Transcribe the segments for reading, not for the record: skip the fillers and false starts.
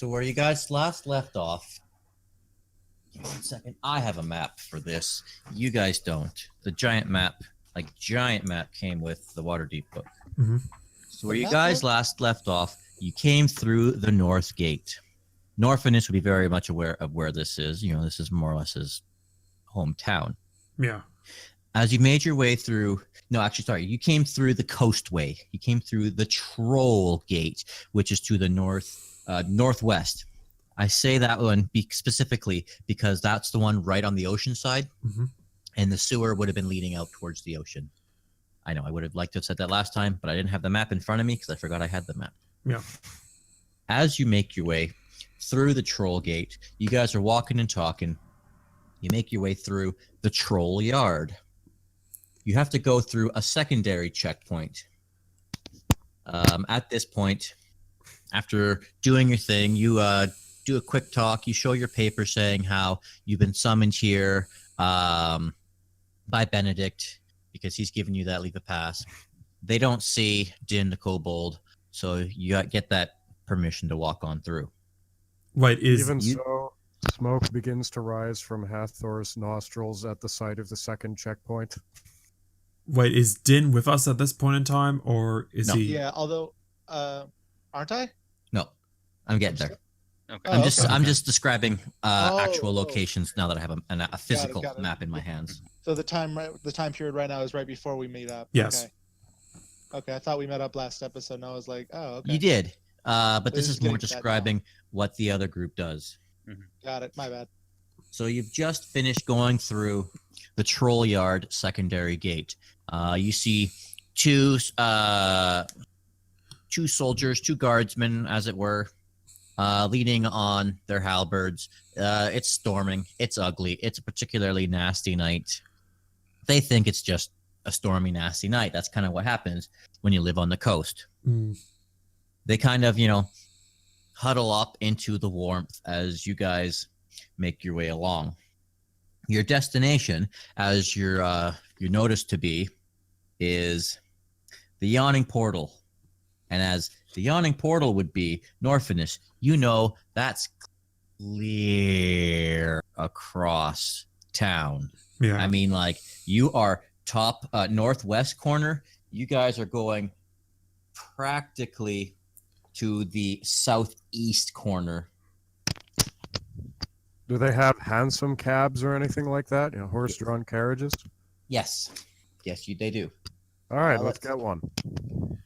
So where you guys last left off, give me 1 second. I have a map for this. You guys don't. The giant map came with the Waterdeep book. Mm-hmm. So where you guys last left off, you came through the North Gate. Norfinas would be very much aware of where this is. You know, this is more or less his hometown. Yeah. As you made your way through, you came through the coastway. You came through the Troll Gate, which is to the northwest. I say that one specifically because that's the one right on the ocean side, and the sewer would have been leading out towards the ocean. I know I would have liked to have said that last time, but I didn't have the map in front of me because I forgot I had the map. Yeah. As you make your way through the Troll Gate, you guys are walking and talking. You make your way through the Troll Yard. You have to go through a secondary checkpoint. At this point, after doing your thing, you do a quick talk. You show your paper saying how you've been summoned here by Benedict because he's given you that leave of pass. They don't see Dynn the kobold, so you get that permission to walk on through. Wait, So, smoke begins to rise from Hathor's nostrils at the sight of the second checkpoint. Wait, is Dynn with us at this point in time, or is he? Yeah, although, aren't I? No, I'm getting there. Okay. I'm just describing actual locations now that I have a physical Got it. map in my hands. So the time period right now is right before we meet up. Yes. Okay, I thought we met up last episode, and I was like, oh, okay. You did, but this Just is more getting that describing what the other group does. Got it. My bad. So you've just finished going through the Troll Yard secondary gate. You see two soldiers, two guardsmen, as it were, leaning on their halberds. It's storming. It's ugly. It's a particularly nasty night. They think it's just a stormy, nasty night. That's kind of what happens when you live on the coast. They kind of, huddle up into the warmth as you guys make your way along. Your destination, as you're noticed to be, is the Yawning Portal. And as the Yawning Portal would be, Norfinas, that's clear across town. Yeah. I mean, like, you are top northwest corner. You guys are going practically to the southeast corner. Do they have hansom cabs or anything like that? Horse-drawn carriages? Yes. Yes, they do. All right, let's get one.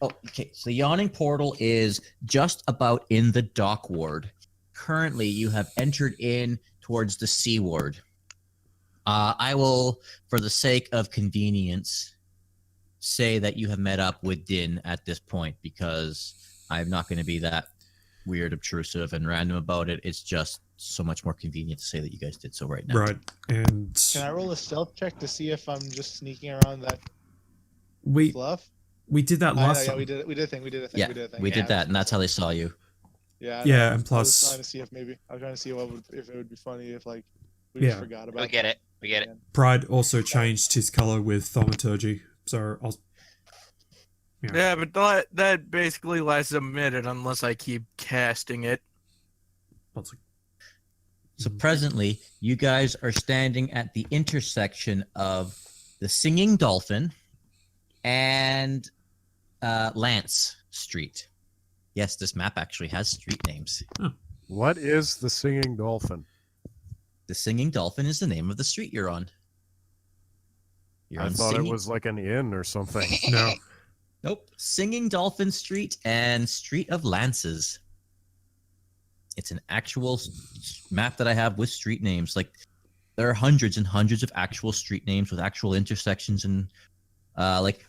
Oh, okay. So the Yawning Portal is just about in the dock ward. Currently, you have entered in towards the sea ward. I will, for the sake of convenience, say that you have met up with Dynn at this point because I'm not going to be that weird, obtrusive, and random about it. It's just so much more convenient to say that you guys did so right now. Right. And Can I roll a stealth check to see if I'm just sneaking around that fluff? we did that last Yeah, time. we did a thing. Yeah, we did that, and that's how they saw you. Yeah. Yeah, and I was plus, trying to see if if it would be funny if we just forgot about We get it. Pride also changed his color with thaumaturgy. So I'll. Yeah, but that basically lasts a minute unless I keep casting it. So presently, you guys are standing at the intersection of the Singing Dolphin and Lance Street. Yes, this map actually has street names. What is the Singing Dolphin? The Singing Dolphin is the name of the street you're on. I thought it was like an inn or something. No. Nope. Singing Dolphin Street and Street of Lances. It's an actual map that I have with street names. Like, there are hundreds and hundreds of actual street names with actual intersections and,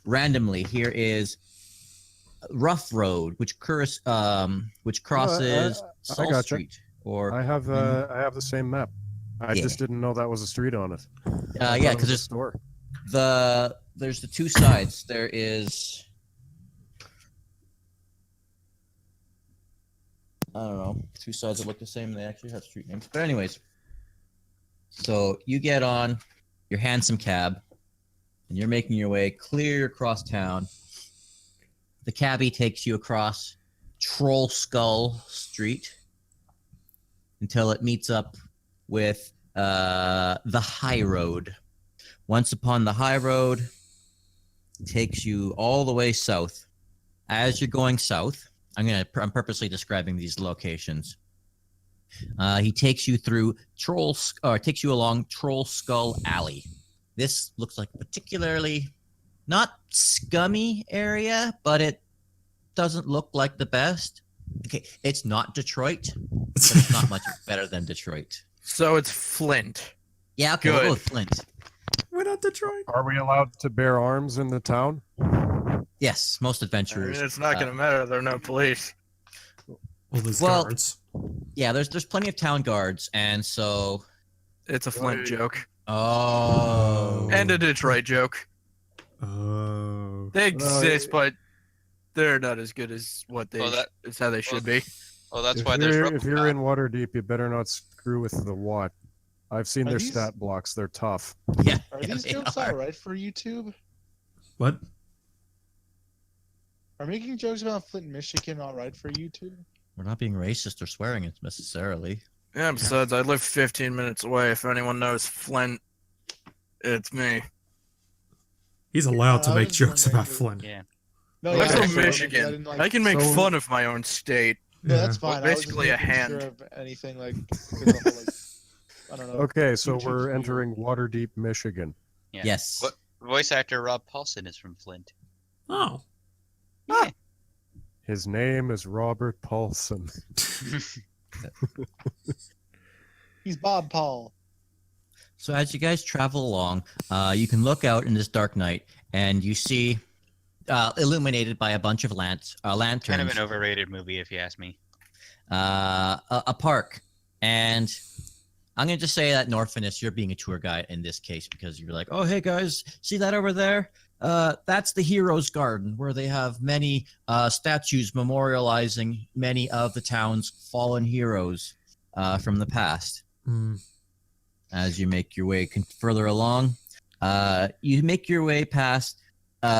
randomly, here is Rough Road, which crosses Salt Street. Or I have the same map. I just didn't know that was a street on it. Yeah, because there's there's the two sides. There is, I don't know, two sides that look the same. They actually have street names. But anyways, so you get on your handsome cab, and you're making your way clear across town. The cabbie takes you across Troll Skull Street, until it meets up with the high road. Once upon the high road, takes you all the way south. As you're going south, I'm purposely describing these locations. He takes you through takes you along Troll Skull Alley. This looks like a particularly not scummy area, but it doesn't look like the best. Okay, it's not Detroit, but it's not much better than Detroit. So it's Flint. Yeah, okay, we'll go with Flint. We're not Detroit. Are we allowed to bear arms in the town? Yes, most I mean, adventurers. it's not going to matter. There are no police. Well, there's Well- guards. Yeah, there's plenty of town guards, and so It's a Flint joke. And a Detroit joke. Oh. They exist, but they're not as good as what they is how they should be. Well, that's If why there's you're, if you're Robocop. in Waterdeep, you better not screw with the Watt. I've seen Are their these- stat blocks. They're tough. yeah, Are yeah, these they jokes are. all right for YouTube? What? Are making jokes about Flint, Michigan all right for YouTube? We're not being racist or swearing it necessarily. Yeah, besides, I live 15 minutes away. If anyone knows Flint, it's me. He's allowed to I make was jokes wondering about if- Flint. Yeah. No, I'm yeah, from I didn't Michigan. like- I can make So- fun of my own state. No, that's fine. Well, I was just basically a making hand. Sure of anything like, the whole, like, I don't know. Okay, so YouTube's we're weird. entering Waterdeep, Michigan. Yeah. Yes. What voice actor Rob Paulson is from Flint? Oh. Yeah. His name is Robert Paulson. He's Bob Paul. So as you guys travel along, you can look out in this dark night, and you see, illuminated by a bunch of lanterns, Kind of an overrated movie, if you ask me. a park. And I'm going to just say that Norfinas, you're being a tour guide in this case, because you're like, oh, hey guys, see that over there? That's the Heroes Garden, where they have many statues memorializing many of the town's fallen heroes from the past. Mm. As you make your way further along, you make your way past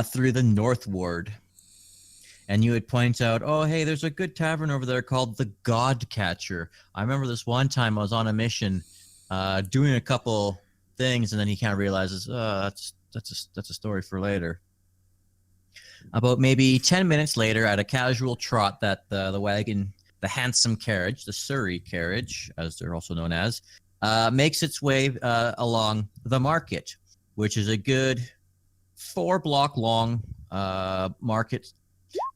through the North Ward. And you would point out, oh, hey, there's a good tavern over there called the God Catcher. I remember this one time I was on a mission doing a couple things, and then he kind of realizes, that's a story for later. About maybe 10 minutes later, at a casual trot, that the wagon, the handsome carriage, the Surrey carriage, as they're also known as, makes its way along the market, which is a good 4-block long market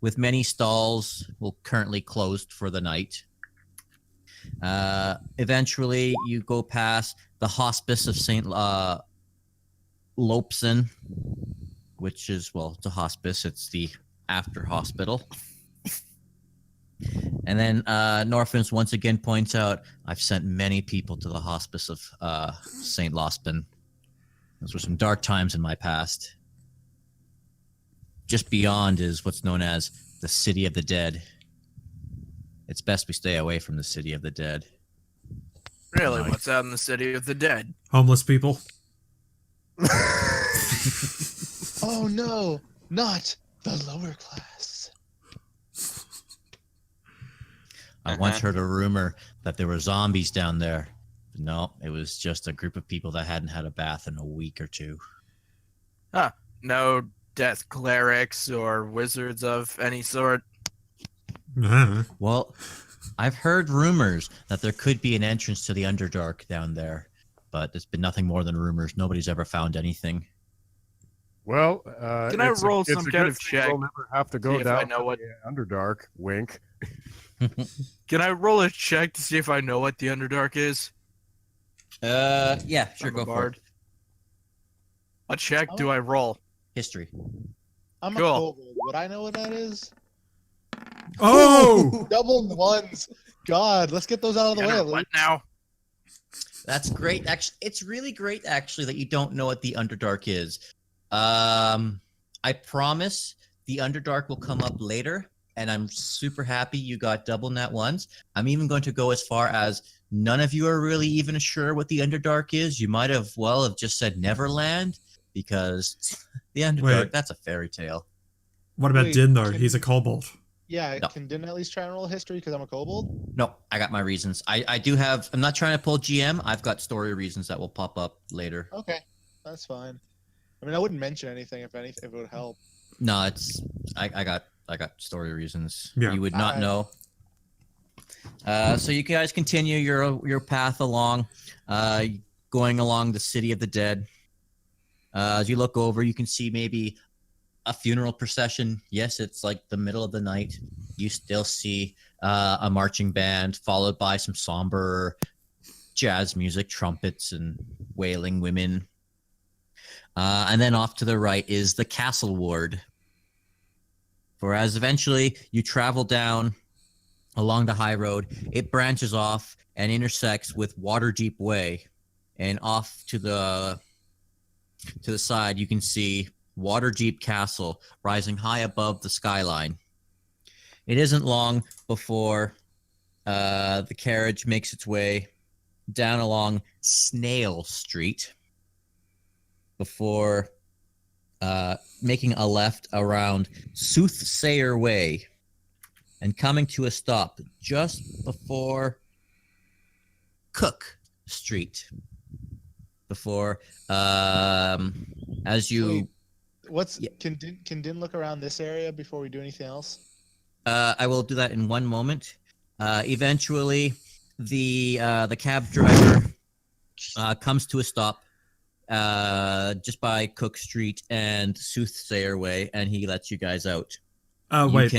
with many stalls, currently closed for the night. Eventually, you go past the Hospice of St. Lopson, which is, well, it's a hospice. It's the after hospital. And then Norfinas once again points out, I've sent many people to the Hospice of St. Lospin. Those were some dark times in my past. Just beyond is what's known as the City of the Dead. It's best we stay away from the City of the Dead. Really, what's out in the city of the dead? Homeless people. Oh no, not the lower class. I once heard a rumor that there were zombies down there. No, it was just a group of people that hadn't had a bath in a week or two. No death clerics or wizards of any sort. Uh-huh. Well, I've heard rumors that there could be an entrance to the Underdark down there, but it's been nothing more than rumors. Nobody's ever found anything. Well, Can I it's roll it's some a kind good of thing check? We'll never have to See go if I down know to what- the Underdark. Wink. Can I roll a check to see if I know what the Underdark is? Yeah, sure, I'm a go for bard. it. What check do I roll? History. I'm Cool. a kobold. Would I know what that is? Oh! Double ones. God, let's get those out of the way. What now? That's great. Actually, it's really great, actually, that you don't know what the Underdark is. I promise the Underdark will come up later, and I'm super happy you got double nat ones. I'm even going to go as far as none of you are really even sure what the Underdark is. You might have just said Neverland, because the Underdark, Wait. that's a fairy tale. What about Wait, Dynn, though? can- He's a kobold. Yeah, No. can Dynn at least try and roll history because I'm a kobold? No, I got my reasons. I do have. I'm not trying to pull GM. I've got story reasons that will pop up later. Okay, that's fine. I mean, I wouldn't mention anything if it would help. No, it's I got story reasons. Yeah. You would not Alright. know. So you guys continue your path along, going along the city of the dead. As you look over, you can see maybe a funeral procession. Yes, it's like the middle of the night. You still see a marching band followed by some somber jazz music, trumpets, and wailing women. And then off to the right is the castle ward. For as eventually you travel down along the high road, it branches off and intersects with Waterdeep Way. And off to the side, you can see Waterdeep Castle rising high above the skyline. It isn't long before the carriage makes its way down along Snail Street before making a left around Soothsayer Way and coming to a stop just before Cook Street. Before, as you... Wait, Yeah. can Dynn look around this area before we do anything else? I will do that in one moment. Eventually, the cab driver comes to a stop just by Cook Street and Soothsayer Way, and he lets you guys out. Wait.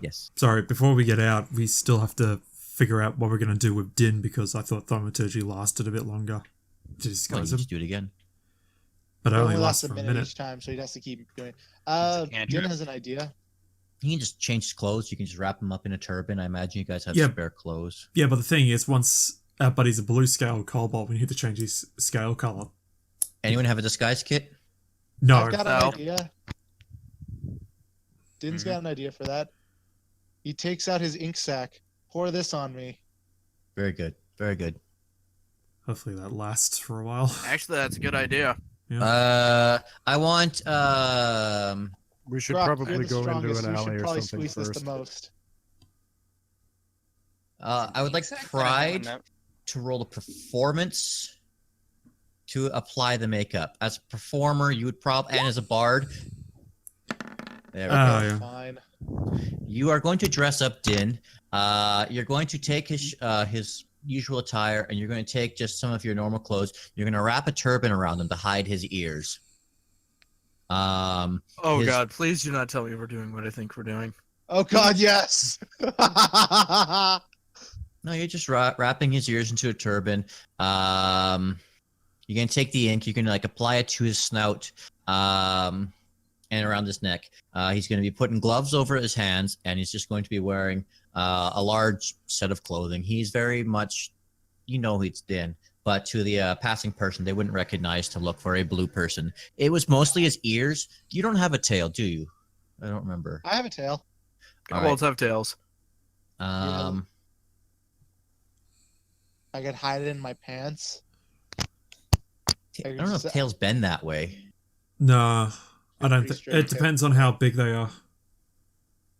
Yes. Sorry, before we get out, we still have to figure out what we're going to do with Dynn because I thought thaumaturgy lasted a bit longer to Well, disguise you him. just do it again. But it It only only lasts lasts for a a minute minute. each time, so he has to keep doing it. can't Dynn do it. has an idea. He can just change his clothes. You can just wrap him up in a turban. I imagine you guys have Yeah. spare clothes. Yeah, but the thing is, once our buddy's a blue scale kobold, we need to change his scale color. Anyone have a disguise kit? No. I've got an No. idea. Dynn's Mm-hmm. got an idea for that. He takes out his ink sac. Pour this on me. Very good. Very good. Hopefully that lasts for a while. Actually, that's a good idea. I want We should Groc, probably you're the go into strongest. an We should alley or probably something squeeze this first. the most. I would like Pride to roll a performance to apply the makeup. As a performer, you would probably, and as a bard, there we go. Oh, yeah. Fine. You are going to dress up Dynn. You're going to take his usual attire, and you're going to take just some of your normal clothes. You're going to wrap a turban around him to hide his ears. Oh His- God, please do not tell me we're doing what I think we're doing. Oh God, yes. No, you're just wrapping his ears into a turban. You're gonna take the ink. You're gonna like apply it to his snout, and around his neck. He's gonna be putting gloves over his hands, and he's just going to be wearing a large set of clothing. He's very much, it's Dynn, but to the passing person, they wouldn't recognize to look for a blue person. It was mostly his ears. You don't have a tail, do you? I don't remember. I have a tail. All Kobolds have tails. I could hide it in my pants. I don't know if tails bend that way. No, I don't Pretty think. straight It depends on how big they are.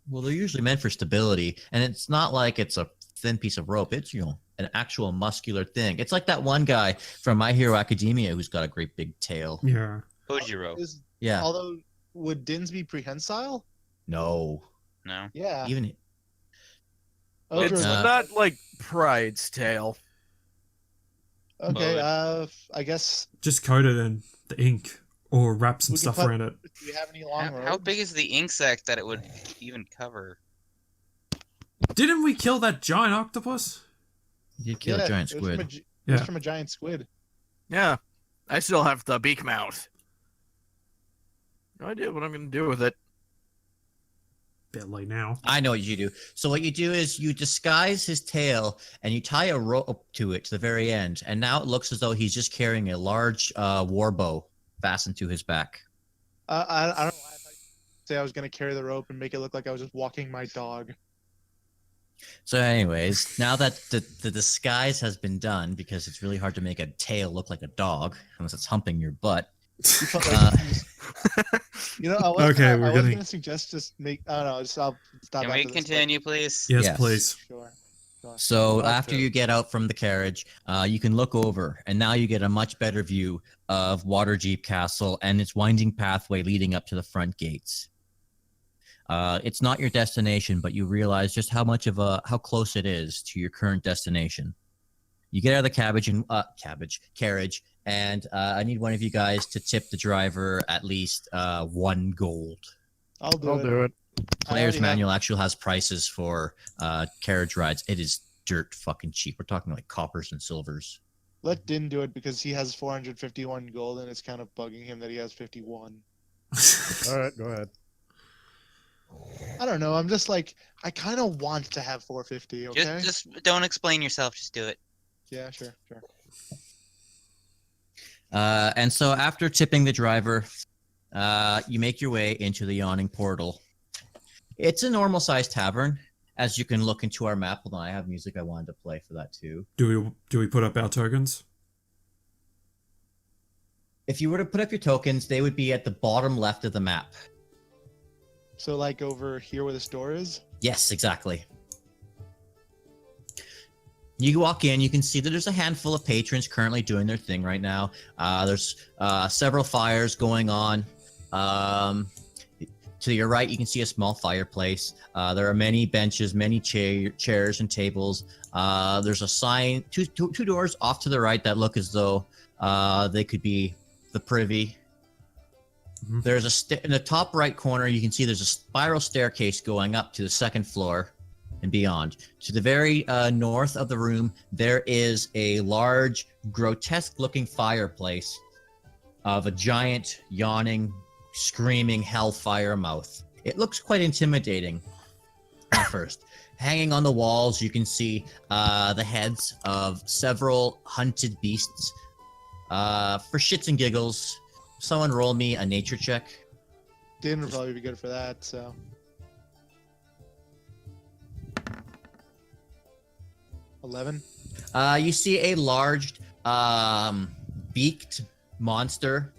Well, they're usually meant for stability, and it's not like it's a thin piece of rope. It's an actual muscular thing. It's like that one guy from My Hero Academia who's got a great big tail. Yeah. Kojiro. Yeah. Although, would Dynn's be prehensile? No. No. Yeah. Even Ogre. It's not like Pride's tail. Okay. I guess. Just coat it in the ink or wrap some We can stuff put- around it. Do we have any long How robes? big is the ink sac that it would even cover? Didn't we kill that giant octopus? you kill a giant it was from squid. It Yeah. was from a giant squid. Yeah, I still have the beak mouth. No idea what I'm gonna do with it. Bit late now. I know what you do. So what you do is you disguise his tail and you tie a rope to it to the very end, and now it looks as though he's just carrying a large war bow fastened to his back. I don't know why I thought you say I was gonna carry the rope and make it look like I was just walking my dog. So, anyways, now that the disguise has been done, because it's really hard to make a tail look like a dog unless it's humping your butt, You felt like you know, I was Okay, gonna, we're I was getting- gonna suggest just make. I don't know. Just I'll stop. Can we after this, but- continue, please? Yes, Yes. please. Sure. So Okay. after you get out from the carriage, you can look over, and now you get a much better view of Waterdeep Castle and its winding pathway leading up to the front gates. It's not your destination, but you realize just how how close it is to your current destination. You get out of the carriage, and I need one of you guys to tip the driver at least 1 gold. I'll do I'll it. do it. I Player's already have- manual actually has prices for carriage rides. It is dirt fucking cheap. We're talking like coppers and silvers. Let Dynn do it because he has 451 gold, and it's kind of bugging him that he has 51. All right, go ahead. I don't know. I'm just like, I kind of want to have 450. Okay. Just don't explain yourself. Just do it. Yeah. Sure. And so after tipping the driver, you make your way into the Yawning Portal. It's a normal sized tavern, as you can look into our map. Hold on, I have music I wanted to play for that too. Do we put up our tokens? If you were to put up your tokens, they would be at the bottom left of the map. So like over here where the store is. Yes, exactly. You walk in, you can see that there's a handful of patrons currently doing their thing right now. There's several fires going on. To your right, you can see a small fireplace. There are many benches, many chairs and tables. There's a sign, two doors off to the right that look as though they could be the privy. Mhm. There's in the top right corner, you can see there's a spiral staircase going up to the second floor and beyond. To the very north of the room, there is a large, grotesque-looking fireplace of a giant, yawning, screaming hellfire mouth. It looks quite intimidating at first. Hanging on the walls, you can see the heads of several hunted beasts. For shits and giggles, someone roll me a nature check. Dynn would probably be good for that. So. $11. You see a large, beaked monster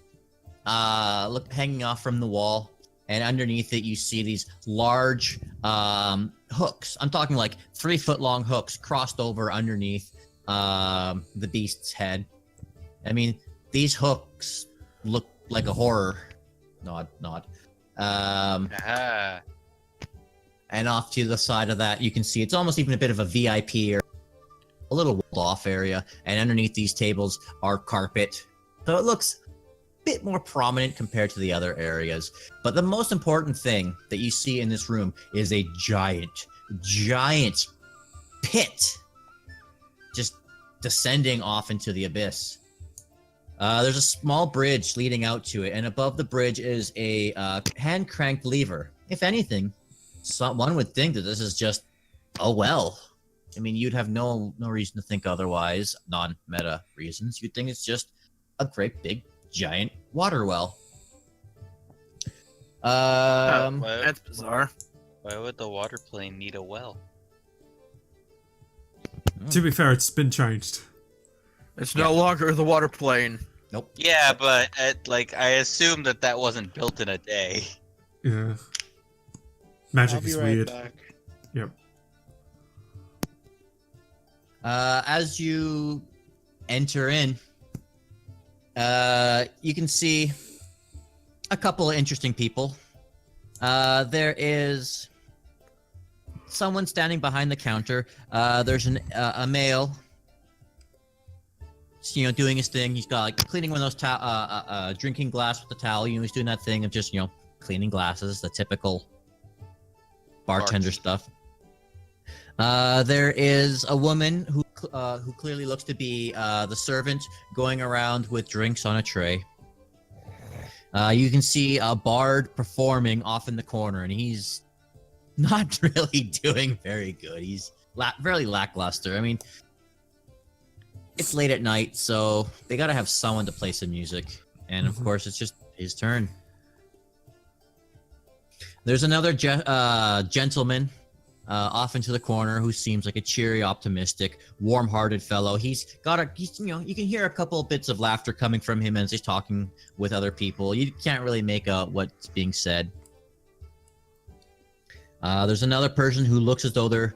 hanging off from the wall, and underneath it you see these large hooks. I'm talking like 3-foot long hooks crossed over underneath the beast's head. I mean, these hooks look like a horror. Nod. Aha. And off to the side of that, you can see it's almost even a bit of a VIP area, a little walled off area, and underneath these tables are carpet. So it looks a bit more prominent compared to the other areas. But the most important thing that you see in this room is a giant pit just descending off into the abyss. There's a small bridge leading out to it, and above the bridge is a hand-cranked lever. If anything, one would think that this is just a well. I mean, you'd have no reason to think otherwise, non-meta reasons. You'd think it's just a great big giant water well. That's bizarre. Why would the water plane need a well? To be fair, it's been changed. It's no longer the water plane. Nope. Yeah, but I assume that wasn't built in a day. Yeah. I'll Magic be is right weird. back. Yep. As you enter in, you can see a couple of interesting people. There is someone standing behind the counter. There's a male, doing his thing. He's got cleaning one of those drinking glass with the towel. He's doing that thing of just cleaning glasses, the typical bartender stuff. There is a woman who clearly looks to be the servant going around with drinks on a tray. You can see a bard performing off in the corner, and he's not really doing very good. He's very lackluster. I mean, it's late at night, so they gotta have someone to play some music. And of course, it's just his turn. There's another gentleman off into the corner, who seems like a cheery, optimistic, warm-hearted fellow. He's you can hear a couple of bits of laughter coming from him as he's talking with other people. You can't really make out what's being said. There's another person who looks as though they're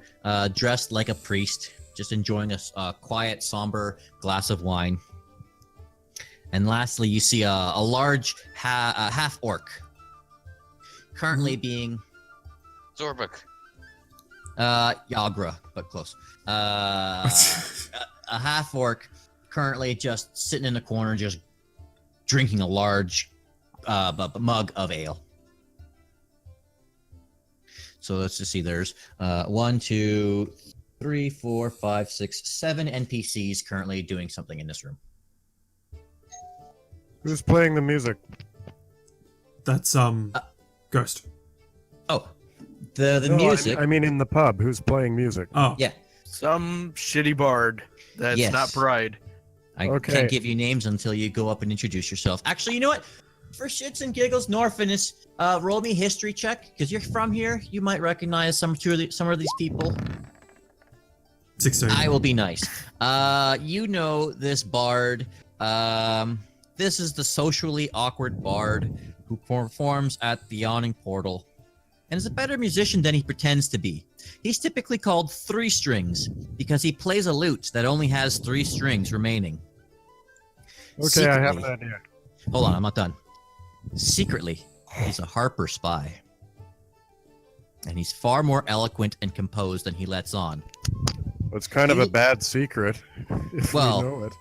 dressed like a priest, just enjoying a quiet, somber glass of wine. And lastly, you see a large half-orc, currently being... Zorbuk. Yagra, but close. A half-orc, currently just sitting in the corner, just drinking a large mug of ale. So let's just see, there's 1, 2, 3, 4, 5, 6, 7 NPCs currently doing something in this room. Who's playing the music? That's Ghost. Oh, the No, music. I mean in the pub. Who's playing music? Oh, Yeah, Some shitty bard. That's Yes. not Pride. I Okay. can't give you names until you go up and introduce yourself. Actually, you know what? For shits and giggles, Norfinas, roll me history check, because you're from here. You might recognize some of these people. 16. I will be nice. You know this bard. This is the socially awkward bard who performs at the Yawning Portal, and is a better musician than he pretends to be. He's typically called 3 strings because he plays a lute that only has 3 strings remaining. Okay, I have an Secretly- idea. Hold on, I'm not done. Secretly, he's a harper spy. And he's far more eloquent and composed than he lets on. It's kind of a bad secret. If Well- we know it.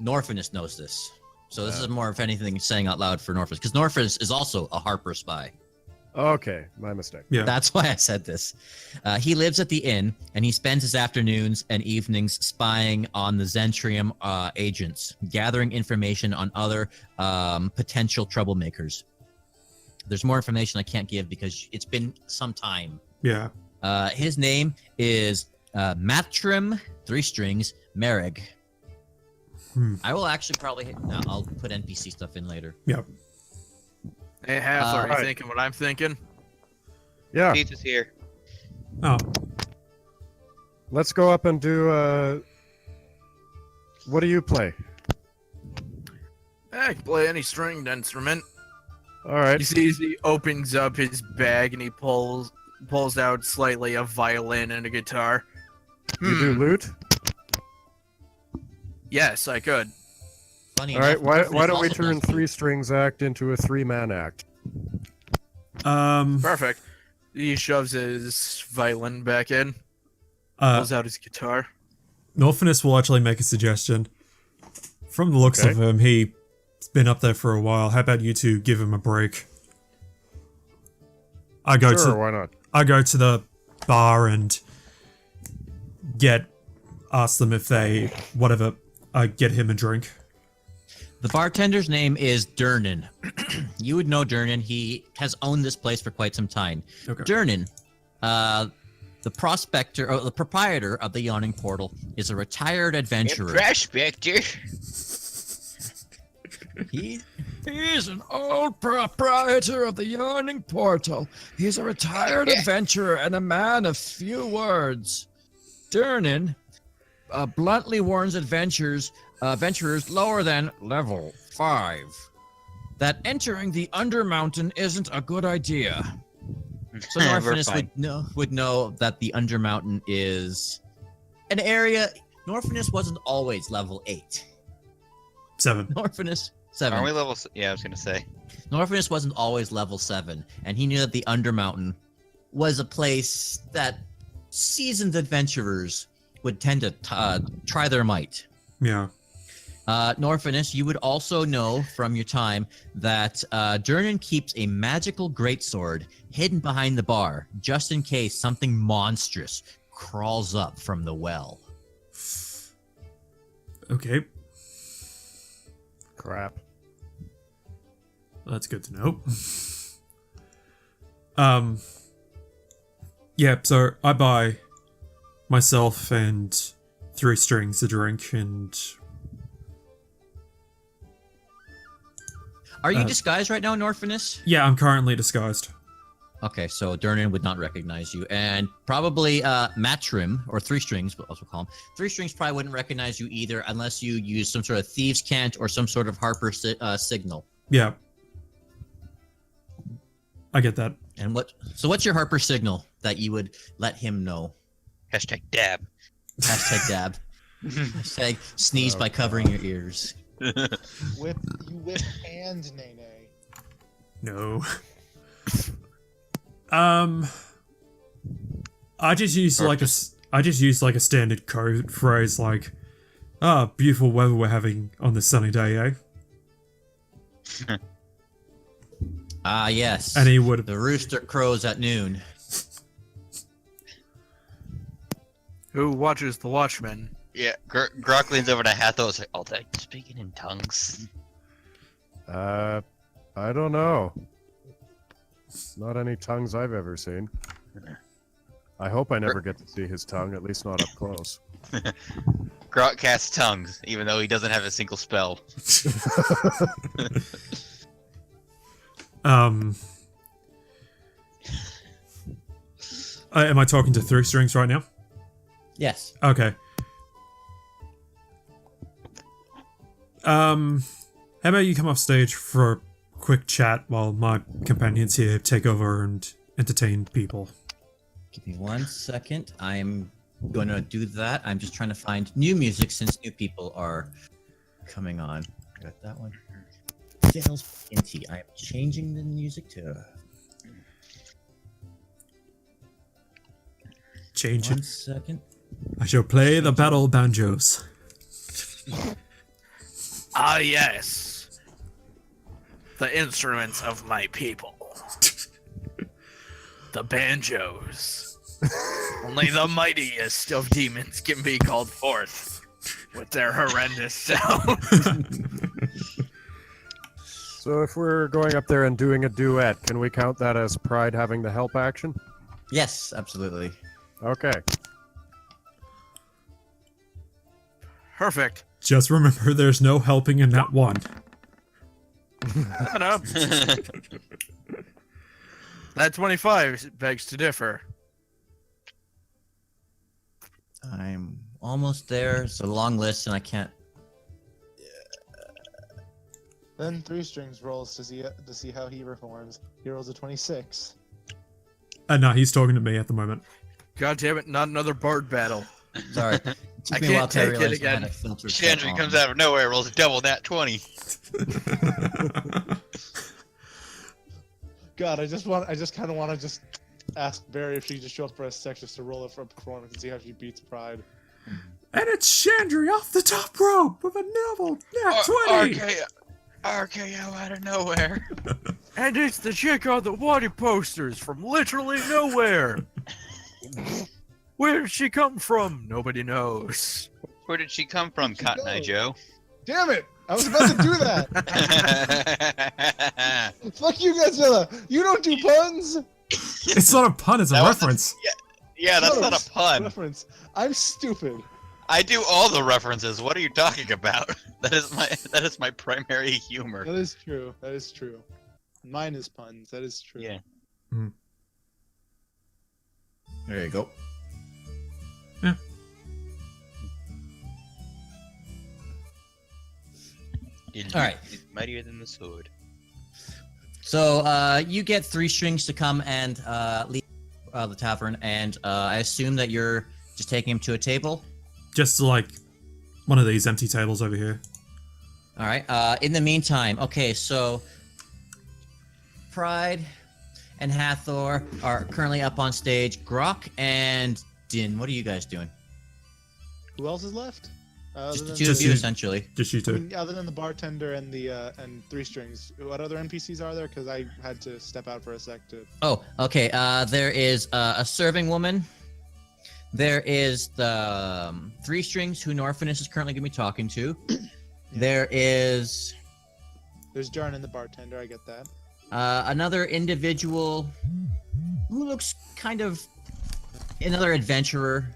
Norfinas knows this. So this is more, if anything, saying out loud for Norfinas. Because Norfinas is also a harper spy. Okay, my mistake. Yeah. That's why I said this. He lives at the inn, and he spends his afternoons and evenings spying on the Zentrium agents, gathering information on other potential troublemakers. There's more information I can't give because it's been some time. Yeah. His name is Matrim, 3 strings, Mereg. I will actually probably... No, I'll put NPC stuff in later. Yeah. Hey, Hathor, you Right. thinking what I'm thinking? Yeah, Pizza's here. Oh, let's go up and do. What do you play? I can play any stringed instrument. All right. You see, as he opens up his bag and he pulls out slightly a violin and a guitar. You do lute. Yes, I could. Funny All right. enough, Why Norfinas don't we also turn does 3 strings act into a 3-man act? Perfect. He shoves his violin back in, pulls out his guitar. Norfinas will actually make a suggestion. From the looks Okay. of him, he's been up there for a while. How about you two give him a break? I go Sure, to why not? I go to the bar and ask them if they get him a drink. The bartender's name is Dynn. You would know Dynn. He has owned this place for quite some time. Okay. Dynn, the proprietor of the Yawning Portal, is a retired adventurer. Prospector. He is an old proprietor of the Yawning Portal. He's a retired adventurer and a man of few words. Dynn bluntly warns adventurers lower than level 5 that entering the Undermountain isn't a good idea. So We're Norfinas fine. would know that the Undermountain is an area. Norfinas wasn't always level 8. 7. Norfinas 7. Aren't we level? Yeah, I was gonna say. Norfinas wasn't always level 7, and he knew that the Undermountain was a place that seasoned adventurers would tend to try their might. Yeah. Norfinas, you would also know from your time that Dynn keeps a magical greatsword hidden behind the bar, just in case something monstrous crawls up from the well. Okay. Crap. Well, that's good to know. Yeah, so I buy myself and 3 strings a drink, and Are you disguised right now, Norfinas? yeah, I'm currently disguised. Okay, so Durnan would not recognize you, and probably Matrim or Three Strings, but also call him Three Strings, probably wouldn't recognize you either unless you use some sort of thieves' cant or some sort of Harper signal. Yeah. I get that. And what's your Harper signal that you would let him know? Hashtag dab. Hashtag dab. Hashtag sneeze by covering your ears. Whip and nay. No. I just use like a standard code phrase like, beautiful weather we're having on this sunny day, eh? Yes. And he would. The rooster crows at noon. Who watches the Watchmen? Yeah, Groc leans over to Hathor and is like, "Oh, they're speaking in tongues." I don't know. Not any tongues I've ever seen. I hope I never get to see his tongue, at least not up close. Groc casts tongues, even though he doesn't have a single spell. Am I talking to Three Strings right now? Yes. Okay. How about you come off stage for a quick chat while my companions here take over and entertain people? Give me 1 second. I'm going to do that. I'm just trying to find new music since new people are coming on. Got that one. Dale's Inty. I am changing the music to... Change 1 it. second. I shall play the battle banjos. Ah, yes. The instruments of my people. The banjos. Only the mightiest of demons can be called forth with their horrendous sound. So if we're going up there and doing a duet, can we count that as Pride having the help action? Yes, absolutely. Okay. Perfect. Just remember there's no helping in that one. No. That 25 begs to differ. I'm almost there. It's a long list and I can't... Then Three Strings rolls to see how he performs. He rolls a 26. No, he's talking to me at the moment. God damn it, not another bard battle. Sorry. It took I me a while can't to take it realize I had again. a filter set Chandri on. comes out of nowhere, rolls a double nat 20. God, I just kind of want to just ask Barry if she could just show up for a sec just to roll it for a performance and see how she beats Pride. And it's Chandri off the top rope with a novel nat 20! RKO out of nowhere. And it's the chick on the water posters from literally nowhere. Where did she come from? Nobody knows. Where did she come from, Cotton Eye Joe? Damn it! I was about to do that! Fuck you, Godzilla! You don't do puns! It's not a pun, it's a That was reference. Yeah, that's not a pun. Reference. I'm stupid. I do all the references. What are you talking about? That is my primary humor. That is true. That is true. Mine is puns. That is true. Yeah. There you go. All right. Mightier than the sword. So you get Three Strings to come and leave the tavern, and I assume that you're just taking him to a table. Just like one of these empty tables over here. All right. In the meantime, okay, so Pride and Hathor are currently up on stage. Groc and Dynn, what are you guys doing? Who else is left? Just the Other two than- of you, essentially. Just you I two. mean, other than the bartender and the and Three Strings, what other NPCs are there? Because I had to step out for a sec to. Oh, okay. There is a serving woman. There is the Three Strings, who Norfinas is currently going to be talking to. There is There's Jarn and the bartender. I get that. another individual who looks kind of another adventurer,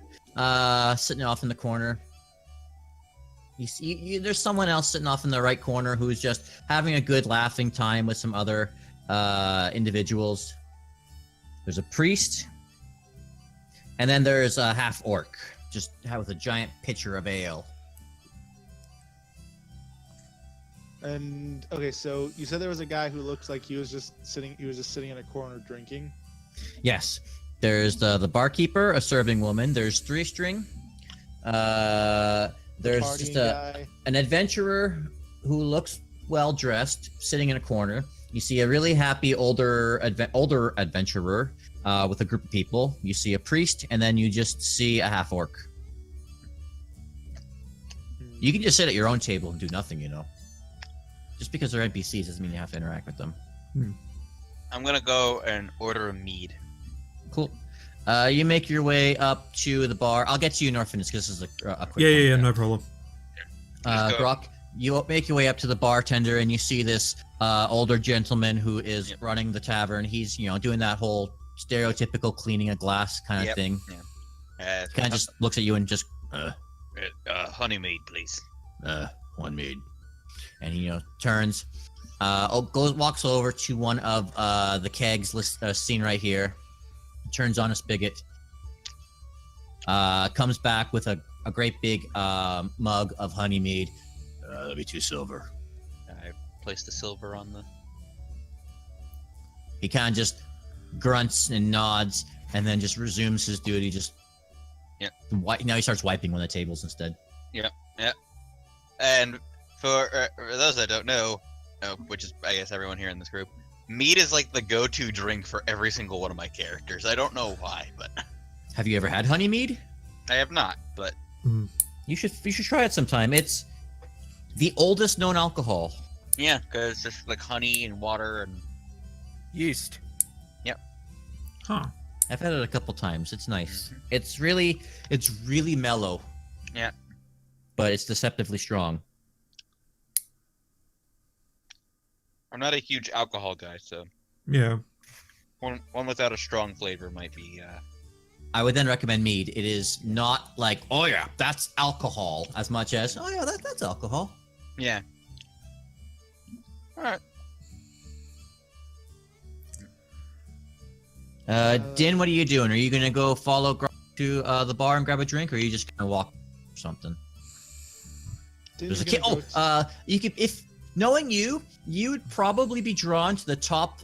sitting off in the corner. You see, there's someone else sitting off in the right corner who's just having a good laughing time with some other individuals. There's a priest, and then there's a half orc, just with a giant pitcher of ale. And okay, so you said there was a guy who looks like he was just sitting in a corner drinking. Yes, there's the barkeeper, a serving woman. There's 3-string. There's Partying just guy. an adventurer who looks well dressed, sitting in a corner. You see a really happy older adventurer with a group of people. You see a priest, and then you just see a half orc. You can just sit at your own table and do nothing, you know. Just because they're NPCs doesn't mean you have to interact with them. I'm gonna go and order a mead. Cool. You make your way up to the bar. I'll get to you, Norfinas, because this is a quick one. Yeah, no problem. Let's go. Groc, you make your way up to the bartender, and you see this older gentleman who is running the tavern. He's, doing that whole stereotypical cleaning a glass kind of thing. Yeah. Kind of just looks at you and just, Honey mead, please. one mead. And he, turns, walks over to one of the kegs seen right here, turns on a spigot, comes back with a great big mug of honey mead. That'll be 2 silver. I placed the silver on the. He kind of just grunts and nods, and then just resumes his duty. Now he starts wiping one of the tables instead. Yeah. And for those that don't know, which is I guess everyone here in this group, mead is like the go-to drink for every single one of my characters. I don't know why, but Have you ever had honey mead? I have not. But You should try it sometime. It's the oldest known alcohol. yeah, because it's just like honey and water and Yeast. Huh. I've had it a couple times. It's nice. It's really mellow. Yeah. But it's deceptively strong. I'm not a huge alcohol guy, so Yeah. one without a strong flavor might be. I would then recommend mead. It is not like, oh yeah, that's alcohol, as much as, oh yeah, that's alcohol. Yeah. All right. Dynn, what are you doing? Are you gonna go follow Groc to the bar and grab a drink, or are you just gonna walk or something? There's a kid. You could, if knowing you would probably be drawn to the top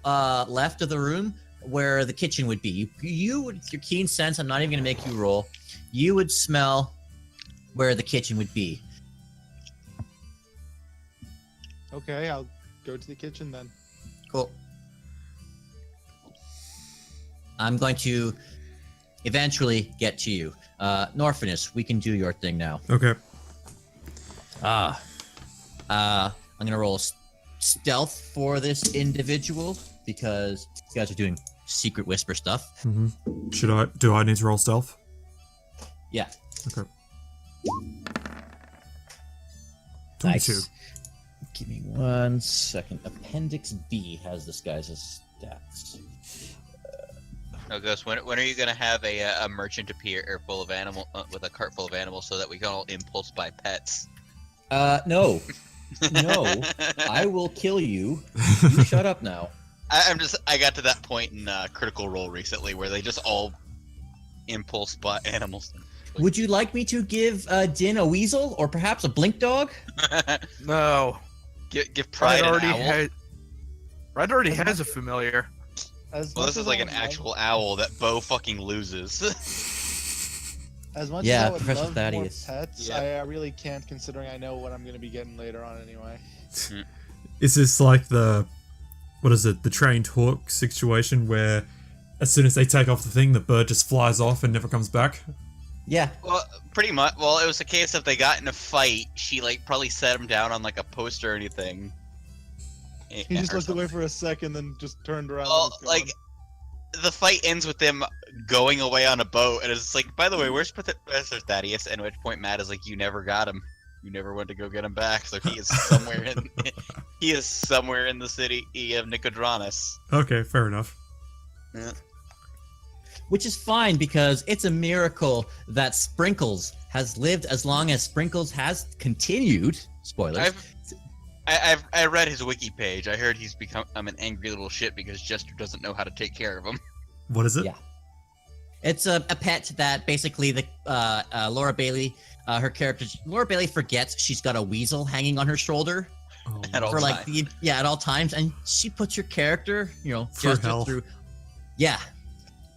left of the room where the kitchen would be. You would, with your keen sense, I'm not even gonna make you roll. You would smell where the kitchen would be. Okay, I'll go to the kitchen then. Cool. I'm going to eventually get to you. Norfinas, we can do your thing now. Okay. I'm gonna roll stealth for this individual because you guys are doing secret whisper stuff. Do I need to roll stealth? Yeah. Okay. 22. Nice. Give me 1 second. Appendix B has this guy's stats. Oh, Ghost, when are you gonna have a merchant appear or full of animal with a cart full of animals so that we can all impulse buy pets? No. No. I will kill you. You shut up now. I got to that point in Critical Role recently where they just all impulse buy animals. Would you like me to give Dynn a weasel or perhaps a blink dog? No. Give Pride an owl. Pride already has a familiar. Well, this is like an actual owl that Bo fucking loses. As much Yeah, as I would Professor love Thaddeus. more pets, Yeah. I really can't, considering I know what I'm going to be getting later on anyway. Is this like the trained hawk situation where as soon as they take off the thing, the bird just flies off and never comes back? Yeah. Well, pretty much. Well, it was a case of they got in a fight. She like probably set him down on like a post or anything. He just looked away for a second, then just turned around. Well, and was like gone. the fight ends with them going away on a boat, and it's like, by the way, where's Professor Thaddeus? And at which point Matt is like, you never got him. You never went to go get him back. So he is somewhere in the city of Nicodranus. Okay, fair enough. Yeah. Which is fine because it's a miracle that Sprinkles has lived as long as Sprinkles has continued. Spoilers. I read his wiki page. I heard he's become an angry little shit because Jester doesn't know how to take care of him. What is it? Yeah. It's a pet that basically the Laura Bailey, her character, Laura Bailey forgets she's got a weasel hanging on her shoulder Oh, At all for like times. at all times, and she puts your character, Through just hell. through, yeah,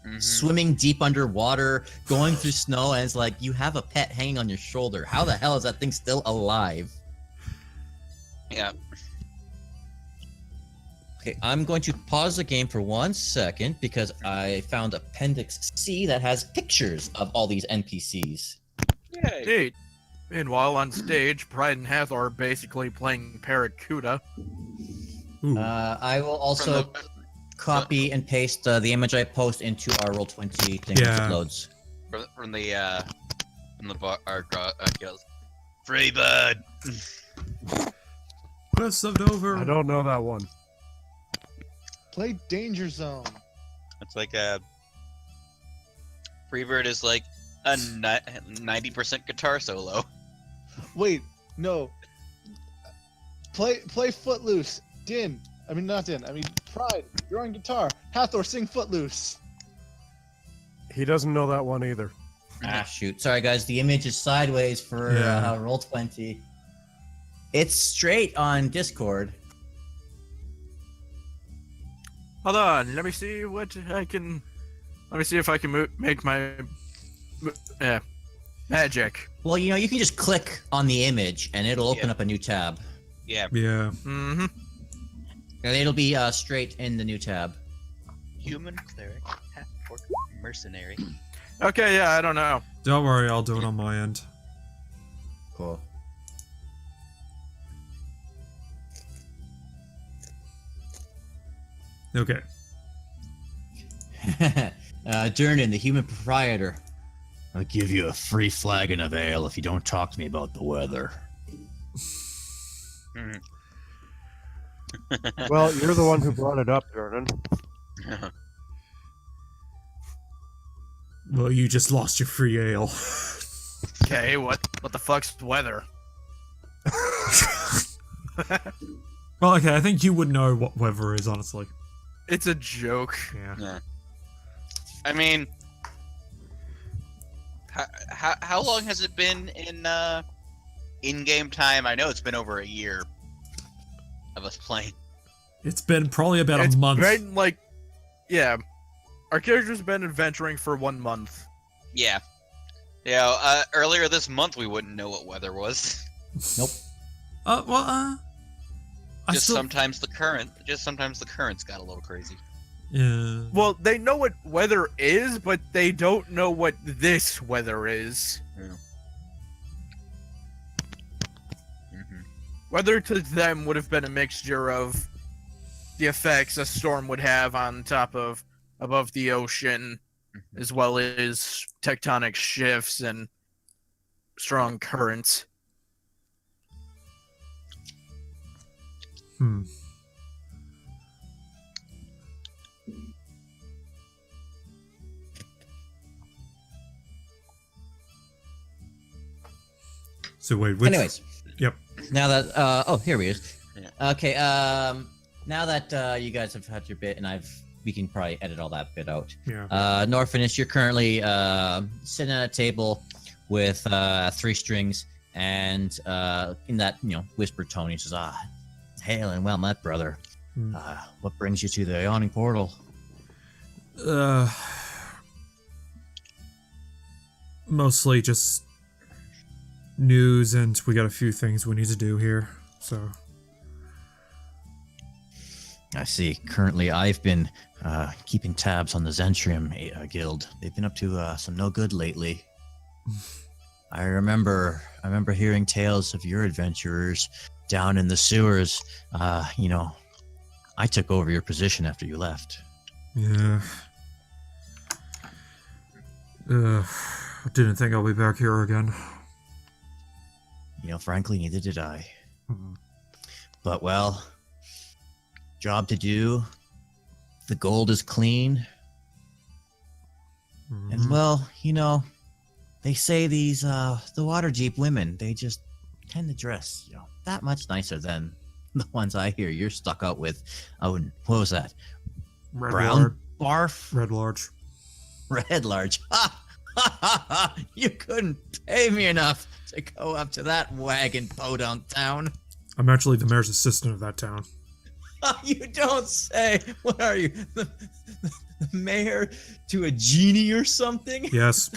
Mhm. swimming deep underwater, going through snow, and it's like you have a pet hanging on your shoulder. How the hell is that thing still alive? Yeah. Okay, I'm going to pause the game for 1 second because I found Appendix C that has pictures of all these NPCs. Yay. Indeed. Meanwhile, on stage, Pride and Hathor are basically playing Paracuda. Ooh. I will also From the- copy and paste the image I post into our Roll20 thing once Yeah. it loads. from the bar, kills. Free bird. Quest of Dover. I don't know that one. Play Danger Zone. It's like a Freebird is like a 90% guitar solo. Wait, no. Play Footloose. Dynn. I mean, not Dynn. I mean, Pride. You're on guitar. Hathor, sing Footloose. He doesn't know that one either. Ah, shoot. Sorry, guys. The image is sideways for Yeah. Roll20. It's straight on Discord. Hold on, let me see what I can. Let me see if I can make my magic. Well, you can just click on the image and it'll open up a new tab. Yeah. Yeah. Mm-hmm. And it'll be straight in the new tab. Human cleric, half orc mercenary. Okay, yeah, I don't know. Don't worry, I'll do it on my end. Cool. Okay. Dynn, the human proprietor. I'll give you a free flagon of ale if you don't talk to me about the weather. Well, you're the one who brought it up, Vernon. Well, you just lost your free ale. Okay, what the fuck's the weather? Well, okay, I think you would know what weather is, honestly. It's a joke. Yeah. I mean, how long has it been in game time? I know it's been over a year of us playing. It's been probably about It's a month. been like, yeah, our character's been adventuring for 1 month. Yeah. Earlier this month we wouldn't know what weather was. Nope. I Just still... sometimes the currents got a little crazy. Yeah. Well, they know what weather is, but they don't know what this weather is. Weather to them would have been a mixture of the effects a storm would have on top of above the ocean, as well as tectonic shifts and strong currents. So wait, which... Anyways. Yep. Now that here he is. Yeah. Okay. Now that you guys have had your bit, and we can probably edit all that bit out. Yeah. Norfinas, you're currently sitting at a table with 3 strings, and in that whispered tone, he says, "Hail and well met, brother. What brings you to the Yawning Portal?" Mostly just news, and we got a few things we need to do here, so... I see. Currently, I've been keeping tabs on the Zentrium Guild. They've been up to some no good lately. I remember hearing tales of your adventurers down in the sewers. I took over your position after you left. Yeah. I didn't think I'll be back here again. Frankly, neither did I. But, well, job to do. The gold is clean. And, well, they say these, the Waterdeep women, they just tend to dress, that much nicer than the ones I hear you're stuck out with. What was that? Red Brown Ward. barf. Red large. Red large. Ha! Ha ha ha! You couldn't pay me enough to go up to that wagon podunk town. I'm actually the mayor's assistant of that town. You don't say. What are you, the mayor to a genie or something? Yes.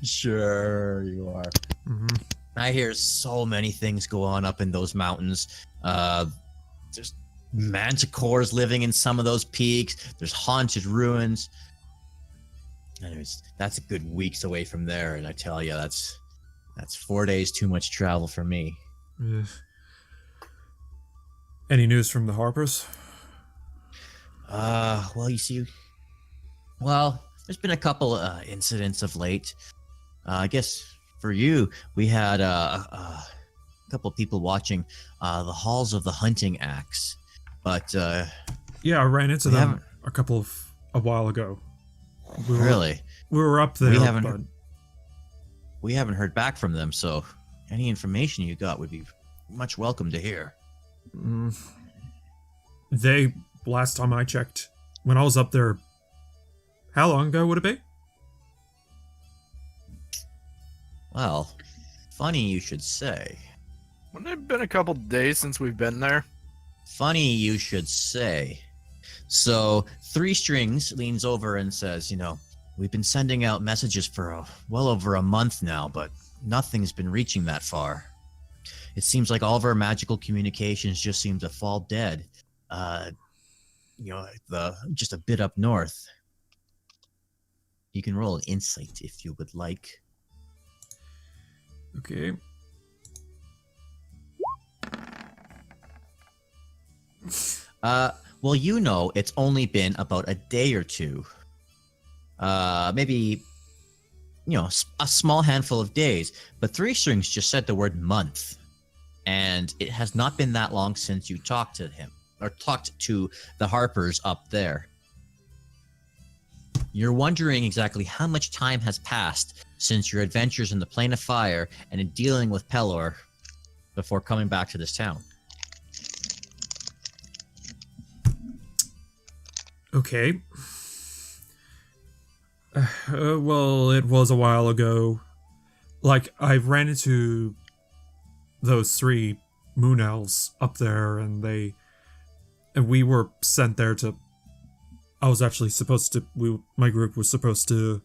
Sure you are. Hmm. I hear so many things go on up in those mountains. There's manticores living in some of those peaks. There's haunted ruins. Anyways, that's a good weeks away from there, and I tell you, that's 4 days too much travel for me. Any news from the Harpers? Well, you see, there's been a couple incidents of late. I guess for you, we had a couple people watching the halls of the hunting axe, but Yeah, I ran into We them haven't- a while ago. really, We were up there. We haven't- but we haven't heard back from them. So, any information you got would be much welcome to hear. they, last time I checked, when I was up there, how long ago would it be? Well, funny you should say. Wouldn't it have been a couple days since we've been there? Funny you should say. So, Three Strings leans over and says, we've been sending out messages for well over a month now, but nothing's been reaching that far. It seems like all of our magical communications just seem to fall dead. Just a bit up north. You can roll an insight if you would like. Okay. Well, it's only been about a day or two. Maybe, a small handful of days. But Three Strings just said the word month. And it has not been that long since you talked to him, or talked to the Harpers up there. You're wondering exactly how much time has passed since your adventures in the Plane of Fire and in dealing with Pelor before coming back to this town. Okay. Well, it was a while ago. Like, I ran into those 3 moon elves up there, and we were sent there to... I was actually supposed to... my group was supposed to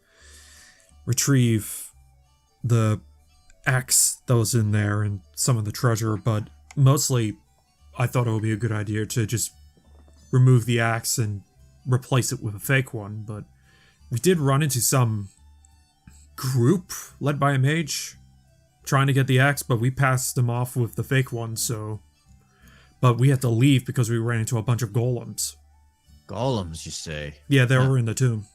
retrieve the axe that was in there and some of the treasure, but mostly I thought it would be a good idea to just remove the axe and replace it with a fake one, but we did run into some group led by a mage trying to get the axe, but we passed them off with the fake one, so... But we had to leave because we ran into a bunch of golems. Golems, you say? Yeah, they were in the tomb.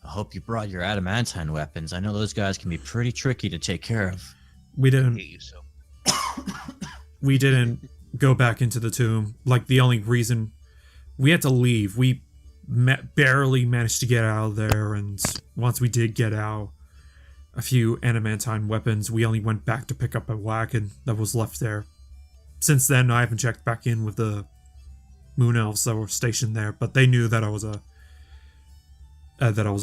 I hope you brought your adamantine weapons. I know those guys can be pretty tricky to take care of. We didn't... Hate you so. We didn't go back into the tomb. Like, the only reason... We had to leave. We barely managed to get out of there, and once we did get out, a few adamantine weapons, we only went back to pick up a wagon that was left there. Since then, I haven't checked back in with the moon elves that were stationed there, but they knew that I was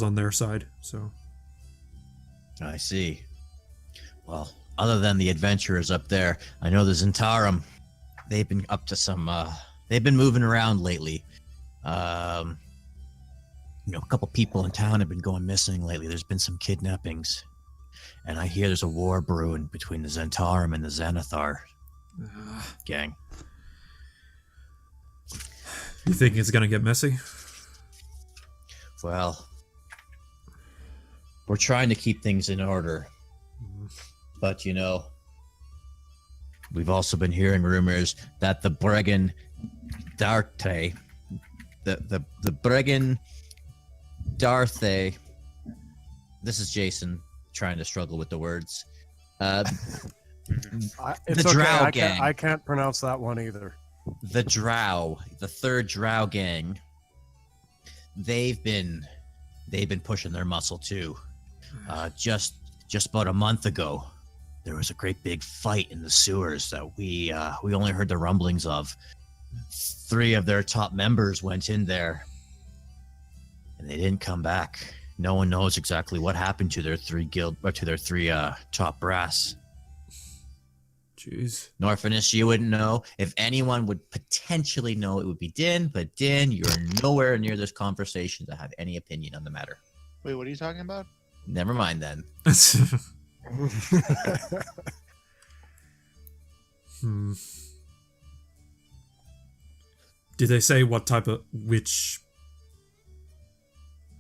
on their side, so... I see. Well, other than the adventurers up there, I know the Zentarum, they've been up to some, they've been moving around lately. A couple people in town have been going missing lately. There's been some kidnappings. And I hear there's a war brewing between the Zentarum and the Xanathar gang. You think it's gonna get messy? Well, we're trying to keep things in order. But, we've also been hearing rumors that the Bregan Darte, the Bregan Darthe, this is Jason trying to struggle with the words. It's The okay. Drow gang. I can't pronounce that one either. The Drow, the third Drow gang, they've been pushing their muscle too. Just about a month ago, there was a great big fight in the sewers that we only heard the rumblings of. 3 of their top members went in there, and they didn't come back. No one knows exactly what happened to their 3 top brass. Jeez. Norfinas, you wouldn't know. If anyone would potentially know, it would be Dynn. But Dynn, you're nowhere near this conversation to have any opinion on the matter. Wait, what are you talking about? Never mind then. Hmm. Did they say what type of which?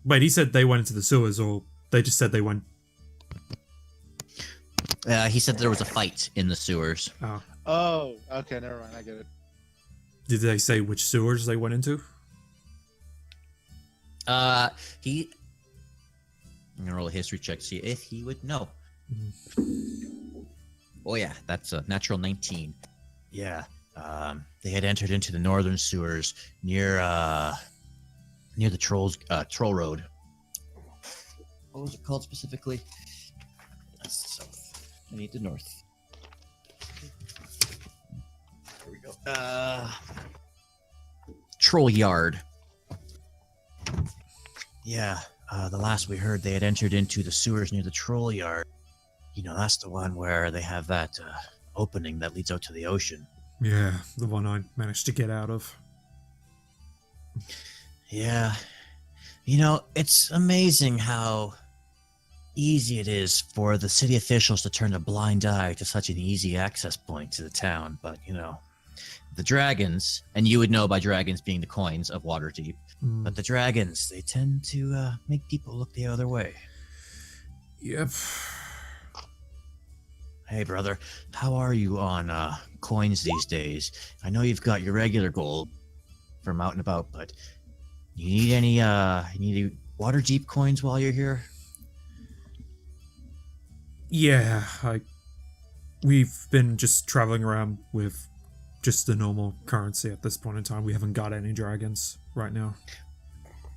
Wait, he said they went into the sewers, or they just said they went. He said there was a fight in the sewers. Oh. Oh, okay, never mind. I get it. Did they say which sewers they went into? I'm gonna roll a history check to see if he would know. Oh yeah, that's a natural 19. Yeah, they had entered into the northern sewers near the troll road. What was it called specifically? That's the south. I need the north. Here we go. Troll yard. Yeah, the last we heard, they had entered into the sewers near the troll yard. You know, that's the one where they have that opening that leads out to the ocean. Yeah, the one I managed to get out of. Yeah. You know, it's amazing how easy it is for the city officials to turn a blind eye to such an easy access point to the town. But, you know, the dragons, and you would know by dragons being the coins of Waterdeep, but the dragons, they tend to make people look the other way. Yep. Hey, brother, how are you on coins these days? I know you've got your regular gold from out and about, but you need any Waterdeep coins while you're here? Yeah, we've been just traveling around with just the normal currency at this point in time. We haven't got any dragons right now.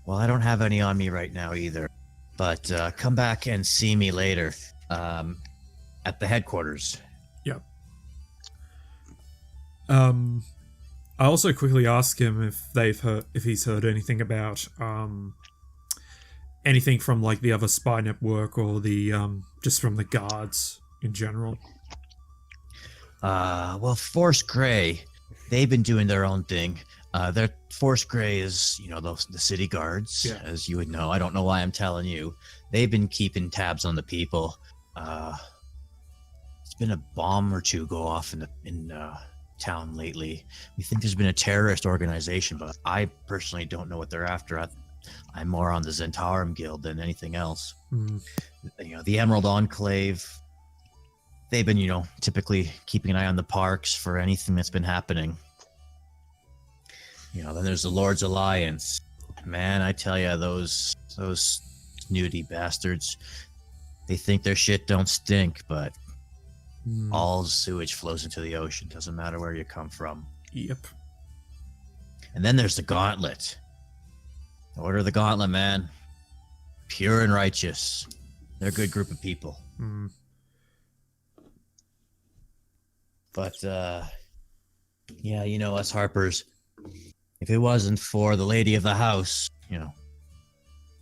Well, I don't have any on me right now either, but come back and see me later at the headquarters. Yep. I also quickly asked him if he's heard anything about anything from like the other spy network or the just from the guards in general. Well, Force Grey, they've been doing their own thing. Their Force Grey is, you know, the city guards, Yeah. as you would know. I don't know why I'm telling you. They've been keeping tabs on the people. It's been a bomb or two go off in town lately. We think there's been a terrorist organization, but I personally don't know what they're after. I'm more on the Zentarum Guild than anything else. You know, the Emerald Enclave, they've been, you know, typically keeping an eye on the parks for anything that's been happening. You know, then there's the Lord's Alliance. Man, I tell you, those snooty bastards, they think their shit don't stink, but all sewage flows into the ocean. Doesn't matter where you come from. Yep. And then there's the Gauntlet. Order of the Gauntlet, man. Pure and righteous. They're a good group of people. But, yeah, you know, us Harpers, if it wasn't for the lady of the house, you know,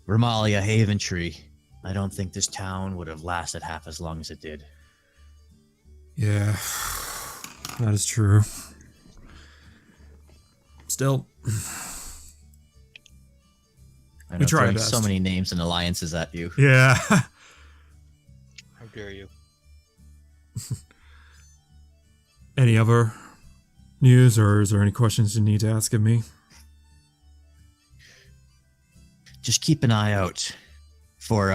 Ramalia Haventree, I don't think this town would have lasted half as long as it did. Yeah, that is true. Still, I We know, try our throwing best. so many names and alliances at you. yeah. How dare you? Any other news, or is there any questions you need to ask of me? Just keep an eye out for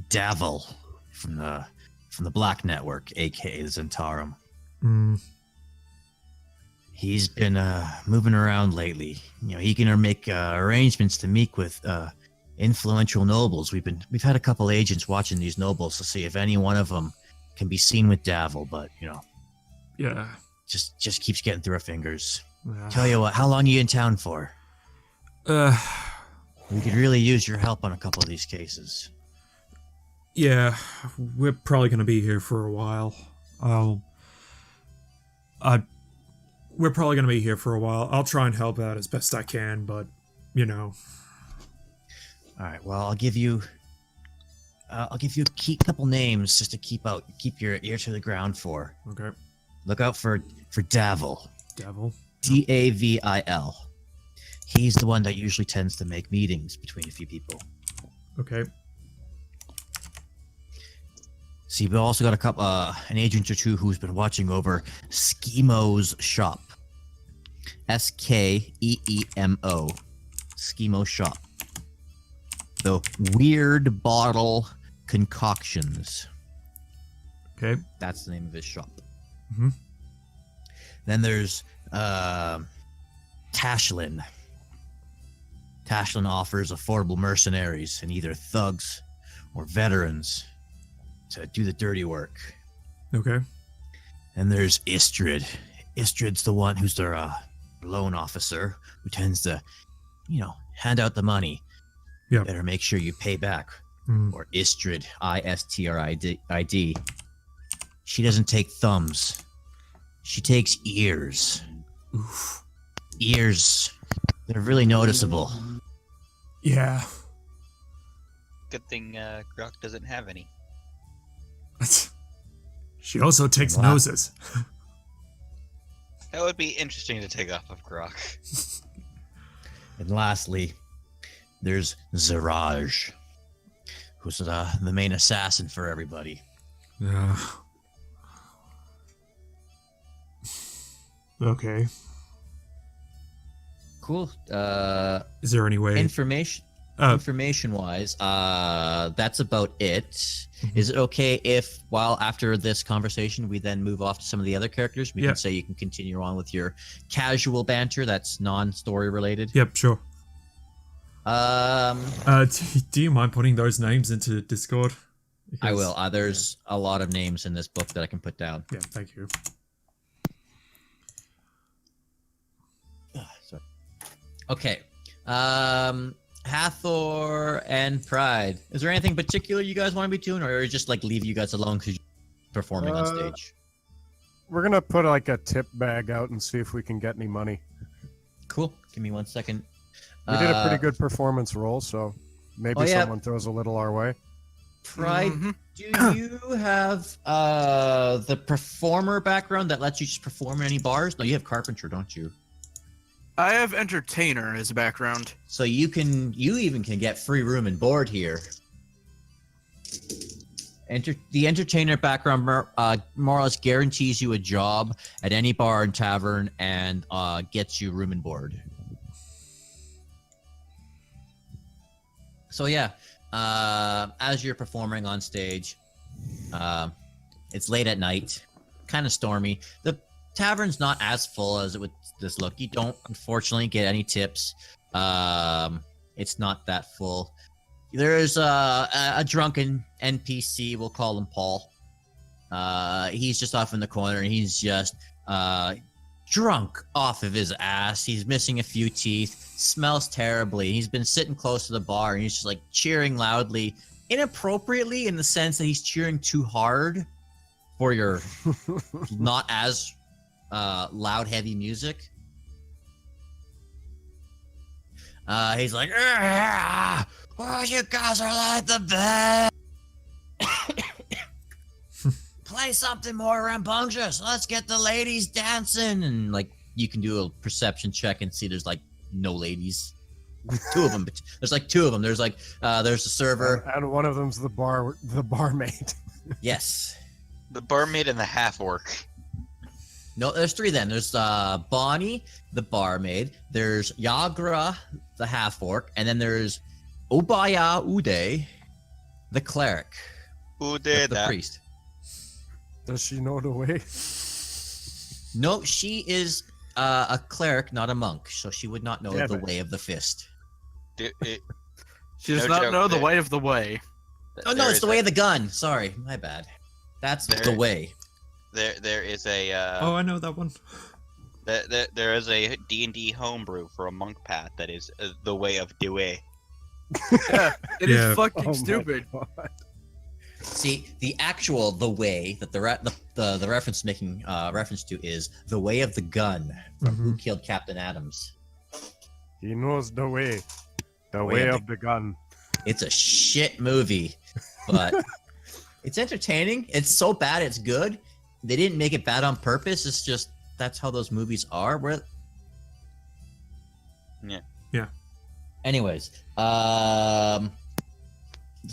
Davil from the Black Network, aka the Zentarum. He's been moving around lately. You know, he can make arrangements to meet with influential nobles. We've had a couple agents watching these nobles to see if any one of them can be seen with Davil, but you know, Yeah. just keeps getting through our fingers. Yeah. Tell you what, how long are you in town for? We could really use your help on a couple of these cases. Yeah, we're probably gonna be here for a while. we're probably gonna be here for a while. I'll try and help out as best I can, but you know. All right. Well, I'll give you a couple names just to keep your ear to the ground for. Okay. Look out for Davil. Devil. Davil. He's the one that usually tends to make meetings between a few people. Okay. See, we also got an agent or two who's been watching over Schemo's shop. Scheemo. Schemo shop. The Weird Bottle Concoctions. Okay. That's the name of his shop. Mm-hmm. Then there's Tashlin. Tashlin offers affordable mercenaries and either thugs or veterans to do the dirty work. Okay. And there's Istrid. Istrid's the one who's their loan officer who tends to, hand out the money. Yeah. Better make sure you pay back. Mm. Or Istrid, Istrid. She doesn't take thumbs. She takes ears. Oof. Ears. They're really noticeable. Yeah. Good thing Groc doesn't have any. She also takes Wow. noses. That would be interesting to take off of Groc. And lastly, there's Ziraj, who's the main assassin for everybody. Yeah. Okay. Cool. Is there any way? Information-wise, that's about it. Mhm. Is it okay if, while after this conversation, we then move off to some of the other characters? We Yeah. can say you can continue on with your casual banter that's non-story related. Yep, sure. Um, Do you mind putting those names into Discord? I Because- will. There's a lot of names in this book that I can put down. Yeah, thank you. Sorry. Okay. Hathor and Pride. Is there anything particular you guys want to be doing, or just like leave you guys alone because you're performing on stage? We're gonna put like a tip bag out and see if we can get any money. Cool. Give me 1 second. We did a pretty good performance roll, so maybe yeah. someone throws a little our way. Pride. Mhm. Do you have the performer background that lets you just perform in any bars? No, you have carpenter, don't you? I have entertainer as a background. So you even can get free room and board here. The entertainer background more or less guarantees you a job at any bar and tavern and gets you room and board. So yeah, as you're performing on stage, it's late at night, kind of stormy. The tavern's not as full as it would this look. You don't unfortunately get any tips. It's not that full. There is a drunken NPC, we'll call him Paul. He's just off in the corner and he's just drunk off of his ass. He's missing a few teeth, smells terribly. He's been sitting close to the bar and he's just like cheering loudly, inappropriately in the sense that he's cheering too hard for your not as loud, heavy music. He's like, oh, you guys are like the best. Play something more rambunctious. Let's get the ladies dancing. And like, you can do a perception check and see there's like no ladies. Two of them. There's like two of them. There's like, there's a server. And one of them's the barmaid. Yes. The barmaid and the half-orc. No, there's three then. There's Bonnie, the barmaid. There's Yagra, the half-orc. And then there's Obaya Ude, the cleric. Who did the that? priest. Does she know the way? No, she is a cleric, not a monk. So she would not know Damn the it. way of the fist. She does No not joke, know the there- way of the way. Oh, no, There it's is the way of the gun. Sorry, my bad. That's There- the way. There is a Oh, I know that one. there is a D&D homebrew for a monk path that is the way of Dewey. Yeah, it is Yeah. fucking Oh my stupid. God. See, the way that the reference making reference to is The Way of the Gun from Who Killed Captain Adams. He knows the way. The Way way of of the gun. It's a shit movie, but it's entertaining. It's so bad it's good. They didn't make it bad on purpose. It's just that's how those movies are. Yeah. Anyways, there's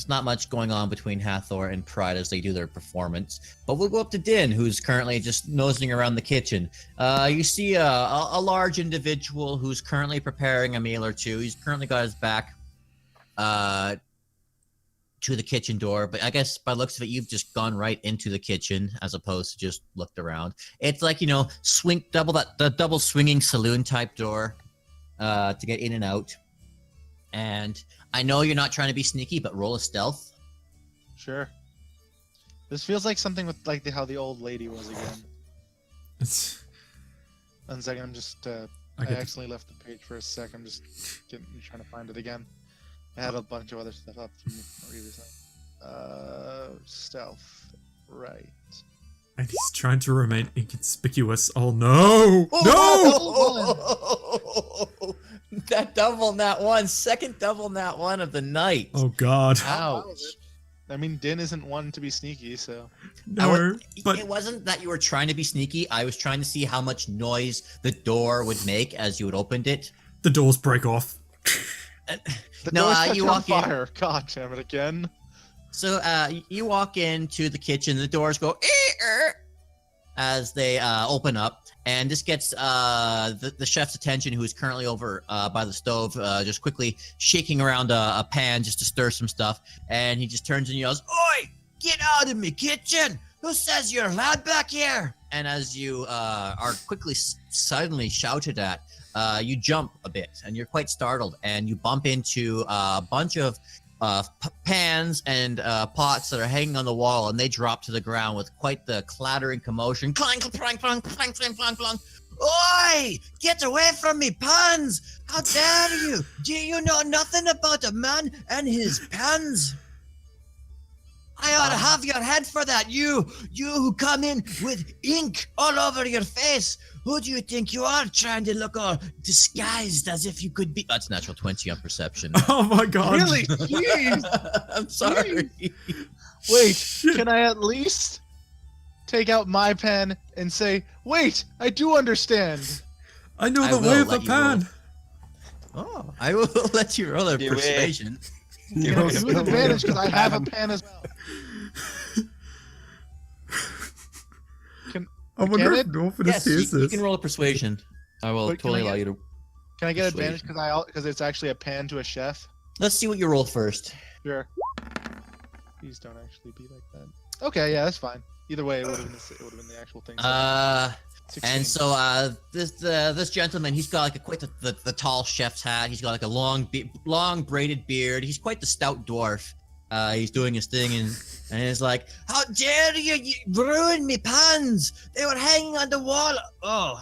not much going on between Hathor and Pride as they do their performance. But we'll go up to Dynn, who's currently just nosing around the kitchen. You see a large individual who's currently preparing a meal or two. He's currently got his back to the kitchen door. But I guess by the looks of it, you've just gone right into the kitchen as opposed to just looked around. It's like, the double swinging saloon type door to get in and out. And I know you're not trying to be sneaky, but roll a stealth. Sure. This feels like something with like how the old lady was again. It's 1 second, I'm just I get accidentally left the page for a sec. I'm just trying to find it again. I had a bunch of other stuff up from previously. Stealth, right? and he's trying to remain inconspicuous. Oh no! No! That double nat one, second double nat one of the night. Oh god. Ouch. I mean, Dynn isn't one to be sneaky, so. No, but it wasn't that you were trying to be sneaky. I was trying to see how much noise the door would make as you had opened it. the doors break off. The No, door's catching you on walk in. fire. God damn it again. So you walk into the kitchen, the doors go as they open up, and this gets the chef's attention, who is currently over by the stove, just quickly shaking around a pan just to stir some stuff, and he just turns and yells, "Oi! Get out of me kitchen! Who says you're allowed back here?" And as you are quickly suddenly shouted at, you jump a bit, and you're quite startled, and you bump into a bunch of pans and pots that are hanging on the wall, and they drop to the ground with quite the clattering commotion. Clank, clank, clank, clank, clank, clank, clank. Oi! Get away from me, pans! How dare you! Do you know nothing about a man and his pans? I ought to have your head for that. You who come in with ink all over your face. Who do you think you are, trying to look all disguised as if you could be? That's natural 20 on perception. Oh my god. Really? Jeez. I'm sorry. Wait, Shit. can I at least take out my pen and say, wait, I do understand. I know I the will way of the let you roll. pan. Oh, I will let you roll a Do it. persuasion. You know, with advantage because I have a pen as well. I wonder Get if it? Norfinas Yes, hears you this. can roll a persuasion. I will But can totally I allow get- you to. Can I get Persuasion. advantage because it's actually a pan to a chef? Let's see what you roll first. Sure. Please don't actually be like that. Okay, yeah, that's fine. Either way, it would have been the actual thing. So 16. And so this gentleman, he's got like quite the tall chef's hat. He's got like a long braided beard. He's quite the stout dwarf. He's doing his thing and he's like, "How dare you ruin me pans? They were hanging on the wall." Oh,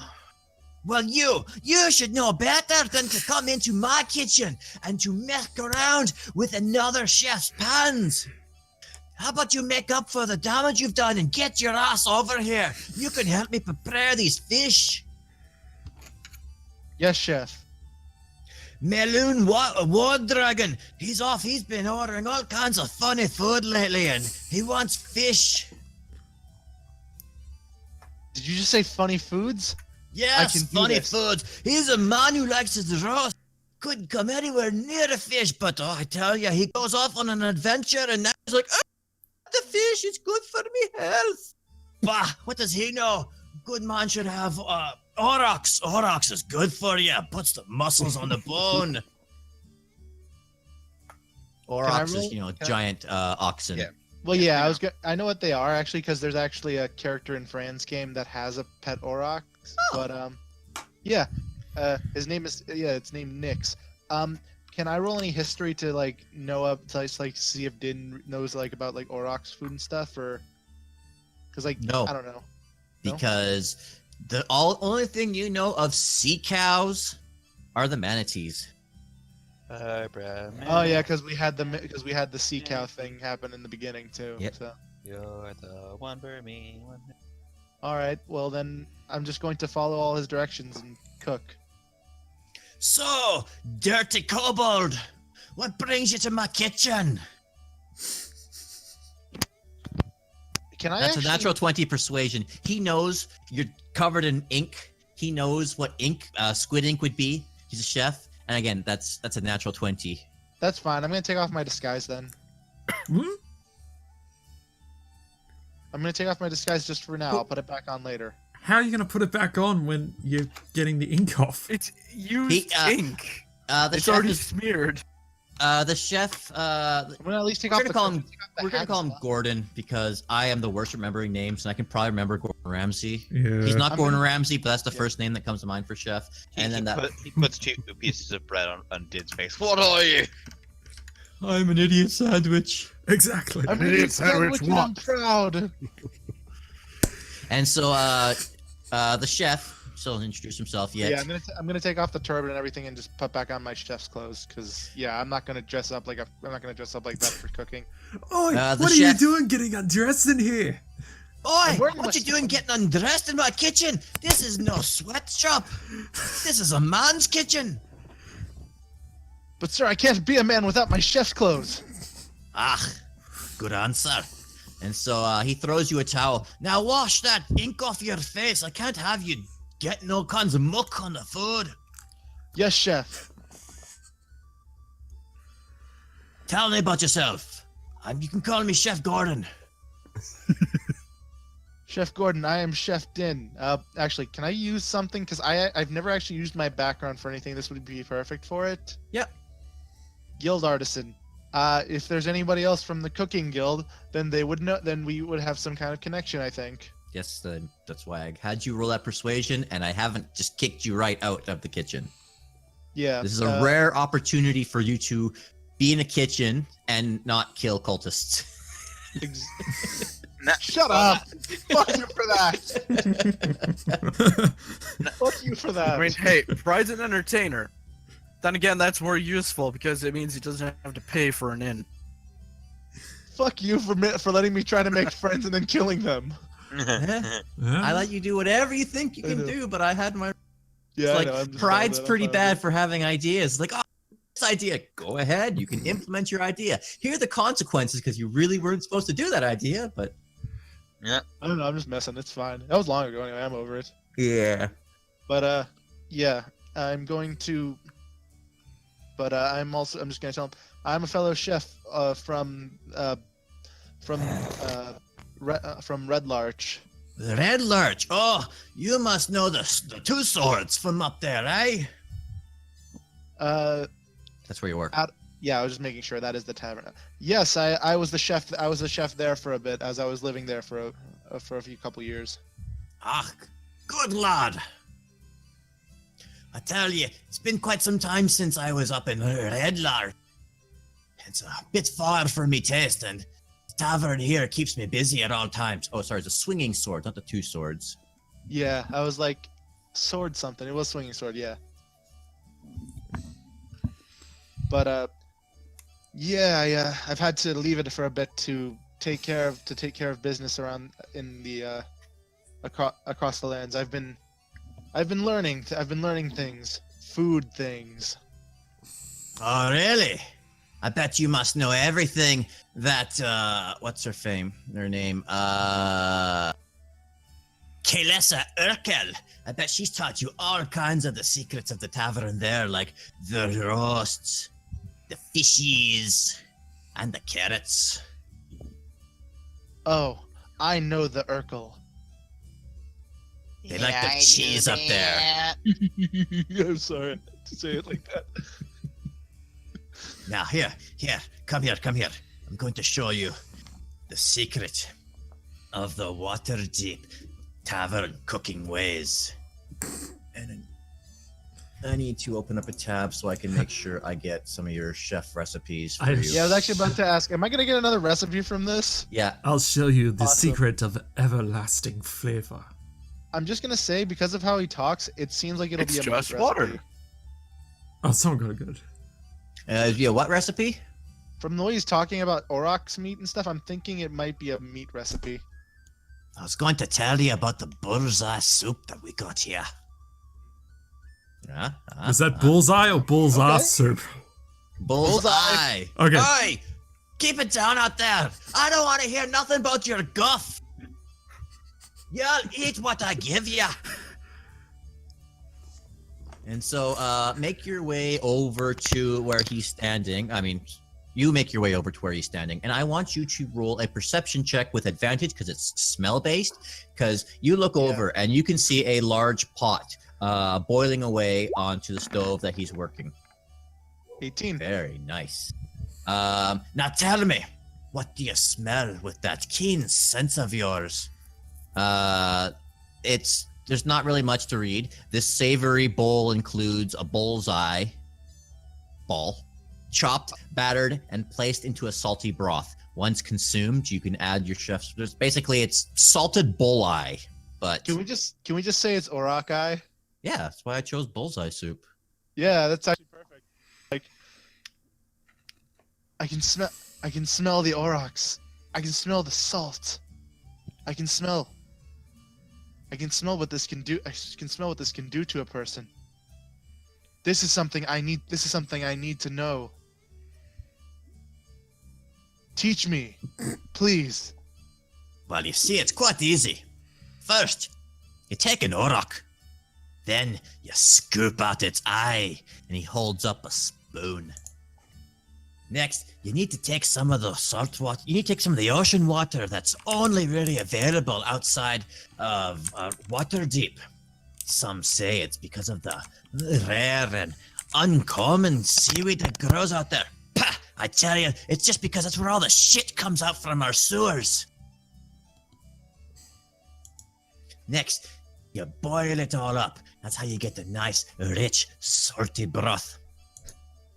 well, you should know better than to come into my kitchen and to mess around with another chef's pans. How about you make up for the damage you've done and get your ass over here? You can help me prepare these fish. Yes, chef. Meloon War Dragon, he's off. He's been ordering all kinds of funny food lately, and he wants fish. Did you just say funny foods? Yes, can do funny this. foods. He's a man who likes his roast. Couldn't come anywhere near the fish, but I tell you, he goes off on an adventure, and now he's like, "Oh, the fish is good for me health." Bah, what does he know? Good man should have Aurochs. Aurochs is good for you. Puts the muscles on the bone. Aurochs roll? is, Can I- giant oxen. Yeah. Well, yeah, I know what they are actually because there's actually a character in Fran's game that has a pet Auroch. But yeah, his name is it's named Nyx. Can I roll any history to like know up to like see if Dynn knows like about like Auroch's food and stuff, or because like No. I don't know. No? Because the only thing you know of sea cows are the manatees. Barbara, Oh yeah, because we had the sea cow thing happen in the beginning too. Yep. So. You're the one for me. All right. Well then, I'm just going to follow all his directions and cook. So, dirty kobold, what brings you to my kitchen? Can I? That's actually... a natural 20 persuasion. He knows you're covered in ink. He knows what ink, squid ink would be. He's a chef. And again, that's a natural 20. That's fine. I'm gonna take off my disguise then. Hmm? I'm gonna take off my disguise just for now. I'll put it back on later. How are you going to put it back on when you're getting the ink off? It's used ink. The It's chef already is, smeared. the chef, I'm gonna at least take we're off gonna the. call him. take off the We're gonna hat call him slot. Gordon because I am the worst at remembering names, and I can probably remember Gordon Ramsay. Yeah. He's not I'm Gordon gonna- Ramsay, but that's the Yeah. first name that comes to mind for chef. And then that. He puts 2 pieces of bread on Did's face. What are you? I'm an idiot sandwich. Exactly. I'm An idiot idiot sandwich, and I'm proud. And so, the chef still doesn't introduce himself yet. Yeah, I'm gonna take off the turban and everything and just put back on my chef's clothes because I'm not gonna dress up like that for cooking. Oi, the what are you chef- doing getting undressed in here? Oi! wearing What my you doing getting undressed in my kitchen? This is no sweatshop. This is a man's kitchen. But sir, I can't be a man without my chef's clothes. Ah, good answer. And so he throws you a towel. Now wash that ink off your face. I can't have you getting all kinds of muck on the food. Yes, chef. Tell me about yourself. You can call me Chef Gordon. Chef Gordon, I am Chef Dynn. Actually, can I use something? Because I've never actually used my background for anything. This would be perfect for it. Yep. Guild artisan. If there's anybody else from the cooking guild, then they would know. Then we would have some kind of connection, I think. Yes, that's why I had you roll that persuasion, and I haven't just kicked you right out of the kitchen. Yeah. This is a rare opportunity for you to be in a kitchen and not kill cultists. Shut up! Fuck you for that. Fuck you for that. I mean, hey, Pride's an entertainer. Then again, that's more useful because it means he doesn't have to pay for an inn. Fuck you for letting me try to make friends and then killing them. I Yeah. let you do whatever you think you I can know. do, but I had my Yeah, like I know, I'm just pride's saying that, pretty I'm fine with bad for having ideas. Like, oh, this idea, go ahead, you can implement your idea. Here are the consequences because you really weren't supposed to do that idea, but it. I don't know. I'm just messing. It's fine. That was long ago. Anyway, I'm over it. yeah. But yeah, I'm going to. But I'm just gonna tell him I'm a fellow chef from Red Larch. The Red Lurch. Oh, you must know the two swords from up there, eh? That's where you work. Yeah, I was just making sure that is the tavern. Yes, I was the chef. I was the chef there for a bit as I was living there for a few couple years. Ah, good lad. I tell you, it's been quite some time since I was up in Red Larch. It's a bit far for me taste, and the tavern here keeps me busy at all times. Oh, sorry, it's a swinging sword, not the two swords. Yeah, I was like sword something. It was swinging sword, yeah. But yeah, I've had to leave it for a bit to take care of business around in the across the lands. I've been learning things, food things. Oh, really? I bet you must know everything that, what's her name? Kaelessa Urkel. I bet she's taught you all kinds of the secrets of the tavern there, like the roasts, the fishies, and the carrots. Oh, I know the Urkel. They like the cheese up there. I'm sorry to say it like that. Now, here, come here. I'm going to show you the secret of the Waterdeep tavern cooking ways. And I need to open up a tab so I can make sure I get some of your chef recipes for you. Yeah, I was actually about to ask, am I gonna get another recipe from this? Yeah, I'll show you the Awesome. secret of everlasting flavor. I'm just gonna say, because of how he talks, it seems like it'll It's be a just monk water. recipe. Oh, someone got it good. Yeah, what recipe? From the way he's talking about aurochs meat and stuff, I'm thinking it might be a meat recipe. I was going to tell you about the bullseye soup that we got here. Is that bullseye or bullseye Okay. soup? Bullseye. Okay. Hey, keep it down out there. I don't want to hear nothing about your guff. You'll eat what I give you. And so, make your way over to where he's standing. I mean, you make your way over to where he's standing, and I want you to roll a perception check with advantage because it's smell-based. Because you look over and you can see a large pot boiling away onto the stove that he's working. 18. Very nice. Now tell me, what do you smell with that keen sense of yours? There's not really much to read. This savory bowl includes a bullseye ball, chopped, battered, and placed into a salty broth. Once consumed, you can add your chef's. It's salted bullseye, but Can we just say it's auroch eye? yeah, that's why I chose bullseye soup. Yeah, that's actually perfect. Like, I can smell the aurochs. I can smell the salt. I can smell what this can do. I can smell what this can do to a person. This is something I need to know. Teach me, please. Well, you see, it's quite easy. First, you take an auroch. Then you scoop out its eye, and he holds up a spoon. Next, you need to take some of the salt water. You need to take some of the ocean water that's only really available outside of Waterdeep. Some say it's because of the rare and uncommon seaweed that grows out there. Pah! I tell you, it's just because that's where all the shit comes out from our sewers. Next, you boil it all up. That's how you get the nice, rich, salty broth.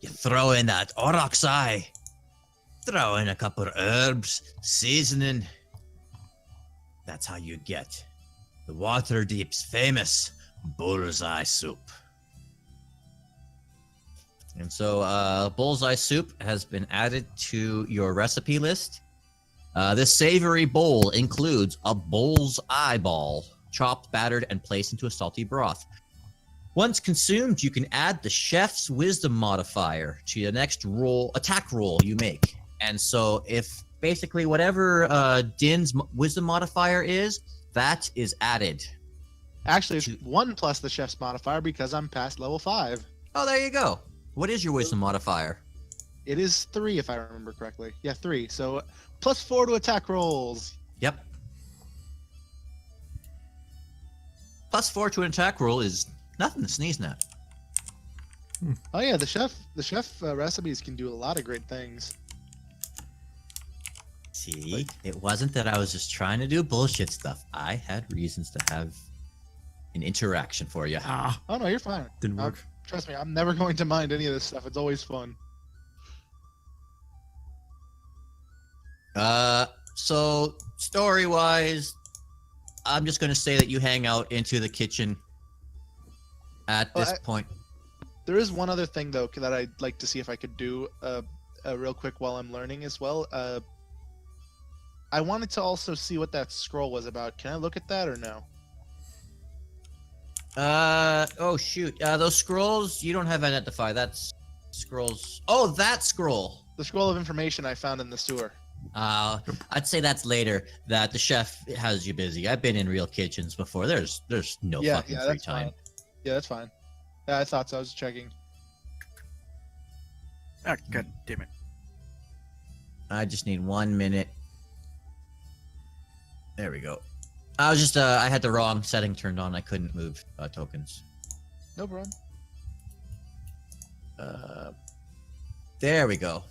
You throw in that auroch's eye. Throw in a couple of herbs, seasoning. That's how you get the Waterdeep's famous bullseye soup. And so bullseye soup has been added to your recipe list. This savory bowl includes a bull's eyeball, chopped, battered, and placed into a salty broth. Once consumed, you can add the chef's wisdom modifier to the next attack roll you make. And so if basically whatever Dynn's wisdom modifier is, that is added. Actually, it's 1 plus the chef's modifier because I'm past level 5. Oh, there you go. What is your wisdom modifier? It is 3 if I remember correctly. Yeah, 3. So plus 4 to attack rolls. Yep. Plus 4 to an attack roll is nothing to sneeze at. Oh yeah, the chef recipes can do a lot of great things. See, it wasn't that I was just trying to do bullshit stuff. I had reasons to have an interaction for you. Ah, Oh no, you're fine. didn't work. Trust me, I'm never going to mind any of this stuff. It's always fun. So story-wise, I'm just gonna say that you hang out into the kitchen at this point. There is one other thing though that I'd like to see if I could do real quick while I'm learning as well. I wanted to also see what that scroll was about. Can I look at that or no? Oh shoot. Those scrolls, you don't have identify. That's scrolls. Oh, that scroll. The scroll of information I found in the sewer. I'd say that's later. That the chef has you busy. I've been in real kitchens before. There's no fucking free that's time. fine. Yeah, that's fine. Yeah, I thought so. I was checking. Ah, god damn it. I just need 1 minute. There we go. I was just I had the wrong setting turned on. I couldn't move tokens. No problem. There we go.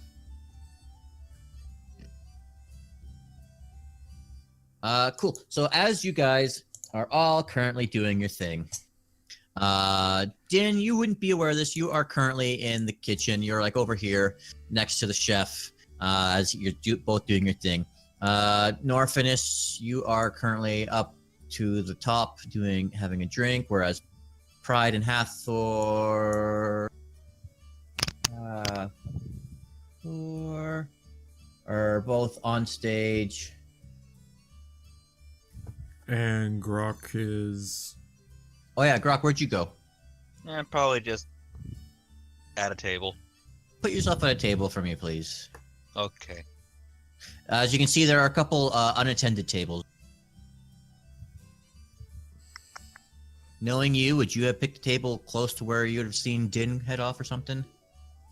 Cool. So as you guys are all currently doing your thing, Dynn, you wouldn't be aware of this. You are currently in the kitchen. You're like over here next to the chef as you're both doing your thing. Norfinas, you are currently up to the top having a drink, whereas Pride and Hathor, Hathor are both on stage. And Groc is. Oh yeah, Groc, where'd you go? Yeah, probably just at a table. Put yourself at a table for me, please. Okay. As you can see, there are a couple unattended tables. Knowing you, would you have picked a table close to where you would have seen Dynn head off or something?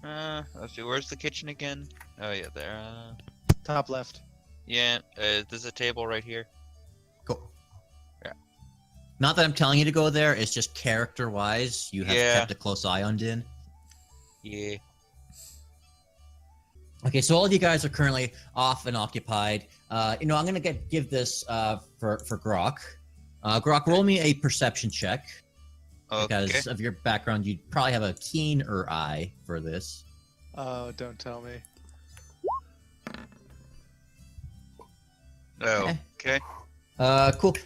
Let's see. Where's the kitchen again? Oh yeah, there. Top left. Yeah. There's a table right here. Cool. Yeah. Not that I'm telling you to go there. It's just character-wise, you have Yeah. kept a close eye on Dynn. Yeah. Okay, so all of you guys are currently off and occupied. I'm gonna give this for Groc. Groc, roll me a perception check. Okay. Because of your background, you'd probably have a keener eye for this. Oh, don't tell me. Oh. Okay. Cool.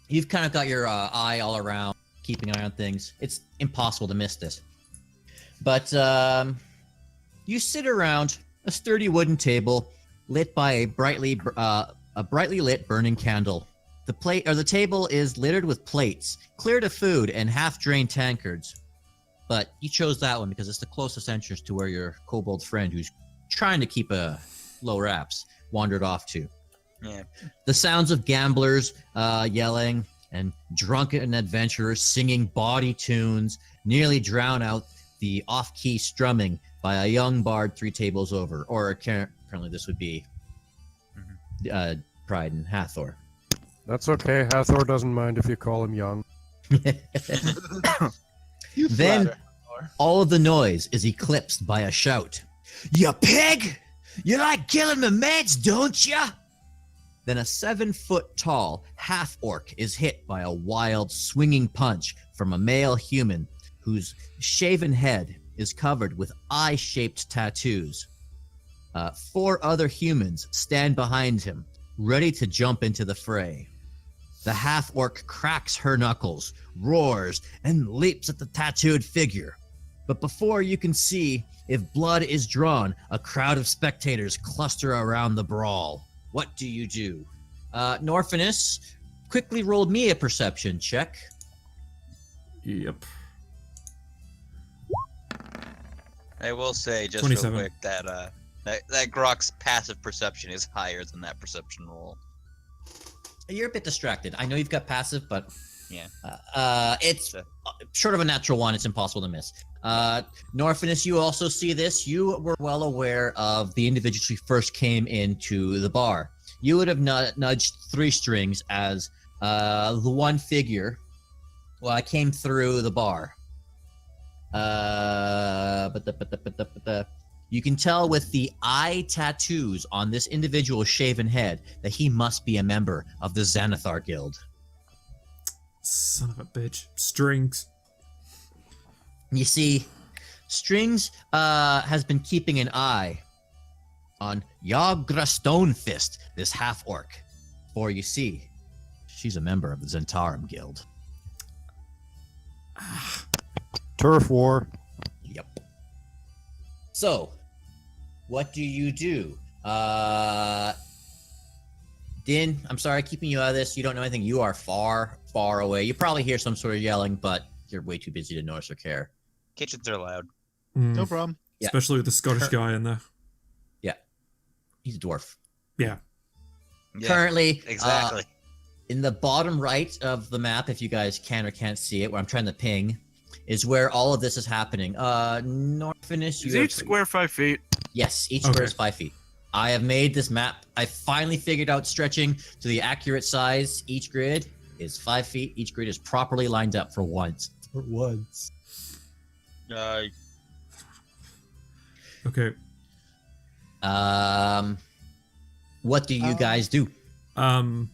You've kind of got your eye all around, keeping an eye on things. It's impossible to miss this. But you sit around a sturdy wooden table lit by a brightly lit burning candle. The table is littered with plates, cleared of food, and half-drained tankards. But you chose that one because it's the closest entrance to where your kobold friend, who's trying to keep a low wraps, wandered off to. Yeah. The sounds of gamblers yelling and drunken adventurers singing bawdy tunes nearly drown out the off-key strumming by a young bard 3 tables over, or currently this would be Pride and Hathor. That's okay. Hathor doesn't mind if you call him young. You Then flatter. all of the noise is eclipsed by a shout. "You pig! You like killing the mates, don't ya?" Then a 7-foot-tall half-orc is hit by a wild, swinging punch from a male human whose shaven head is covered with eye-shaped tattoos. 4 other humans stand behind him, ready to jump into the fray. The half-orc cracks her knuckles, roars, and leaps at the tattooed figure. But before you can see if blood is drawn, a crowd of spectators cluster around the brawl. What do you do? Norfinas quickly rolled me a perception check. Yep. I will say just 27. real quick that that Groc's passive perception is higher than that perception roll. You're a bit distracted. I know you've got passive, but Yeah. it's short of a natural one. It's impossible to miss. Norfinas, you also see this. You were well aware of the individuals who first came into the bar. You would have nudged 3 strings as the one figure came through the bar. You can tell with the eye tattoos on this individual's shaven head that he must be a member of the Xanathar Guild. Son of a bitch. Strings. You see, Strings has been keeping an eye on Yagra Stonefist, this half-orc. For you see, she's a member of the Zentarum Guild. Turf war. Yep. So, what do you do? Dynn, I'm sorry, keeping you out of this. You don't know anything. You are far, far away. You probably hear some sort of yelling, but you're way too busy to notice or care. Kitchens are loud. No problem. Yeah. Especially with the Scottish guy in there. He's a dwarf. Yeah. Yeah, Currently, exactly. in the bottom right of the map, if you guys can or can't see it, where I'm trying to ping, is where all of this is happening. Norfinas, Is each square 5 feet? Yes, each Okay. square is 5 feet. I have made this map. I finally figured out stretching to the accurate size. Each grid is 5 feet. Each grid is properly lined up for once. For once. Okay. What do you guys do? Um.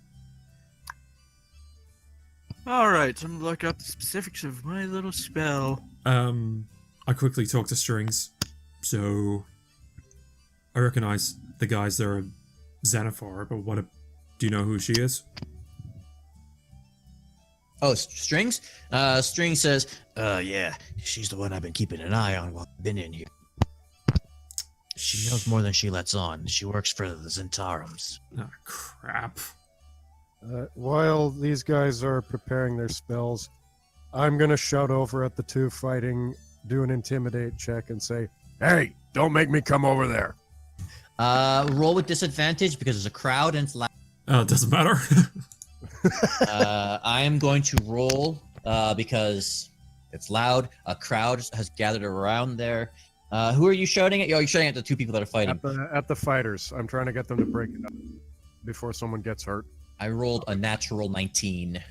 All right, I'm gonna look up the specifics of my little spell. I quickly talk to Strings. So, I recognize the guys that are Xanathar, but do you know who she is? Oh, Strings? Strings says, yeah, she's the one I've been keeping an eye on while I've been in here. She knows more than she lets on. She works for the Zentarum. Ah, crap. While these guys are preparing their spells, I'm going to shout over at the two fighting, do an intimidate check, and say, "Hey, don't make me come over there." Roll with disadvantage because there's a crowd and it's loud. Oh, it doesn't matter. I am going to roll because it's loud. A crowd has gathered around there. Who are you shouting at? Oh, you're shouting at the two people that are fighting. At the fighters. I'm trying to get them to break it up before someone gets hurt. I rolled a natural 19.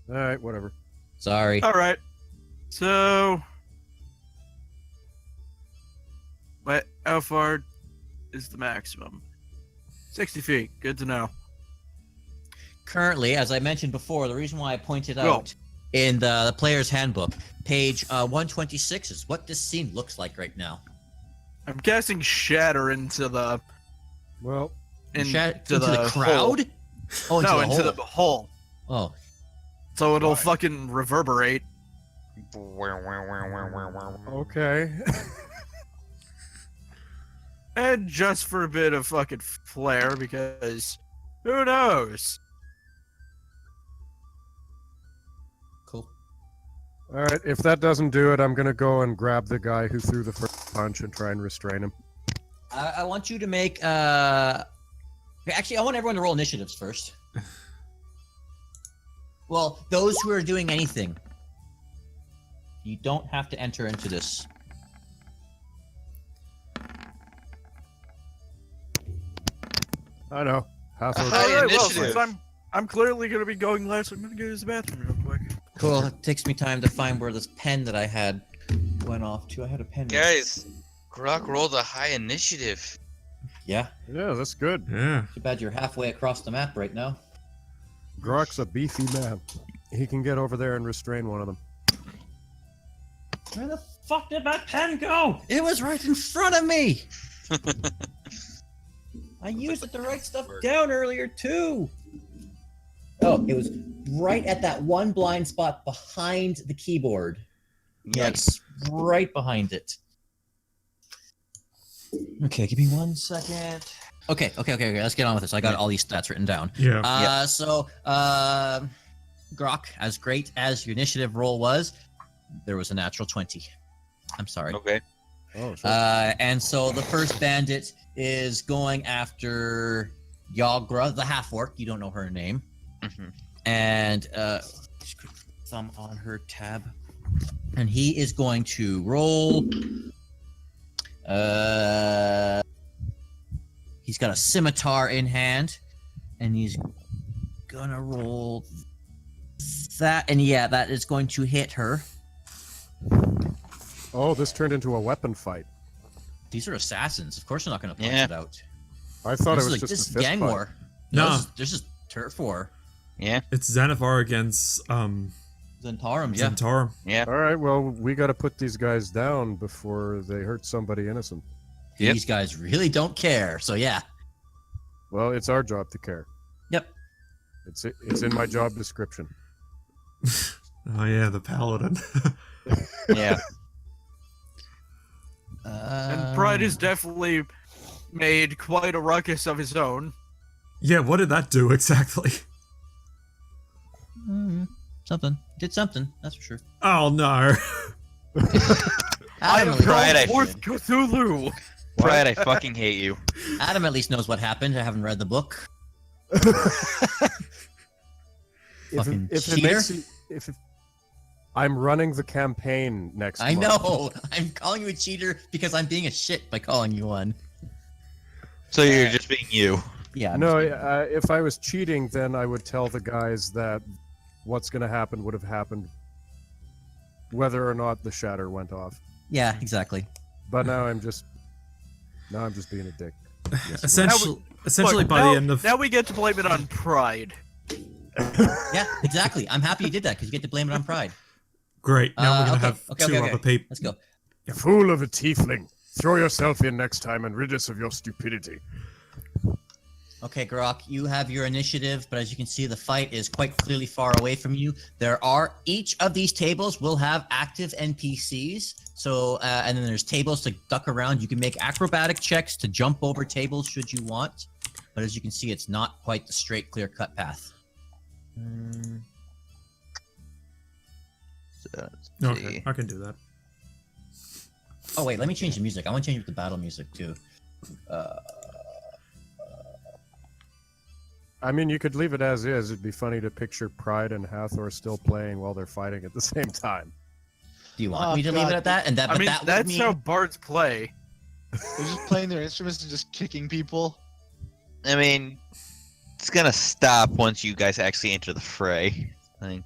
All right, whatever. Sorry. All right. So, how far is the maximum? 60 feet. Good to know. Currently, as I mentioned before, the reason why I pointed Go. out in the player's handbook, page 126 is what this scene looks like right now. I'm casting shatter into the Well, into the crowd? Hole. Oh, No, into into the the hole. Oh, So it'll fucking reverberate. okay. And just for a bit of fucking flair, because who knows? cool. All right, if that doesn't do it, I'm going to go and grab the guy who threw the first punch and try and restrain him. I want you to make. Actually, I want everyone to roll initiatives first. Well, those who are doing anything. You don't have to enter into this. I know. Hathor. High Alright, well, initiative. since I'm clearly gonna be going last, I'm gonna go use the bathroom real quick. Cool. It takes me time to find where this pen that I had went off to. I had a pen. Guys, Groc rolled a high initiative. Yeah. Yeah, that's good. Yeah. Too bad you're halfway across the map right now. Grok's a beefy man. He can get over there and restrain one of them. Where the fuck did that pen go? It was right in front of me. I used it to write stuff down earlier too. Oh, it was right at that one blind spot behind the keyboard. Yes, right behind it. Okay, give me 1 second. Okay. Let's get on with this. I got all these stats written down. Yeah. So, Groc, as great as your initiative roll was, there was a natural 20. I'm sorry. Okay. Oh, sure. And so the first bandit is going after Yagra, the half-orc. You don't know her name. Mhm. And just quick thumb on her tab. And he is going to roll. He's got a scimitar in hand, and he's gonna roll that. And yeah, that is going to hit her. Oh, this turned into a weapon fight. These are assassins. Of course, they're not going to punch Yeah. it out. I thought This it was is just this a is fist gang fight. war. No. This is turf war. Yeah. It's Xanathar against Zentarum, yeah. Zentarum. Yeah. All right, well, we got to put these guys down before they hurt somebody innocent. Yep. These guys really don't care. So yeah. Well, it's our job to care. Yep. It's in my job description. Oh yeah, the Paladin. Yeah. And Pride has definitely made quite a ruckus of his own. Yeah, what did that do exactly? Something. Did something, that's for sure. Oh no. Adam, am Pride, I Fourth Cthulhu. Pride, I fucking hate you. Adam at least knows what happened. I haven't read the book. Fucking cheater. I'm running the campaign next I month. know. I'm calling you a cheater because I'm being a shit by calling you one. So you're just being you. Yeah. I'm No, just if I was cheating, then I would tell the guys that what's going to happen would have happened whether or not the shatter went off. yeah, exactly. But now I'm just being a dick. Essentially Look, by now, the end of now we get to blame it on Pride. Yeah, exactly. I'm happy you did that because you get to blame it on Pride. great, now we're gonna okay, have okay, two okay. other people. Let's go. You fool of a tiefling. Throw yourself in next time and rid us of your stupidity. Okay, Groc, you have your initiative, but as you can see, the fight is quite clearly far away from you. Each of these tables will have active NPCs. So, and then there's tables to duck around. You can make acrobatic checks to jump over tables should you want. But as you can see, it's not quite the straight, clear-cut path. So, Okay, I can do that. Oh, wait, let me change the music. I want to change it to battle music, too. I mean, you could leave it as is. It'd be funny to picture Pride and Hathor still playing while they're fighting at the same time. Do you want me to leave it at that? And that, I but mean, that would that's mean... how bards play. They're just playing their instruments and just kicking people. I mean, it's gonna stop once you guys actually enter the fray. I think.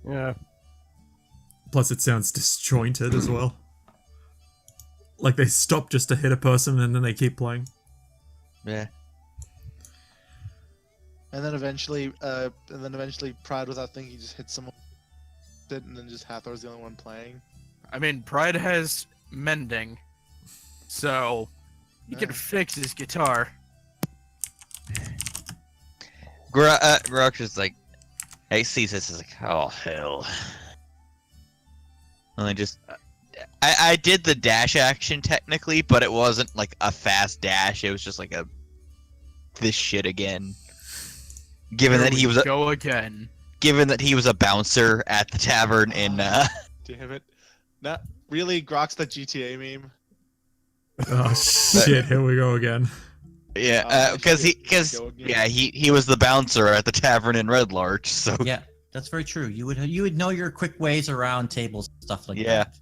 Yeah. Plus, it sounds disjointed as well. Like they stop just to hit a person and then they keep playing. Yeah. And then eventually, Pride, without thinking, just hits someone, and then just Hathor's the only one playing. I mean, Pride has mending, so he can fix his guitar. Groc is like, he sees this as like, oh hell. And I just, I did the dash action technically, but it wasn't like a fast dash. It was just like a, this shit again. Given that he was a bouncer at the tavern in Damn it. Not really, Groc's that GTA meme. Oh shit! Here we go again. yeah, because he was the bouncer at the tavern in Red Larch, so Yeah, that's very true. You would know your quick ways around tables and stuff like Yeah. that.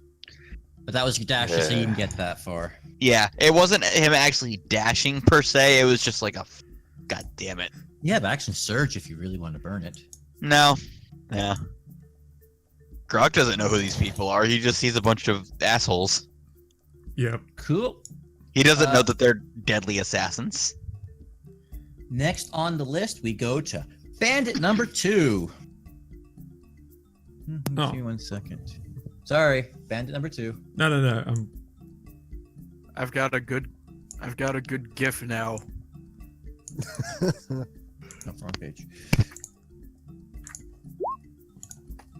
But that was your dash just so you can get that far. yeah, it wasn't him actually dashing per se. It was just like a, god damn it. Yeah, but action surge if you really want to burn it. No, yeah. Groc doesn't know who these people are. He just sees a bunch of assholes. Yep. Cool. He doesn't know that they're deadly assassins. Next on the list, we go to Bandit number 2. Give me 1 second. Sorry, Bandit number 2. No. I've got a good GIF now. No, wrong page.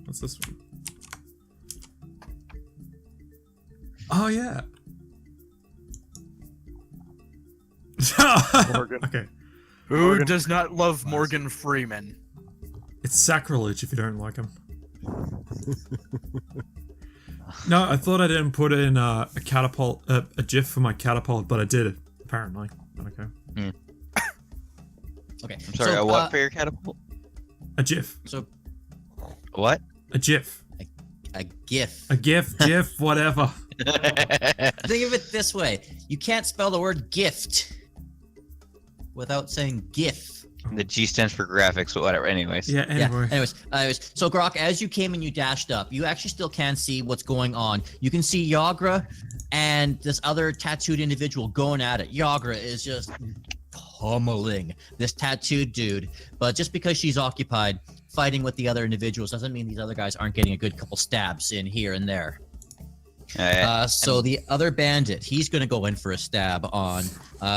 What's this one? Oh yeah. Morgan. Okay. Who Morgan. does not love Morgan Freeman? It's sacrilege if you don't like him. No, I thought I didn't put in a catapult, a GIF for my catapult, but I did it apparently. Okay. Okay. I'm sorry, so, a what for your catapult? A GIF. So, What? A GIF. a GIF. A GIF. GIF. Whatever. Think of it this way. You can't spell the word gift without saying GIF. The G stands for graphics, but whatever. Anyways. Yeah. Anyway. Anyways, so Groc, as you came and you dashed up, you actually still can see what's going on. You can see Yagra and this other tattooed individual going at it. Yagra is just pummeling this tattooed dude, but just because she's occupied fighting with the other individuals doesn't mean these other guys aren't getting a good couple stabs in here and there. So the other bandit, he's gonna go in for a stab on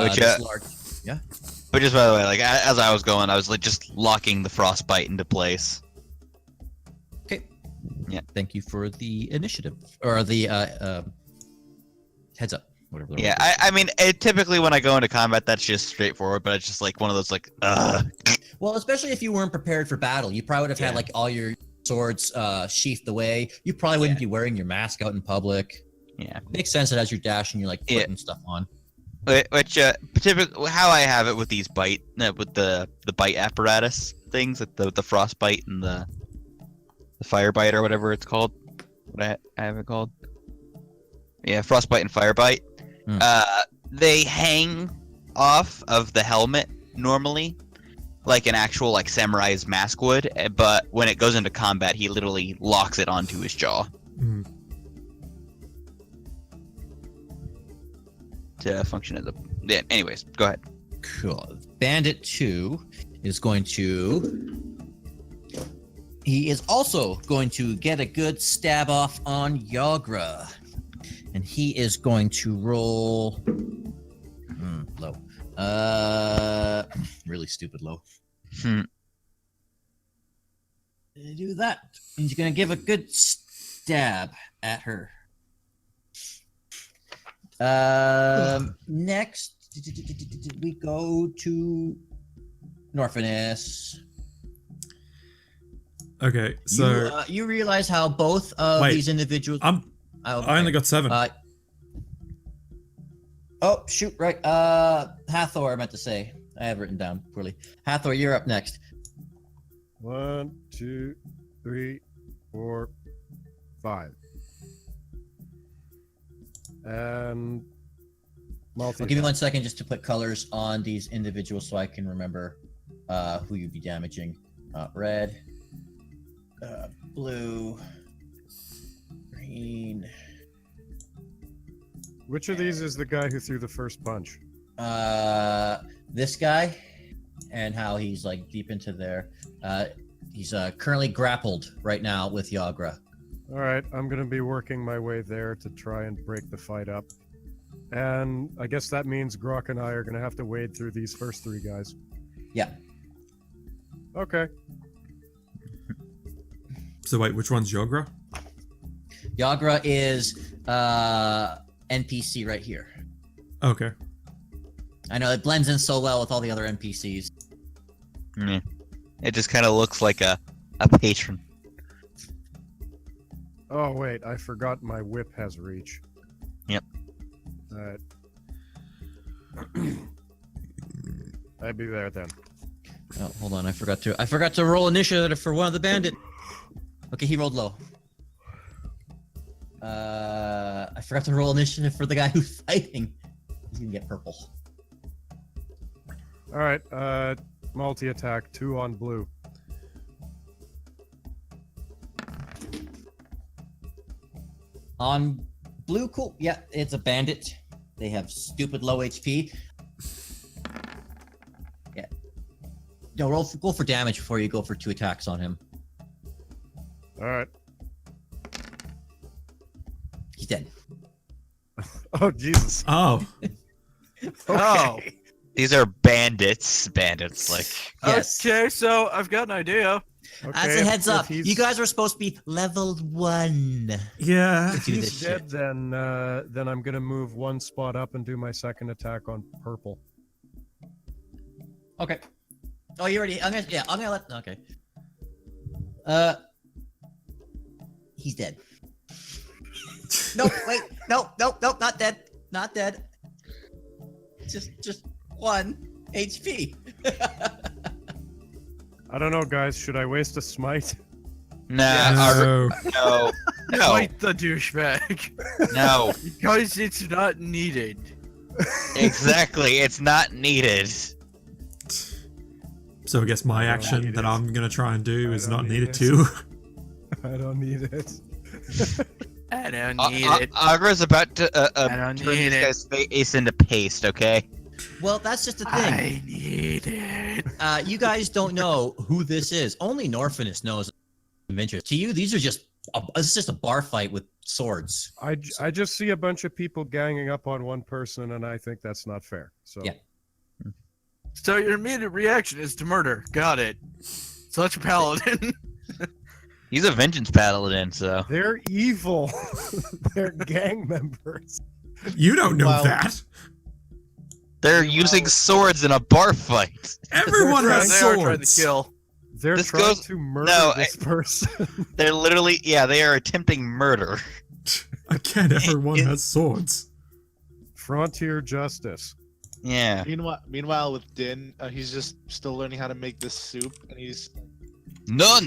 this large. Yeah. But just by the way, like as I was going, I was like just locking the frostbite into place. Okay. Yeah. Thank you for the initiative or the heads up. Whatever. Yeah, I mean, typically when I go into combat, that's just straightforward. But it's just like one of those like, Well, especially if you weren't prepared for battle, you probably would have had like all your swords sheathed away. You probably wouldn't be wearing your mask out in public. Yeah. Makes sense that as you're dashing, you're like putting stuff on. Which typically how I have it with these with the bite apparatus things, like the frostbite and the firebite or whatever it's called. What I have it called? Yeah, frostbite and firebite. They hang off of the helmet normally, like an actual like samurai's mask would. But when it goes into combat, he literally locks it onto his jaw. Mm. To function as a. Yeah. Anyways, go ahead. Cool. Bandit 2 is going to. He is also going to get a good stab off on Yagra. And he is going to roll. Low. really stupid low. Hmm. Do that. And he's gonna give a good stab at her. Next, we go to Norfinas. Okay, so You realize how both of Wait, these individuals. I only got 7. Oh shoot! Right, Hathor. I meant to say. I have written down poorly. Hathor, you're up next. 1, 2, 3, 4, 5. And multi. Well, give me 1 second just to put colors on these individuals so I can remember who you'd be damaging. Red, blue, green. Which of these is the guy who threw the first punch? This guy, and how he's like deep into there. He's currently grappled right now with Yagra. All right, I'm going to be working my way there to try and break the fight up. And I guess that means Groc and I are going to have to wade through these first 3 guys. Yeah. Okay. So wait, which one's Yogra? Yagra is NPC right here. Okay. I know it blends in so well with all the other NPCs. Yeah. It just kind of looks like a patron. Oh, wait, I forgot my whip has reach. Yep. Alright. I'd be there then. Oh, hold on, I forgot to roll initiative for one of the bandit. Okay, he rolled low. I forgot to roll initiative for the guy who's fighting. He's gonna get purple. Alright, multi-attack, 2 on blue. On blue, cool. Yeah, it's a bandit. They have stupid low HP. Yeah. No, go for damage before you go for 2 attacks on him. Alright. He's dead. Oh, Jesus. Oh, Oh. These are bandits. Bandits, like. Yes. Okay, so I've got an idea. As a heads up, he's- you guys were supposed to be level 1. yeah. If do he's this dead, shit. then I'm gonna move 1 spot up and do my second attack on purple. Okay. Oh, you already. I'm gonna let. Okay. He's dead. Nope. Wait. Nope. Not dead. Not dead. Just 1 HP. I don't know, guys. Should I waste a smite? Nah, No. no, no, Fight the douchebag. no. Because it's not needed. Exactly, it's not needed. So I guess my I don't action need that it. I'm gonna try and do I is don't not need needed it. too. I don't need it. I don't need it. Agra's about to I don't turn need these it. guys' face into paste, okay? Well, that's just the thing. I need it. You guys don't know who this is. Only Norfinas knows. Adventures. To you, these are just. It's just a bar fight with swords. I just see a bunch of people ganging up on one person, and I think that's not fair. So Yeah. So your immediate reaction is to murder. Got it. Such a paladin. He's a vengeance paladin, so. They're evil. They're gang members. You don't know Wow. that. They're using swords in a bar fight. Everyone has They are trying to swords. kill. They're This trying goes- to murder no, this person. They're literally, they are attempting murder. Again, everyone has swords. Frontier justice. Yeah. Meanwhile, with Dynn, he's just still learning how to make this soup, and he's No,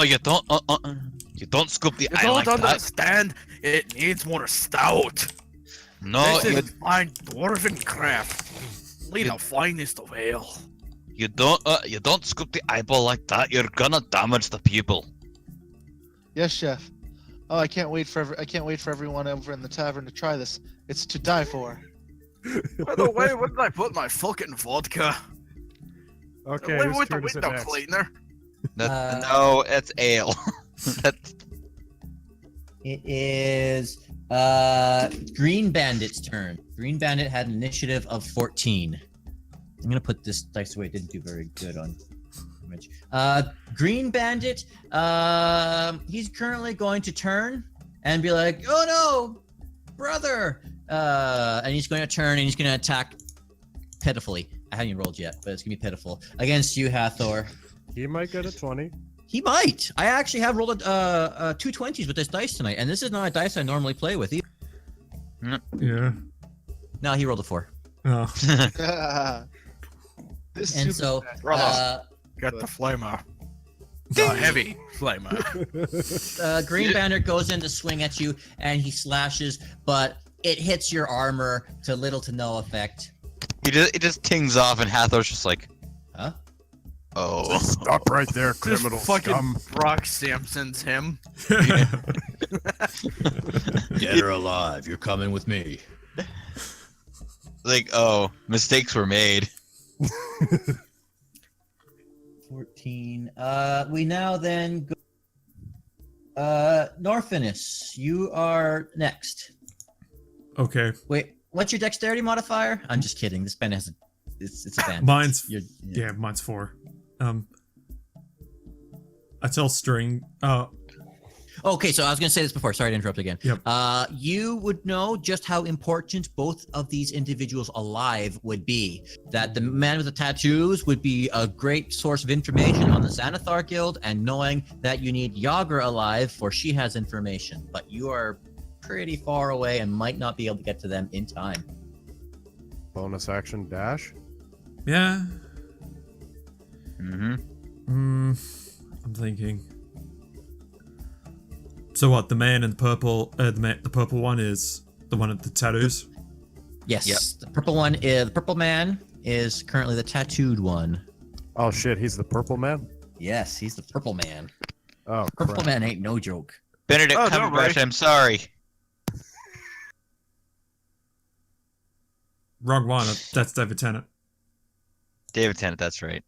you don't scoop the You eye don't like that. understand. It needs more stout. No, This is fine dwarven craft. Only the finest of ale. you don't scoop the eyeball like that. You're gonna damage the pupil. yes, chef. Oh, I can't wait for everyone over in the tavern to try this. It's to die for. By the way, where did I put my fucking vodka? Okay, Wait, whose with the turn is it window next? cleaner. No, it's ale. That's It is Green Bandit's turn. Green Bandit had an initiative of 14. I'm gonna put this dice away. It didn't do very good on damage. Green Bandit. He's currently going to turn and be like, "Oh no, brother!" And he's going to turn and he's going to attack pitifully. I haven't even rolled yet, but it's gonna be pitiful against you, Hathor. He might get a 20. He might. I actually have rolled two 20s with this dice tonight, and this is not a dice I normally play with either. Yeah. No, he rolled a 4. Oh. This And super so, Brother. Got the flamer. The heavy flamer. Green Bandit goes in to swing at you, and he slashes, but it hits your armor to little to no effect. It just tings off, and Hathor's just like, Huh? oh. Stop right there, criminal Just fucking scum. Brock Sampson's him. Dead or alive, you're coming with me. Like, oh, mistakes were made. 14. We now then go. Norfinas, you are next. Okay. Wait, what's your dexterity modifier? I'm just kidding. This pen has it's a bandit. Mine's You're- yeah, mine's 4. I tell String. Okay, so I was going to say this before. Sorry to interrupt again. Yep. You would know just how important both of these individuals alive would be. That the man with the tattoos would be a great source of information on the Xanathar Guild, and knowing that you need Yager alive, for she has information. But you are pretty far away and might not be able to get to them in time. Bonus action dash. Yeah. Mm-hmm. I'm thinking. So what? The man in purple. The purple one is the one with the tattoos. Yes. Yep. The purple one is the purple man is currently the tattooed one. Oh shit, he's the purple man? Yes, he's the purple man. Oh, Purple crap. man ain't no joke. Benedict Oh, don't worry. Cumberbatch, I'm sorry. Wrong one. That's David Tennant. David Tennant, that's right.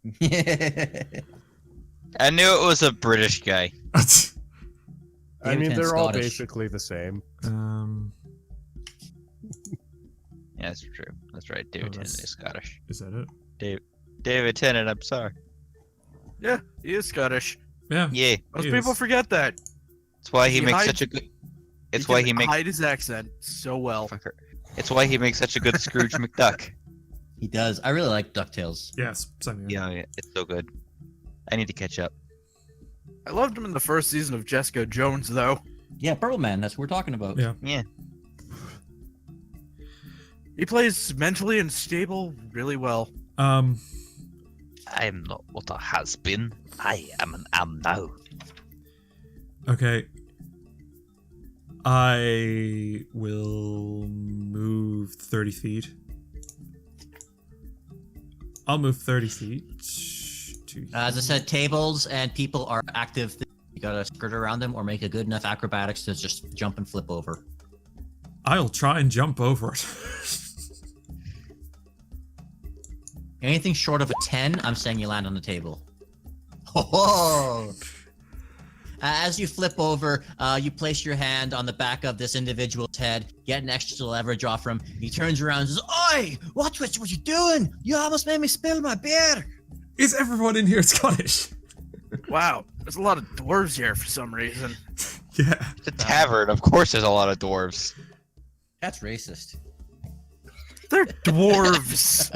I knew it was a British guy. I mean, David they're all Scottish. basically the same. Yeah, that's true. That's right. David Tennant is Scottish. Is that it? David Tennant, I'm sorry. Yeah, he is Scottish. Yeah. Yeah, Most He people is. forget that. it's why he makes hides- such a good. It's why can he makes. hide his accent so well. Fucker. It's why he makes such a good Scrooge McDuck. He does. I really like DuckTales. Yes. Same here. Yeah, it's so good. I need to catch up. I loved him in the first season of Jessica Jones, though. Yeah, Purple Man. That's what we're talking about. Yeah. Yeah. He plays mentally unstable really well. I am not what I has been. I am now. Okay. I will move 30 feet. I'll move 30 feet. As I said, tables and people are active. You gotta skirt around them or make a good enough acrobatics to just jump and flip over. I'll try and jump over it. Anything short of a 10, I'm saying you land on the table. Oh! As you flip over, you place your hand on the back of this individual's head, get an extra leverage off him. He turns around and says, "Oi! What you doing? You almost made me spill my beer!" Is everyone in here Scottish? Wow, there's a lot of dwarves here for some reason. Yeah. It's a tavern. Of course, there's a lot of dwarves. That's racist. They're dwarves.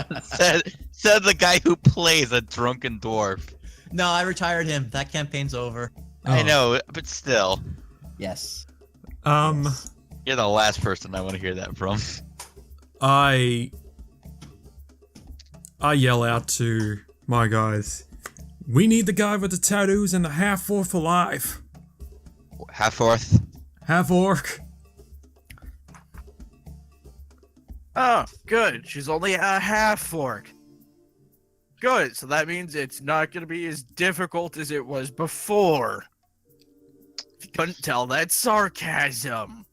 said the guy who plays a drunken dwarf. No, I retired him. That campaign's over. I Oh. know, but still, Yes. you're the last person I want to hear that from. I yell out to my guys. We need the guy with the tattoos and the half-orc alive. Half-orth. Half-orc. Oh, good. She's only a half-orc. Good, so that means it's not going to be as difficult as it was before. If you couldn't tell, that's sarcasm.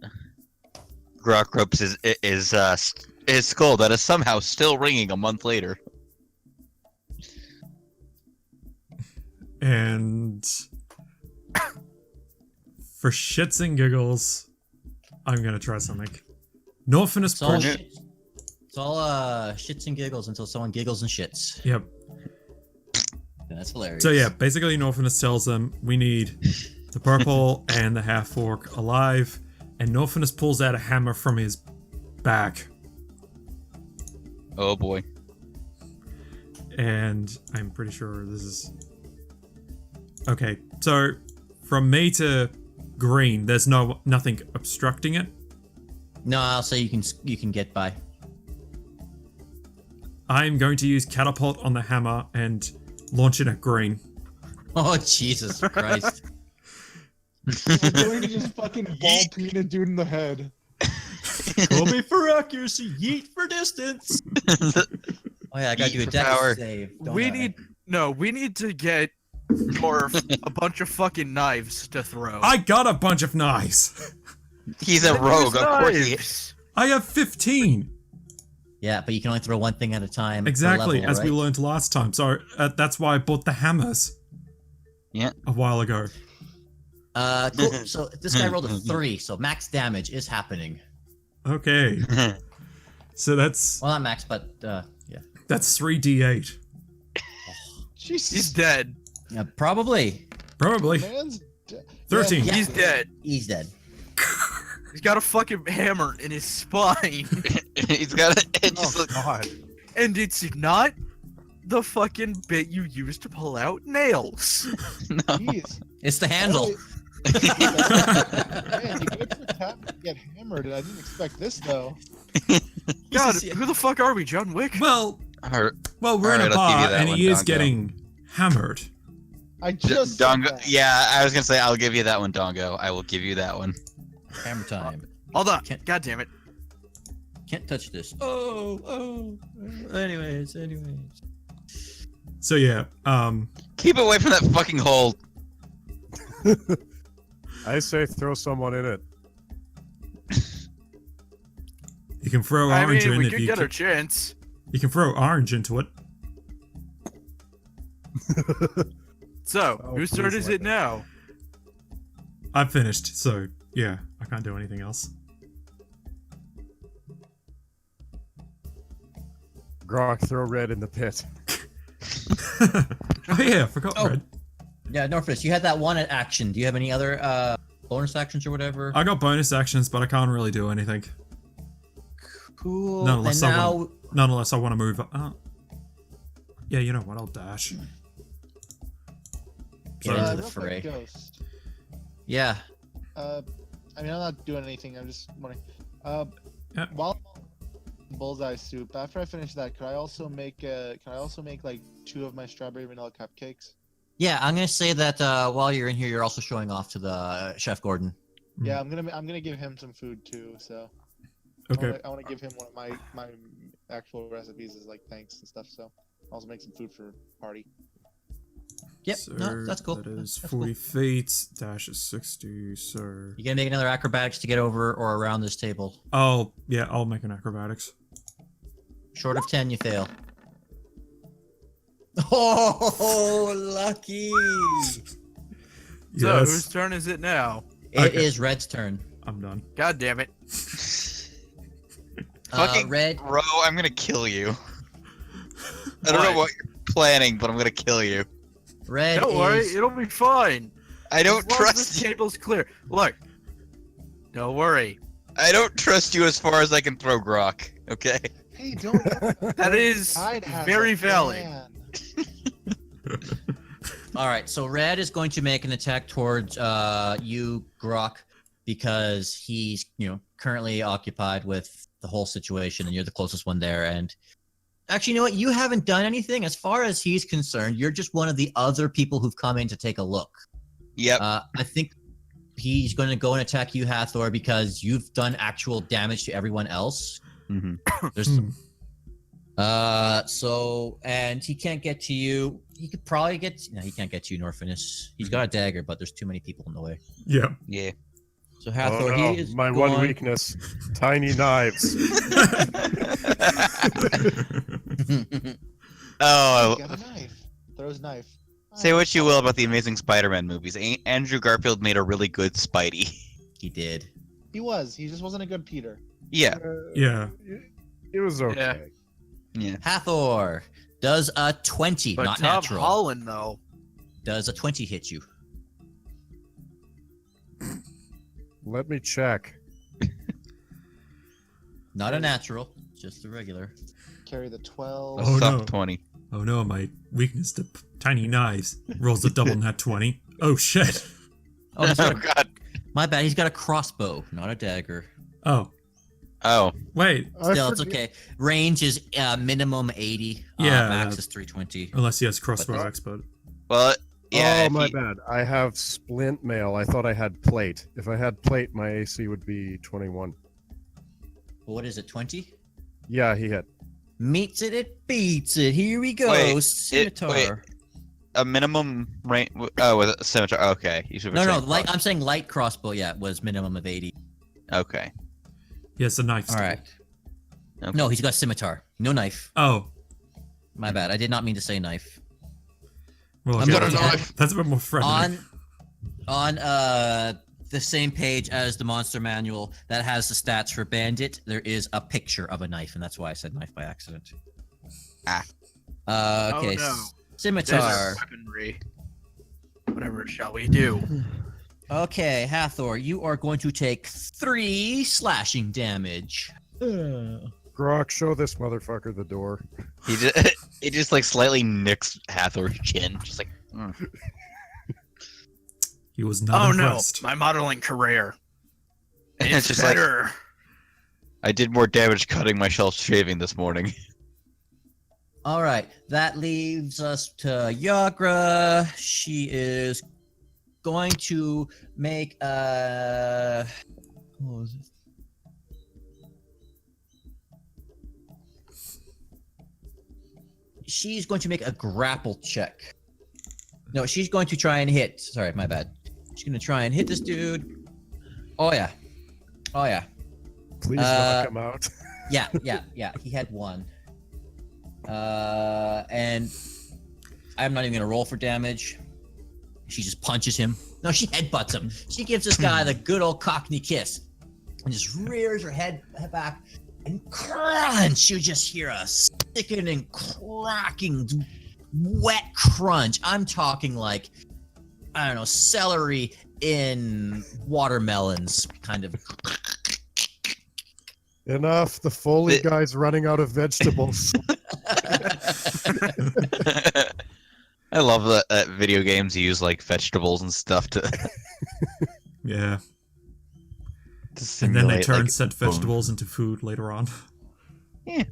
Groc ropes his skull that is somehow still ringing a month later. And for shits and giggles, I'm gonna try something. Norfinas It's all, Portal. shits, It's all shits and giggles until someone giggles and shits. Yep. That's hilarious. So yeah, basically Norfinas tells them we need the purple and the half orc alive, and Norfinas pulls out a hammer from his back. Oh boy. And I'm pretty sure this is... Okay, so from me to green, there's nothing obstructing it. No, I'll say you can get by. I'm going to use catapult on the hammer and launch it at green. Oh Jesus Christ! I'm going to just fucking ball peen a dude in the head. Kobe for accuracy, yeet for distance. Oh yeah, I gotta Yeet do a for dex power. save. We need to get Morph a bunch of fucking knives to throw. I got a bunch of knives. He's a rogue, of course he is. Knives. I have 15. Yeah, but you can only throw one thing at a time. per Exactly, level, as we right? learned last time. So that's why I bought the hammers. Yeah. A while ago. Cool. So this guy rolled a 3, so max damage is happening. Okay. So that's Well, not max, but yeah. 3d8. Jesus. He's dead. Yeah, probably. Probably. Man's 13. Yeah. He's dead. He's dead. He's got a fucking hammer in his spine. He's got it. Just Oh God. And it's not the fucking bit you use to pull out nails. no. Jeez. It's the handle. Man, you good for tap to get hammered. I didn't expect this though. God, who the fuck are we, John Wick? Well, Alright, we're in Alright, a I'll give you bar that and one, he is Dongo. getting hammered. I just said Dongo. that. Yeah, I was gonna say I'll give you that one, Dongo. I will give you that one. Hammer time. Hold on. Can't- God damn it. Can't touch this. Oh. Anyways. So yeah, Keep away from that fucking hole. I say throw someone in it. you can throw I orange mean, in we if could you get can, a chance. you can throw orange into it. So, Oh, whose turn please is let it me. now? I've finished, so yeah, I can't do anything else. Groc, throw red in the pit. Oh yeah, I forgot Oh. red. Yeah, Norfinas, you had that one action. Do you have any other bonus actions or whatever? I got bonus actions, but I can't really do anything. Cool. No, and unless I now, want, not unless I want to move. Yeah, you know what? I'll dash. Get into the real quick, fray. Ghost. Yeah. I mean, I'm not doing anything. I'm just wondering. Yeah. While bullseye soup, after I finish that, could I also make like 2 of my strawberry vanilla cupcakes? Yeah, I'm gonna say that while you're in here, you're also showing off to the Chef Gordon. Yeah, I'm gonna give him some food too. So Okay. I want to give him one of my actual recipes as like thanks and stuff. So I'll also make some food for party. Yep. So No, that's cool. That is That's 40 cool. feet. Dash is 60. So You gonna make another acrobatics to get over or around this table. I'll make an acrobatics. Short of 10, you fail. Oh, lucky! So, Yes, whose turn is it now? It is Red's turn. I'm done. God damn it. Fucking Red. Bro, I'm gonna kill you. I don't know what you're planning, but I'm gonna kill you. Red Don't worry, is. it'll be fine. I don't As long as trust this you. table's clear. Look. Don't worry. I don't trust you as far as I can throw Groc. Okay. Hey, don't. That is Tide has very a valid. plan. All right, so Red is going to make an attack towards you, Groc, because he's currently occupied with the whole situation, and you're the closest one there. And actually, you know what? You haven't done anything as far as he's concerned. You're just one of the other people who've come in to take a look. Yep. I think he's going to go and attack you, Hathor, because you've done actual damage to everyone else. Mhm. There's Hmm. so and he can't get to you. He could probably get. No, he can't get to you, Norfinas. He's got a dagger, but there's too many people in the way. Yeah. Yeah. So Oh, Hathor, no. he is My going... one weakness: tiny knives. Oh, Get a knife. Throws knife. say what you will about the Amazing Spider-Man movies. Andrew Garfield made a really good Spidey. He did. He was. He just wasn't a good Peter. Yeah. Yeah. It was okay. Yeah. Hathor, does a 20, But not Tom natural. Holland, though. Does a 20 hit you? Let me check. Not a natural, just a regular. Carry the 12. Oh, Sub no. 20. Oh no, my weakness to tiny knives. Rolls a double nat 20. Oh shit. Oh, he's got a- God. my bad. He's got a crossbow, not a dagger. Oh, Oh. wait. Still, it's okay. Range is minimum 80. Yeah. Max is 320. Unless he has crossbow But- expert. Well, yeah. oh, if my he- bad. I have splint mail. I thought I had plate. If I had plate, my AC would be 21. What is it, 20? Yeah, he hit. Meets it, it beats it. Here we go. Wait, Scimitar. wait. A minimum range. Oh, with a scimitar. Okay. You should be No, saying light. cross- I'm saying light crossbow. Yeah, was minimum of 80. Okay. He has a knife. All still. right. Okay. No, he's got scimitar. No knife. Oh. My bad. I did not mean to say knife. Well, I'm okay, looking that's, at- that's a bit more friendly. On the same page as the monster manual that has the stats for bandit, there is a picture of a knife, and that's why I said knife by accident. Ah. Okay. Oh, no. Scimitar. Desert weaponry. Whatever shall we do? Okay, Hathor, you are going to take 3 slashing damage. Groc, show this motherfucker the door. He just, it just like slightly nicks Hathor's chin. Just like. He was not Oh impressed. no, my modeling career. It's It's just like- better. I did more damage cutting my shelf shaving this morning. All right, that leaves us to Yagra. She is going to make a. What was it? She's going to make a grapple check. No, she's going to try and hit. Sorry, my bad. She's going to try and hit this dude. Oh yeah. Oh yeah. Please knock him out. Yeah. He had 1. And I'm not even gonna roll for damage. She just punches him. No, she headbutts him. She gives this guy the good old Cockney kiss, and just rears her head back, and crunch! You just hear a sickening, cracking, wet crunch. I'm talking like, I don't know, celery in watermelons, kind of. Enough. The Foley The- guy's running out of vegetables. I love that video games use like vegetables and stuff to Yeah. And simulate. then they turn like, said boom. vegetables into food later on. I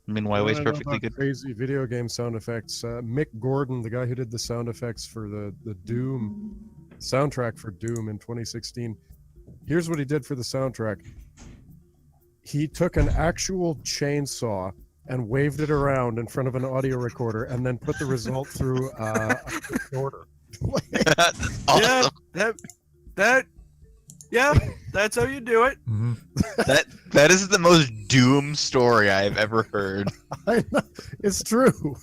mean, why waste I don't know perfectly about good? Crazy video game sound effects. Mick Gordon, the guy who did the sound effects for the Doom soundtrack for Doom in 2016. Here's what he did for the soundtrack. He took an actual chainsaw and waved it around in front of an audio recorder, and then put the result through a recorder. Awesome. Yeah, that's how you do it. Mhm. That is the most Doom story I've ever heard. I know, it's true.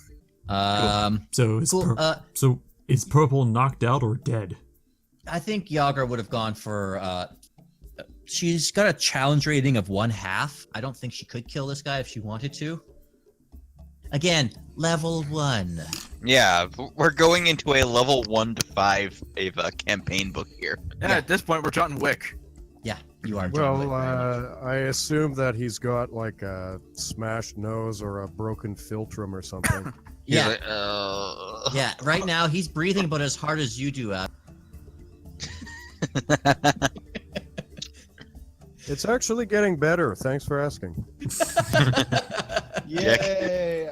So is Cool. so is purple knocked out or dead? I think Yagra would have gone for. She's got a challenge rating of 1/2. I don't think she could kill this guy if she wanted to. Again, level 1. Yeah, we're going into a level 1 to 5 Ava campaign book here. Yeah, at this point, we're John Wick. Yeah, you are. John Wick, Well, very much. I assume that he's got like a smashed nose or a broken philtrum or something. Yeah, Like, yeah. Right now, he's breathing about as hard as you do. It's actually getting better. Thanks for asking. Yay!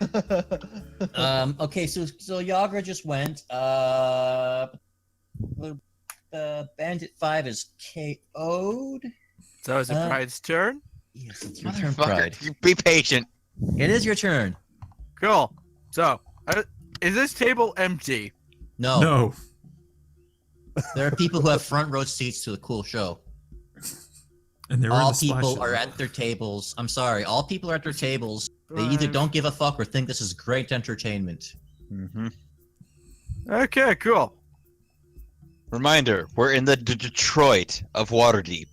Okay, so Yagra just went. Bandit 5 is KO'd. So is it Pride's turn? Yes, it's your turn, Pride. Motherfucker, you be patient. It is your turn. Cool. So, is this table empty? No, No. there are people who have front row seats to a cool show. And they're in All the splash people zone. are at their tables. I'm sorry, all people are at their tables. They either don't give a fuck or think this is great entertainment. Mm-hmm. Okay, cool. Reminder: we're in the Detroit of Waterdeep.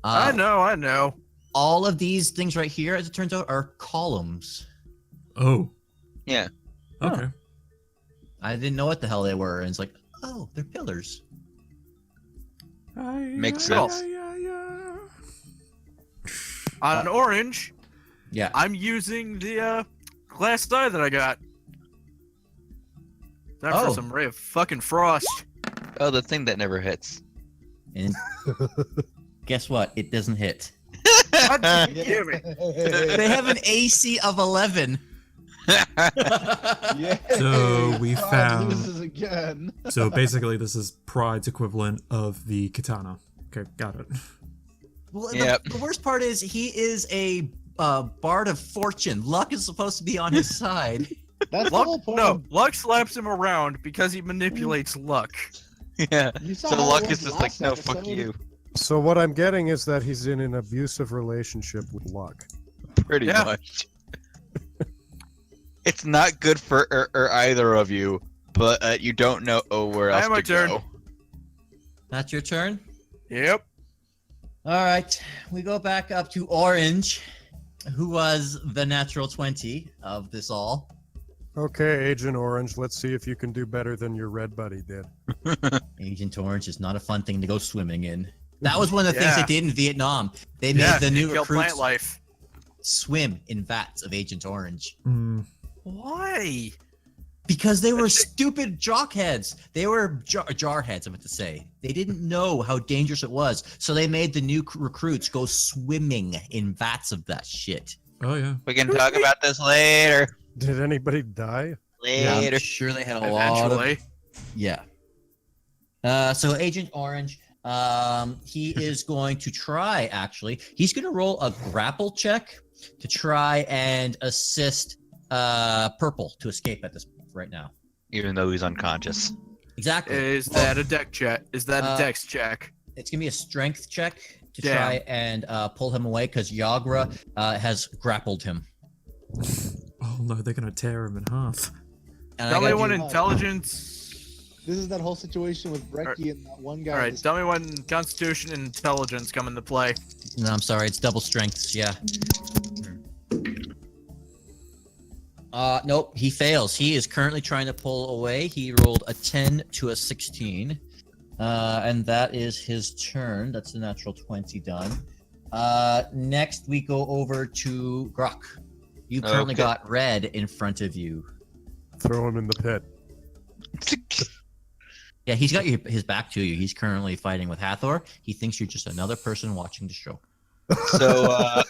I know. all of these things right here, as it turns out, are columns. Oh. Yeah. Okay. I didn't know what the hell they were, and it's like, oh, they're pillars. Makes sense. On orange, Yeah. I'm using the glass eye that I got. Time Oh. for some ray of fucking frost. Oh, the thing that never hits. And guess what? It doesn't hit. God damn it. They have an AC of 11. Yeah. So we Pride found- loses again. So basically, this is Pride's equivalent of the katana. Okay, got it. Well, Yep. the worst part is he is a bard of fortune. Luck is supposed to be on his side. That's the whole Luck, point. no, Luck slaps him around because he manipulates luck. Yeah. You saw So how it Luck was is just like, last no, fuck episode. you. So what I'm getting is that he's in an abusive relationship with Luck. Pretty Yeah. much. It's not good for either of you, but you don't know where else I have my to turn. go. That's your turn. Yep. All right, we go back up to Orange, who was the natural 20 of this all. Okay, Agent Orange, let's see if you can do better than your red buddy did. Agent Orange is not a fun thing to go swimming in. That was one of the things Yeah. they did in Vietnam. They made Yeah, the new kill recruits plant life. swim in vats of Agent Orange. Mm, Why? Because they were stupid jockheads. They were jarheads, I meant to say. They didn't know how dangerous it was. So they made the new recruits go swimming in vats of that shit. oh yeah. We can talk about this later. Did anybody die? Yeah, I'm Later. sure they had a lot of... Eventually. Yeah. So Agent Orange, he is going to try, actually. He's going to roll a grapple check to try and assist Purple to escape at this right now. Even though he's unconscious. Exactly. Is that a deck check? Is that a dex check? It's going to be a strength check to Damn. try and pull him away because Yagra has grappled him. Oh no, they're gonna tear him in half. And Tell I me gotta one do- intelligence. This is that whole situation with Brecky and that one guy. All right, this- tell me when Constitution and Intelligence come into play. No, I'm sorry. It's double strengths. Yeah. Nope. He fails. He is currently trying to pull away. He rolled a 10 to a 16. And that is his turn. That's the natural 20 done. Next, we go over to Groc. You currently Okay. got red in front of you. Throw him in the pit. Yeah, he's got his back to you. He's currently fighting with Hathor. He thinks you're just another person watching the show. So,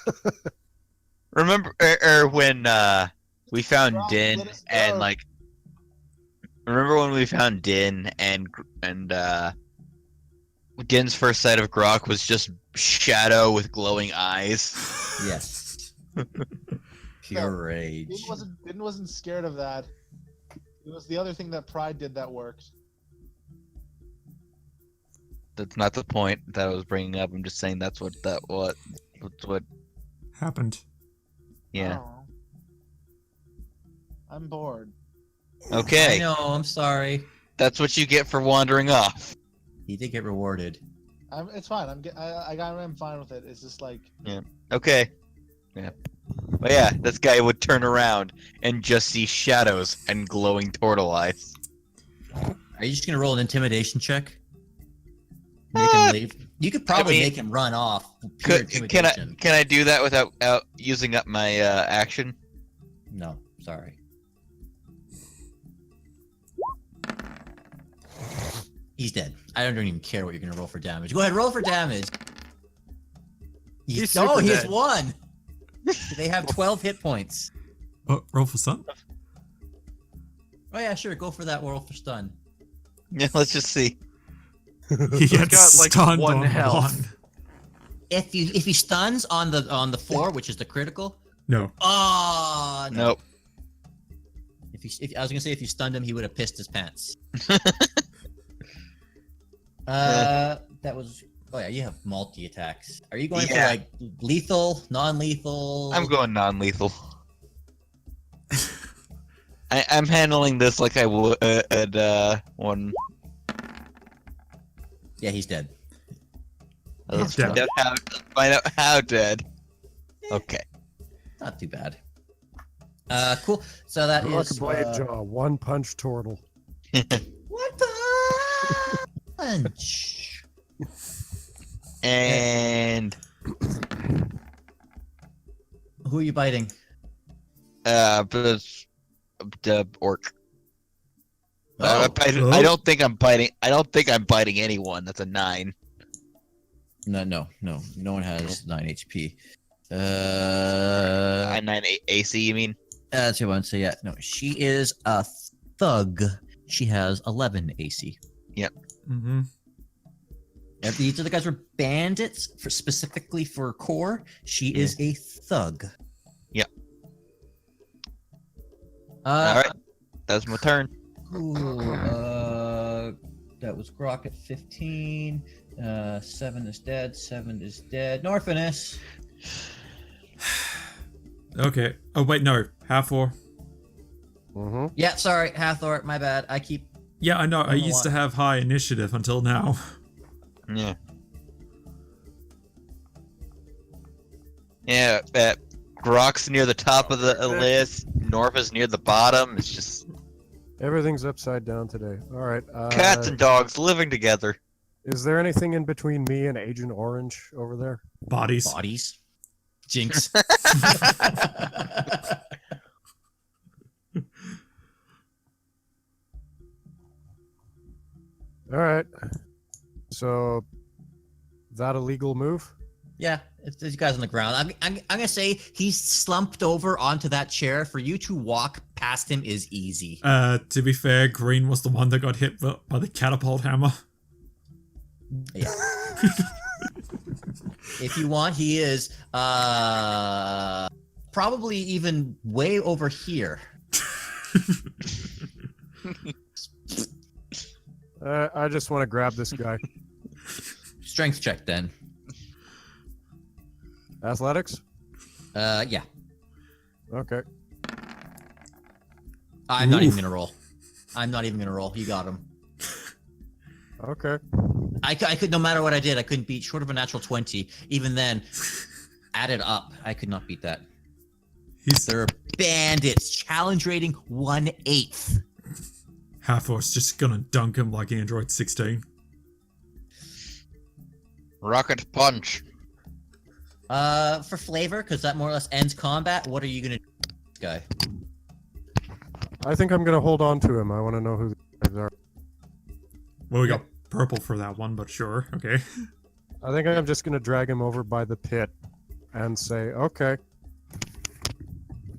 remember when we found Rob, Dynn let us and go. like, remember when we found Dynn and Dynn's first sight of Groc was just shadow with glowing eyes. Yes. Pure rage. Didn't wasn't scared of that. It was the other thing that Pride did that worked. That's not the point that I was bringing up. I'm just saying that's what. Happened. Yeah. Oh. I'm bored. I Okay. know. I'm sorry. That's what you get for wandering off. He did get rewarded. It's fine. I'm fine with it. It's just like Okay. Yeah. But yeah, this guy would turn around and just see shadows and glowing tortle eyes. Are you just gonna roll an intimidation check? Make him leave. You could probably I mean, make him run off. Pure Can intimidation. I do that without using up my action? No, sorry. He's dead. I don't even care what you're gonna roll for damage. Go ahead, roll for damage. He's no, super he has dead. 1. They have 12 hit points. Oh, roll for stun. Oh yeah, sure. Go for that roll for stun. Yeah, let's just see. He gets got, like, stunned one on health. one. If he stuns on the 4, which is the critical. No. Oh no. Nope. If I was gonna say if you stunned him, he would have pissed his pants. That was. Oh yeah, you have multi attacks. Are you going for Yeah. like lethal, non-lethal? I'm going non-lethal. I'm handling this like I would one. Yeah, he's dead. Let's Dead. find out how dead. Okay. Not too bad. Cool. So that Groc is Bladejaw, one punch turtle. what punch? And Who are you biting? but the orc. Oh. I don't think I'm biting. I don't think I'm biting anyone. That's a 9. No one has 9 HP. 9 AC. You mean? That's what I want to say. Yeah, no, she is a thug. She has 11 AC. Mm-hmm. These other guys were bandits specifically for core. She is a thug. Yep. All right. That's my turn. Cool. That was Groc at 15. 7 is dead. 7 is dead. Norfinas. Okay. Oh wait, no. Hathor. Mm-hmm. Yeah, sorry, Hathor. My bad. I keep. Yeah, I know. I don't know used to why. have high initiative until now. Yeah. Yeah. Groc's near the top of the list. Norf is near the bottom. It's just Everything's upside down today. All right. cats and dogs living together. Is there anything in between me and Agent Orange over there? Bodies. Bodies. Jinx. All right. So, that a legal move? Yeah, it's these guys on the ground. I'm gonna say he's slumped over onto that chair. For you to walk past him is easy. To be fair, Green was the one that got hit by the catapult hammer. Yeah. If you want, he is probably even way over here. I just want to grab this guy. Strength check then. Athletics? Yeah. Okay. I'm not even Oof. gonna roll. I'm not even gonna roll. You got him. Okay. I could, no matter what I did, I couldn't beat short of a natural 20. Even then, added up, I could not beat that. They're bandits. Challenge rating 1/8. Hathor's just gonna dunk him like Android 16. Rocket punch. For flavor, because that more or less ends combat, what are you gonna do with this guy? I think I'm going to hold on to him. I want to know who the guys are. Well, we got purple for that one, but sure. Okay. I think I'm just going to drag him over by the pit and say, okay,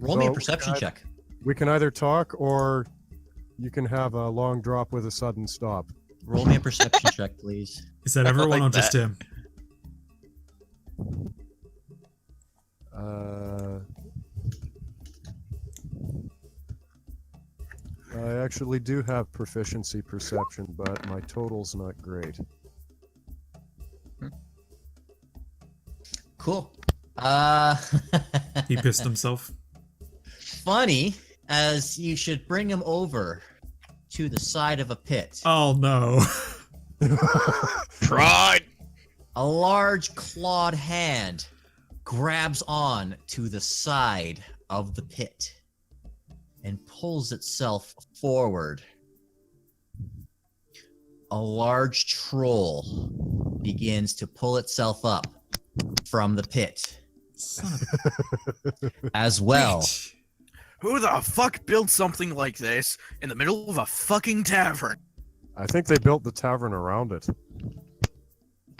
Roll me a So, perception check. we can either talk or you can have a long drop with a sudden stop. Roll me a perception check, please. Is that everyone like or just that. him? I actually do have proficiency perception, but my total's not great. Cool. He pissed himself. Funny, as you should bring him over to the side of a pit. Oh no. Pride. A large clawed hand grabs on to the side of the pit and pulls itself forward. A large troll begins to pull itself up from the pit Son of as a well. bitch. Who the fuck built something like this in the middle of a fucking tavern? I think they built the tavern around it.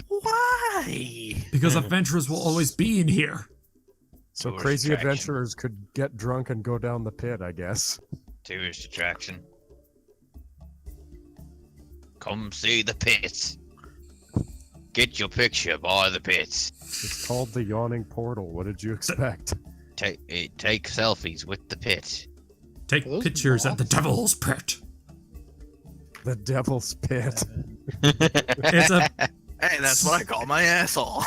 Why? Because adventurers will always be in here. So Tourist crazy attraction. adventurers could get drunk and go down the pit, I guess. Tourist attraction. Come see the pits. Get your picture by the pits. It's called the Yawning Portal. What did you expect? Take selfies with the pit. Take Are those pictures at the blocks? devil's pit. The Devil's Pit. It's a Hey, that's what I call my asshole.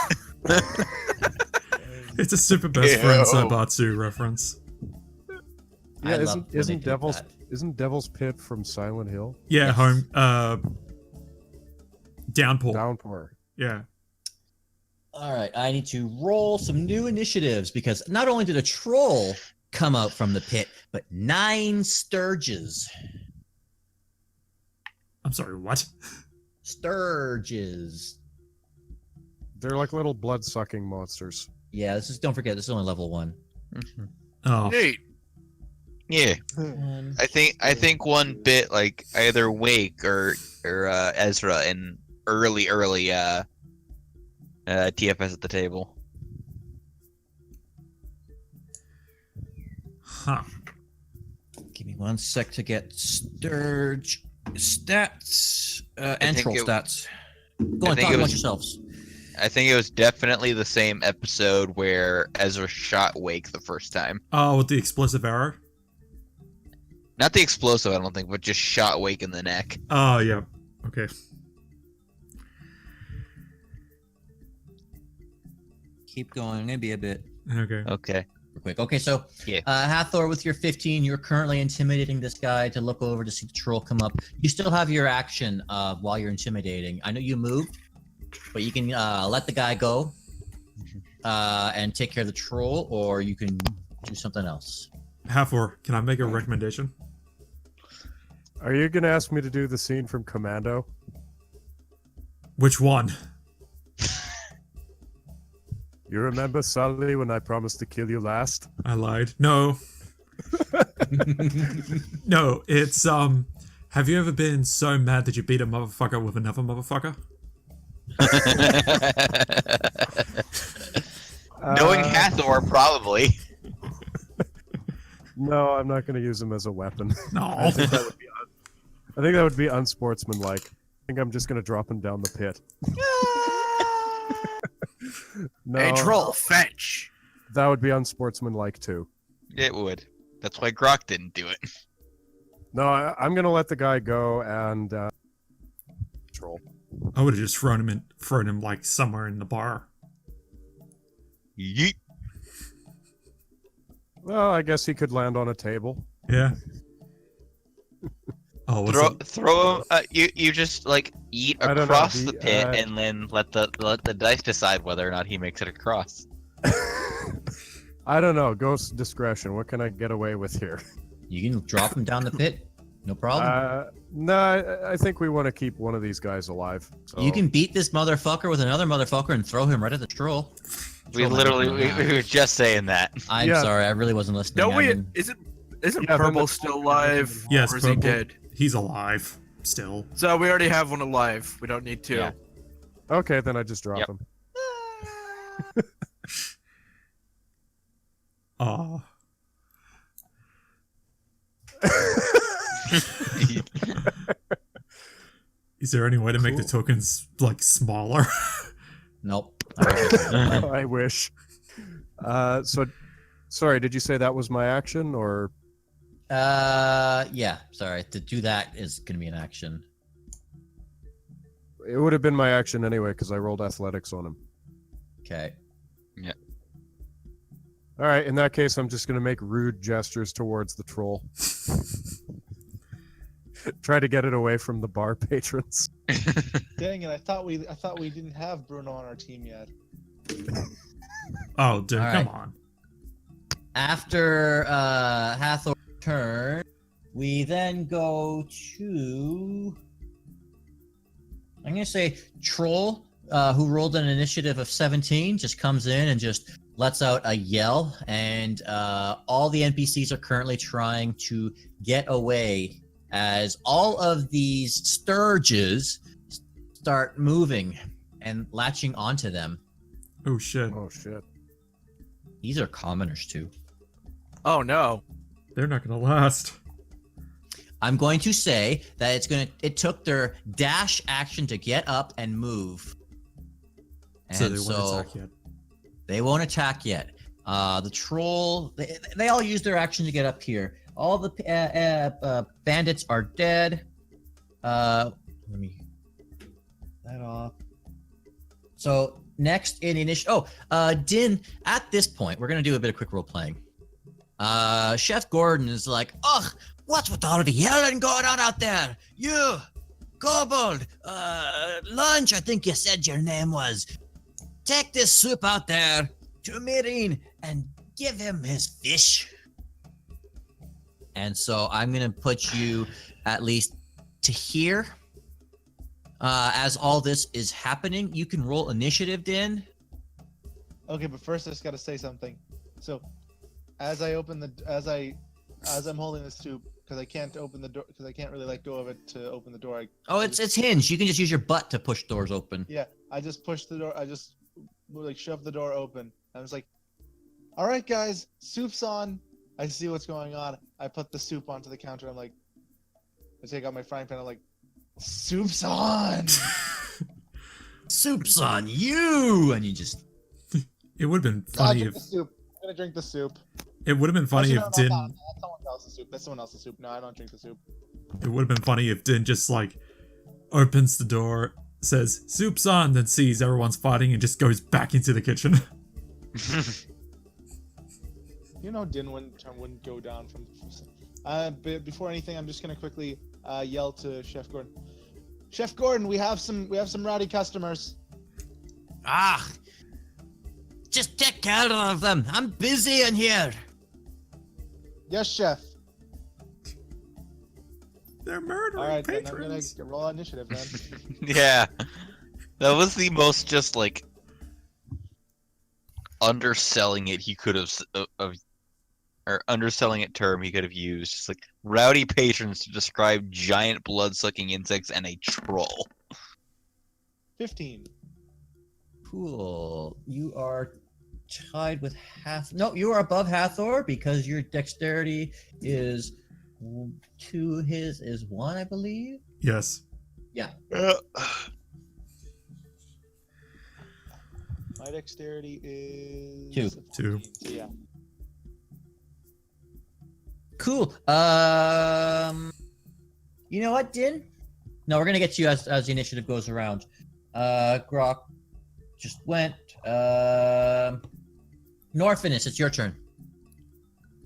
it's a super best friend Ew. Sabatsu reference. I Yeah, love when they isn't do Devil's that. isn't Devil's Pit from Silent Hill? Yeah, Yes. home downpour. Downpour. Yeah. All right, I need to roll some new initiatives because not only did a troll come out from the pit, but 9 sturges. I'm sorry, what? Sturges. They're like little blood-sucking monsters. Yeah, don't forget, this is only level 1. Oh, Neat. Yeah, I think one bit like either Wake or Ezra in early TFS at the table. huh. Give me 1 sec to get Sturge stats and think troll it- stats. Go on, think talk it amongst was- yourselves. I think it was definitely the same episode where Ezra shot Wake the first time. Oh, with the explosive arrow? Not the explosive, I don't think, but just shot Wake in the neck. Oh, yeah. Okay. Keep going, maybe a bit. Okay. Okay. Real quick. Okay, so Yeah. Hathor, with your 15, you're currently intimidating this guy to look over to see the troll come up. You still have your action while you're intimidating. I know you moved, but you can let the guy go and take care of the troll, or you can do something else. Hathor, can I make a recommendation? Are you gonna ask me to do the scene from Commando? Which one? You remember, Sully, when I promised to kill you last? I lied. No. No, it's, have you ever been so mad that you beat a motherfucker with another motherfucker? Knowing Hathor, probably. No, I'm not gonna use him as a weapon. No. I think that would be unsportsmanlike. I think I'm just gonna drop him down the pit. No, Hey, troll, fetch. that would be unsportsmanlike too. It would. That's why Groc didn't do it. No, I'm gonna let the guy go and troll. I would have just thrown him like somewhere in the bar. Yeet. Well, I guess he could land on a table. Yeah. Oh, what's up? Throw him. You just like eat I don't know, across the, the pit, and then let the dice decide whether or not he makes it across. I don't know. Ghost discretion. What can I get away with here? You can drop him down the pit. No problem. No, I think we want to keep one of these guys alive. So. You can beat this motherfucker with another motherfucker and throw him right at the troll. We Troll literally might be we were just saying that. I'm Yeah. sorry, I really wasn't listening. No, I wait, mean, isn't Yeah, then Purple the- still alive? Yes, or is he Purple. dead? He's alive still. So we already have one alive. We don't need two. Yeah. Okay, then I just drop Yep. him. Oh. Is there any way to make the tokens like smaller? nope. I wish. So, sorry, did you say that was my action or? Yeah, sorry. To do that is going to be an action. It would have been my action anyway because I rolled athletics on him. Okay. All right, in that case, I'm just going to make rude gestures towards the troll. Try to get it away from the bar patrons. Dang it! I thought we didn't have Bruno on our team yet. Oh, dude, All come right. on. After Hathor's turn, we then go to. I'm going to say Troll, who rolled an initiative of 17, just comes in and just lets out a yell, and all the NPCs are currently trying to get away as all of these sturges start moving and latching onto them. Oh shit. Oh shit! These are commoners too. Oh no. They're not gonna last. I'm going to say that it took their dash action to get up and move. And So they won't attack yet. they won't attack yet. The troll, they all use their action to get up here. All the bandits are dead. Let me that off. So next in initiative. Dynn, at this point, we're going to do a bit of quick role playing. Chef Gordon is like, ugh, what's with all of the yelling going on out there? You, kobold, Lunch, I think you said your name was. take this soup out there to Mirin and give him his fish. And so I'm going to put you at least to here. As all this is happening, you can roll initiative, Dynn. Okay, but first I just gotta say something. So, as I'm holding the soup, because I can't open the door, because I can't really let go of it to open the door. It's hinged. You can just use your butt to push doors open. Yeah, I just pushed the door. I just like shoved the door open. I was like, "All right, guys, soup's on." I see what's going on. I put the soup onto the counter. I'm like, I take out my frying pan. I'm like, "Soup's on." Soup's on you, and you just. It would have been I'll funny drink if the soup. I'm gonna drink the soup. it would have been funny if Actually, Dynn. no, that's someone else's soup. That's someone else's soup. No, I don't drink the soup. It would have been funny if Dynn just like opens the door, says "soup's on," then sees everyone's fighting and just goes back into the kitchen. You know, Dynn wouldn't go down from. Before anything, I'm just gonna quickly yell to Chef Gordon. Chef Gordon, we have some rowdy customers. Just take care of them. I'm busy in here. Yes, Chef. They're murdering All right, then I'm patrons. gonna roll initiative then. Yeah, that was the most just like underselling it he could have or underselling it term he could have used. Just like rowdy patrons to describe giant blood-sucking insects and a troll. 15. Cool. You are tied with No, you are above Hathor because your dexterity is 2, his is 1, I believe. Yes. Yeah. My dexterity is 2. 2. 14, so yeah. Cool. You know what, Dynn? No, we're gonna get to you as the initiative goes around. Groc just went. Norfinas, it's your turn.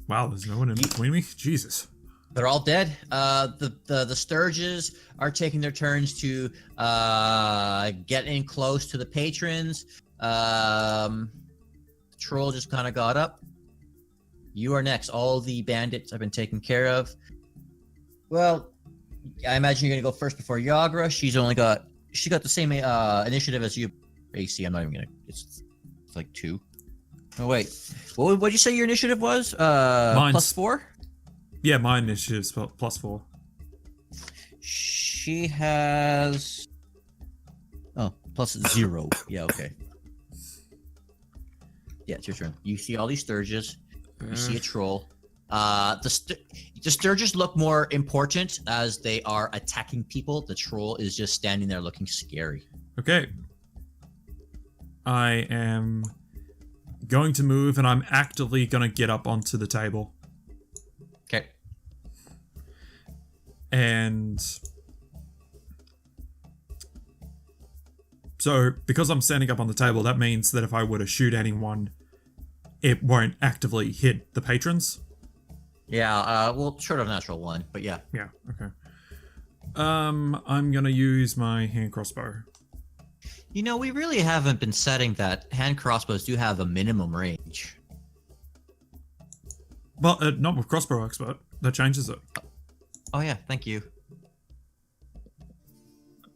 Wow, there's no one in between me. Jesus. They're all dead. The Sturges are taking their turns to get in close to the patrons. The troll just kind of got up. You are next. All the bandits have been taken care of. Well, I imagine you're gonna go first before Yagra. She got the same initiative as you. AC. I'm not even gonna. It's like 2. Oh wait. What'd you say your initiative was? Mine's- +4. Yeah, my initiative's +4. She has. Oh, +0. Yeah. Okay. Yeah, it's your turn. You see all these Sturges. You see a troll. The Sturges look more important as they are attacking people. The troll is just standing there looking scary. Okay. I am going to move and I'm actively going to get up onto the table. Okay. And so, because I'm standing up on the table, that means that if I were to shoot anyone, it won't actively hit the patrons. Yeah. Well, short of natural 1, but yeah. Yeah, okay. I'm gonna use my hand crossbow. You know, we really haven't been setting that hand crossbows do have a minimum range. Well, not with crossbow expert. That changes it. Oh yeah, thank you.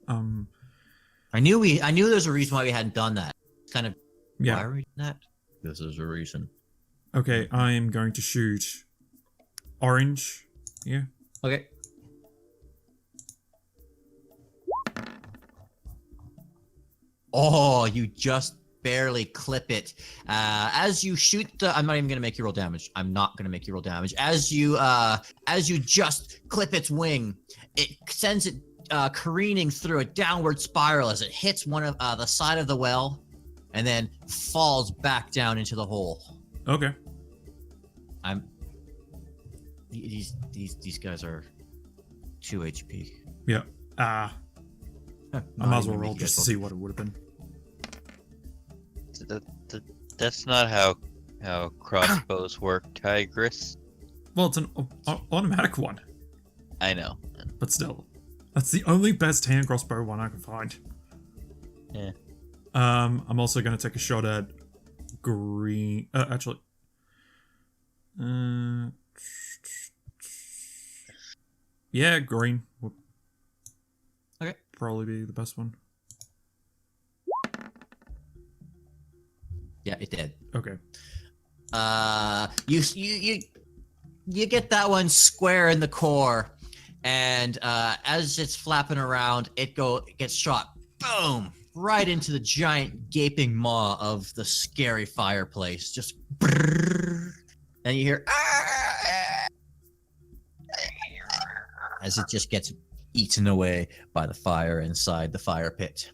I I knew there's a reason why we hadn't done that. Kind of. yeah. Why are we doing that? This is a reason. Okay, I'm going to shoot orange. Yeah. Okay. Oh, you just barely clip it. As you shoot I'm not even gonna make you roll damage. I'm not gonna make you roll damage. As you just clip its wing, it sends it careening through a downward spiral as it hits one of the side of the well, and then falls back down into the hole. Okay. These guys are 2 HP. Yeah. I might as well roll just to see what it would have been. That's not how crossbows work, Tigris. Well, it's an automatic one, I know. but still. That's the only best hand crossbow one I can find. Yeah. I'm also gonna take a shot at green. Actually, yeah, green would probably be the best one. Yeah, it did. Okay. You get that one square in the core, and as it's flapping around, it gets shot, boom, right into the giant gaping maw of the scary fireplace. Just brrr, and you hear as it just gets eaten away by the fire inside the fire pit.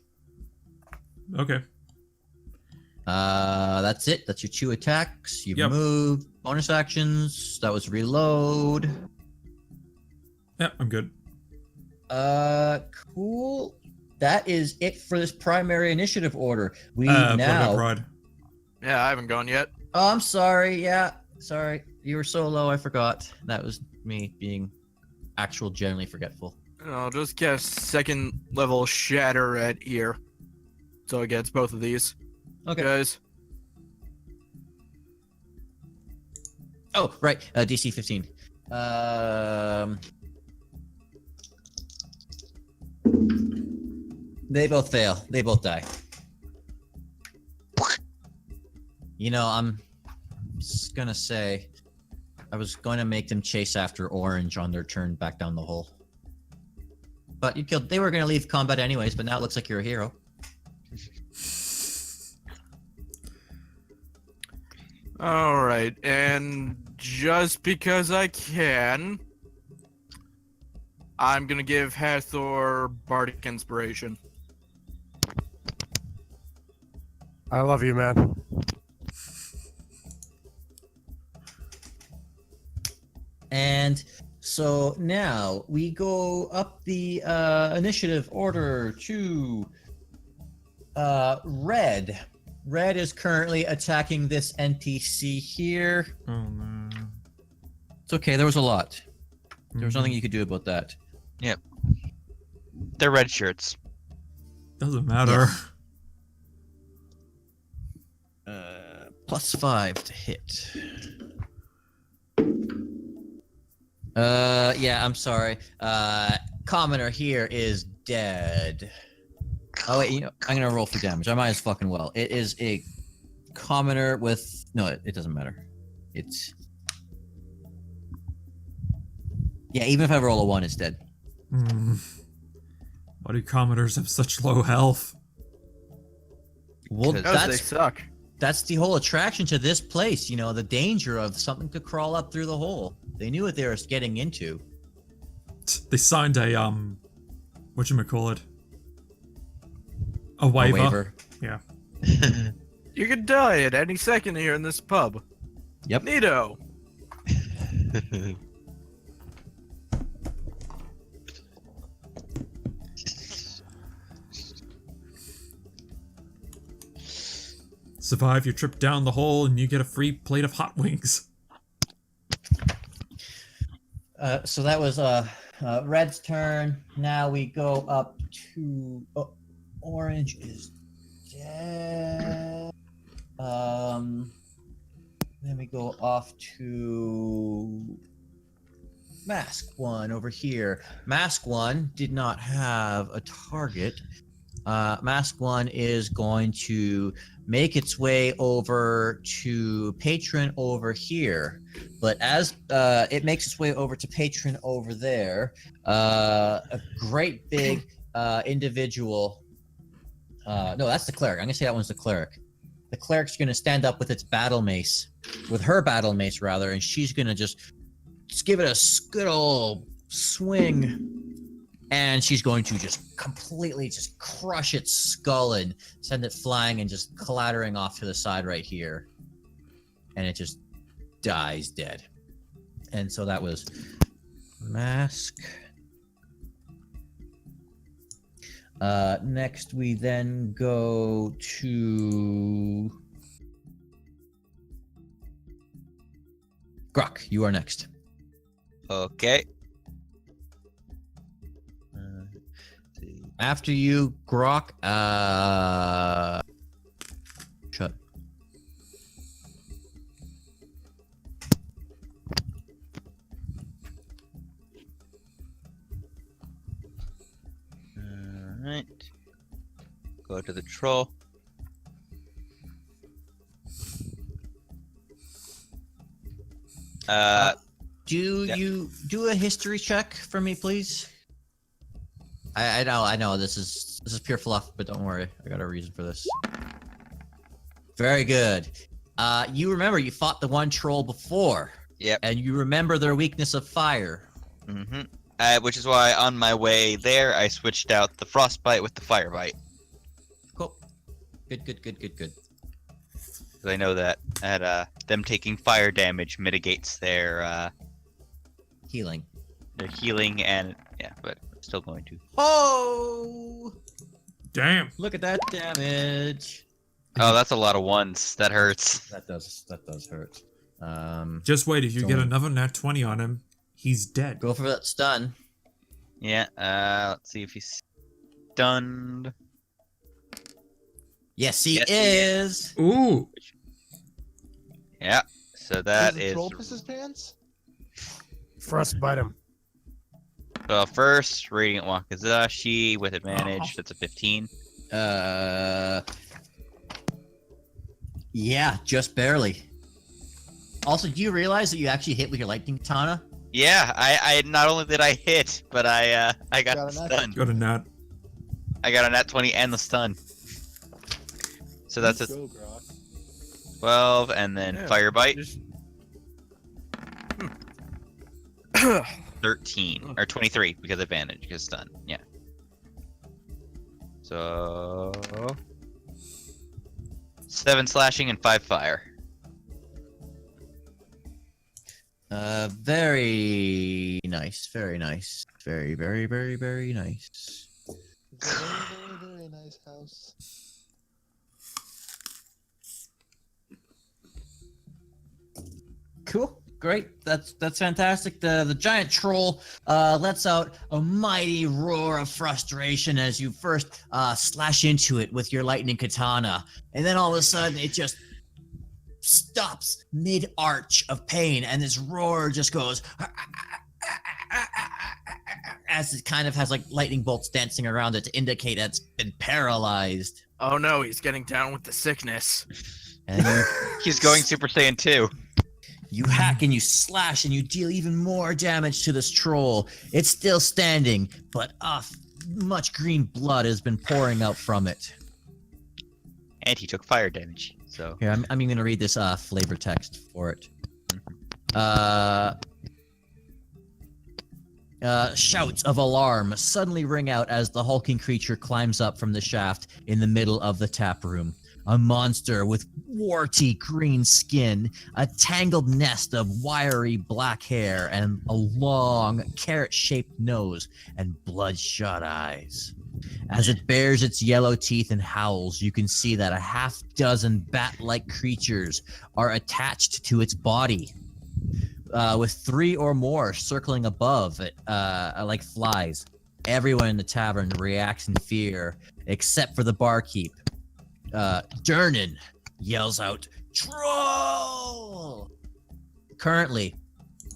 Okay. That's it. That's your 2 attacks. You Yep. move. Bonus actions. That was reload. Yeah, I'm good. Cool. That is it for this primary initiative order. We What about now. Pride? Yeah, I haven't gone yet. Oh, I'm sorry. Yeah, sorry. You were so low, I forgot. That was me being actual generally forgetful. I'll just cast second level shatter at here. So it gets both of these. Okay. Guys. Oh, right. DC 15. They both fail. They both die. You know, I'm just gonna say I was going to make them chase after Orange on their turn back down the hole. But you killed. They were gonna leave combat anyways, but now it looks like you're a hero. Alright, and just because I can, I'm gonna give Hathor Bardic Inspiration. I love you, man. And so now we go up the initiative order to Red. Red is currently attacking this NPC here. Oh no. It's okay, there was a lot. There was nothing you could do about that. They're red shirts. Doesn't matter. +5 to hit. Yeah, I'm sorry. Commoner here is dead. Oh wait, you know, I'm gonna roll for damage. I might as fucking well. It is a commoner with it doesn't matter. It's even if I roll a 1, it's dead. Why do commoners have such low health? Well, Because they suck. that's the whole attraction to this place. You know, the danger of something to crawl up through the hole. They knew what they were getting into. They signed a whatchamacallit? A waiver. A waiver. Yeah. You could die at any second here in this pub. Yep. Neato. Survive your trip down the hole and you get a free plate of hot wings. So that was Red's turn. Now we go up to Orange is dead. Then we go off to Mask One over here. Mask One did not have a target. Mask One is going to make its way over to Patron over here. But as it makes its way over to Patron over there, a great big individual. No, that's the cleric. I'm gonna say that one's the cleric. The cleric's gonna stand up with its battle mace, with her battle mace rather, and she's gonna just give it a good old swing. And she's going to just completely just crush its skull and send it flying and just clattering off to the side right here. And it just dies dead. And so that was Mask. Next we then go to Groc. You are next. Okay. After you, Groc, Go to the troll. Do you do a history check for me, please? I know this is pure fluff, but don't worry, I got a reason for this. Very good. You remember you fought the one troll before. Yep. And you remember their weakness of fire. Mm-hmm. Which is why on my way there, I switched out the frostbite with the firebite. Cool. Good. Because I know that them taking fire damage mitigates their Healing. and yeah, but I'm still going to. Oh! Damn. Look at that damage. Oh, that's a lot of ones. That hurts. That does hurt. Just wait, if you get Don't- another nat 20 on him, he's dead. Go for that stun. Yeah. Let's see if he's stunned. Yes, he Yes, he is. Ooh. Yeah. So that Does the is. troll piss his pants? Frostbite him. First, Radiant Wakizashi with advantage. That's a 15. Yeah, just barely. Also, do you realize that you actually hit with your lightning katana? Yeah, I not only did I hit, but I got Got the a nat stun. Got a nat. I got a nat 20 and the stun. So that's a Go, Groc. 12, and then Yeah, fire bite Just- 13 or 23 because advantage because stun. Yeah. So 7 slashing and 5 fire. Very nice. Very nice. Very nice. It's a very nice house. Cool. Great. That's fantastic. The giant troll lets out a mighty roar of frustration as you first slash into it with your lightning katana, and then all of a sudden it just stops mid-arch of pain, and this roar just goes as it kind of has like lightning bolts dancing around it to indicate that it's been paralyzed. Oh no, he's getting down with the sickness. And you He's going Super Saiyan 2. You hack and you slash and you deal even more damage to this troll. It's still standing, but much green blood has been pouring out from it. And he took fire damage. So Here, I'm even gonna read this flavor text for it. Shouts of alarm suddenly ring out as the hulking creature climbs up from the shaft in the middle of the tap room. A monster with warty green skin, a tangled nest of wiry black hair, and a long carrot-shaped nose and bloodshot eyes. As it bares its yellow teeth and howls, you can see that a half-dozen bat-like creatures are attached to its body, with 3 or more circling above it like flies. Everyone in the tavern reacts in fear, except for the barkeep. Dynn yells out, "Troll!" Currently,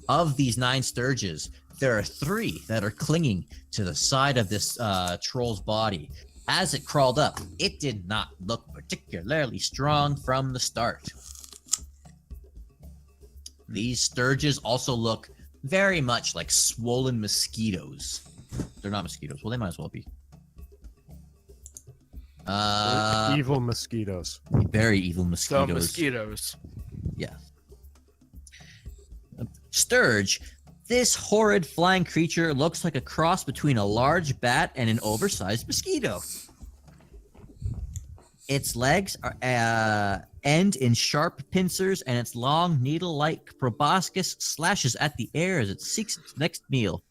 of these 9 sturges, there are 3 that are clinging to the side of this troll's body. As it crawled up, it did not look particularly strong from the start. These sturges also look very much like swollen mosquitoes. They're not mosquitoes. Well, they might as well be. Evil mosquitoes. Very evil So mosquitoes. mosquitoes. Yeah. Sturge, this horrid flying creature looks like a cross between a large bat and an oversized mosquito. Its legs are end in sharp pincers, and its long needle-like proboscis slashes at the air as it seeks its next meal.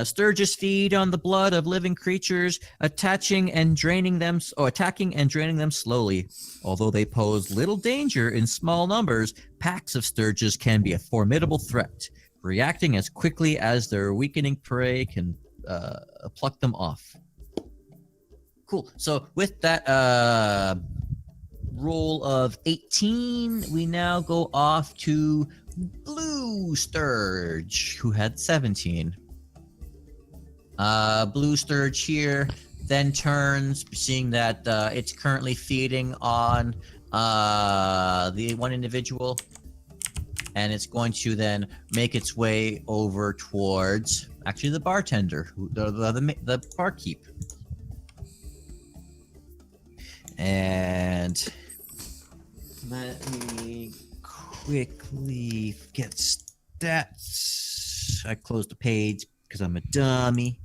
Sturges feed on the blood of living creatures, attacking and draining them slowly. Although they pose little danger in small numbers, packs of sturges can be a formidable threat, reacting as quickly as their weakening prey can pluck them off. Cool. So with that roll of 18, we now go off to Blue Sturge, who had 17. Blue Sturge here then turns, seeing that it's currently feeding on the one individual, and it's going to then make its way over towards actually the bartender, the barkeep. And let me quickly get stats. I closed the page because I'm a dummy.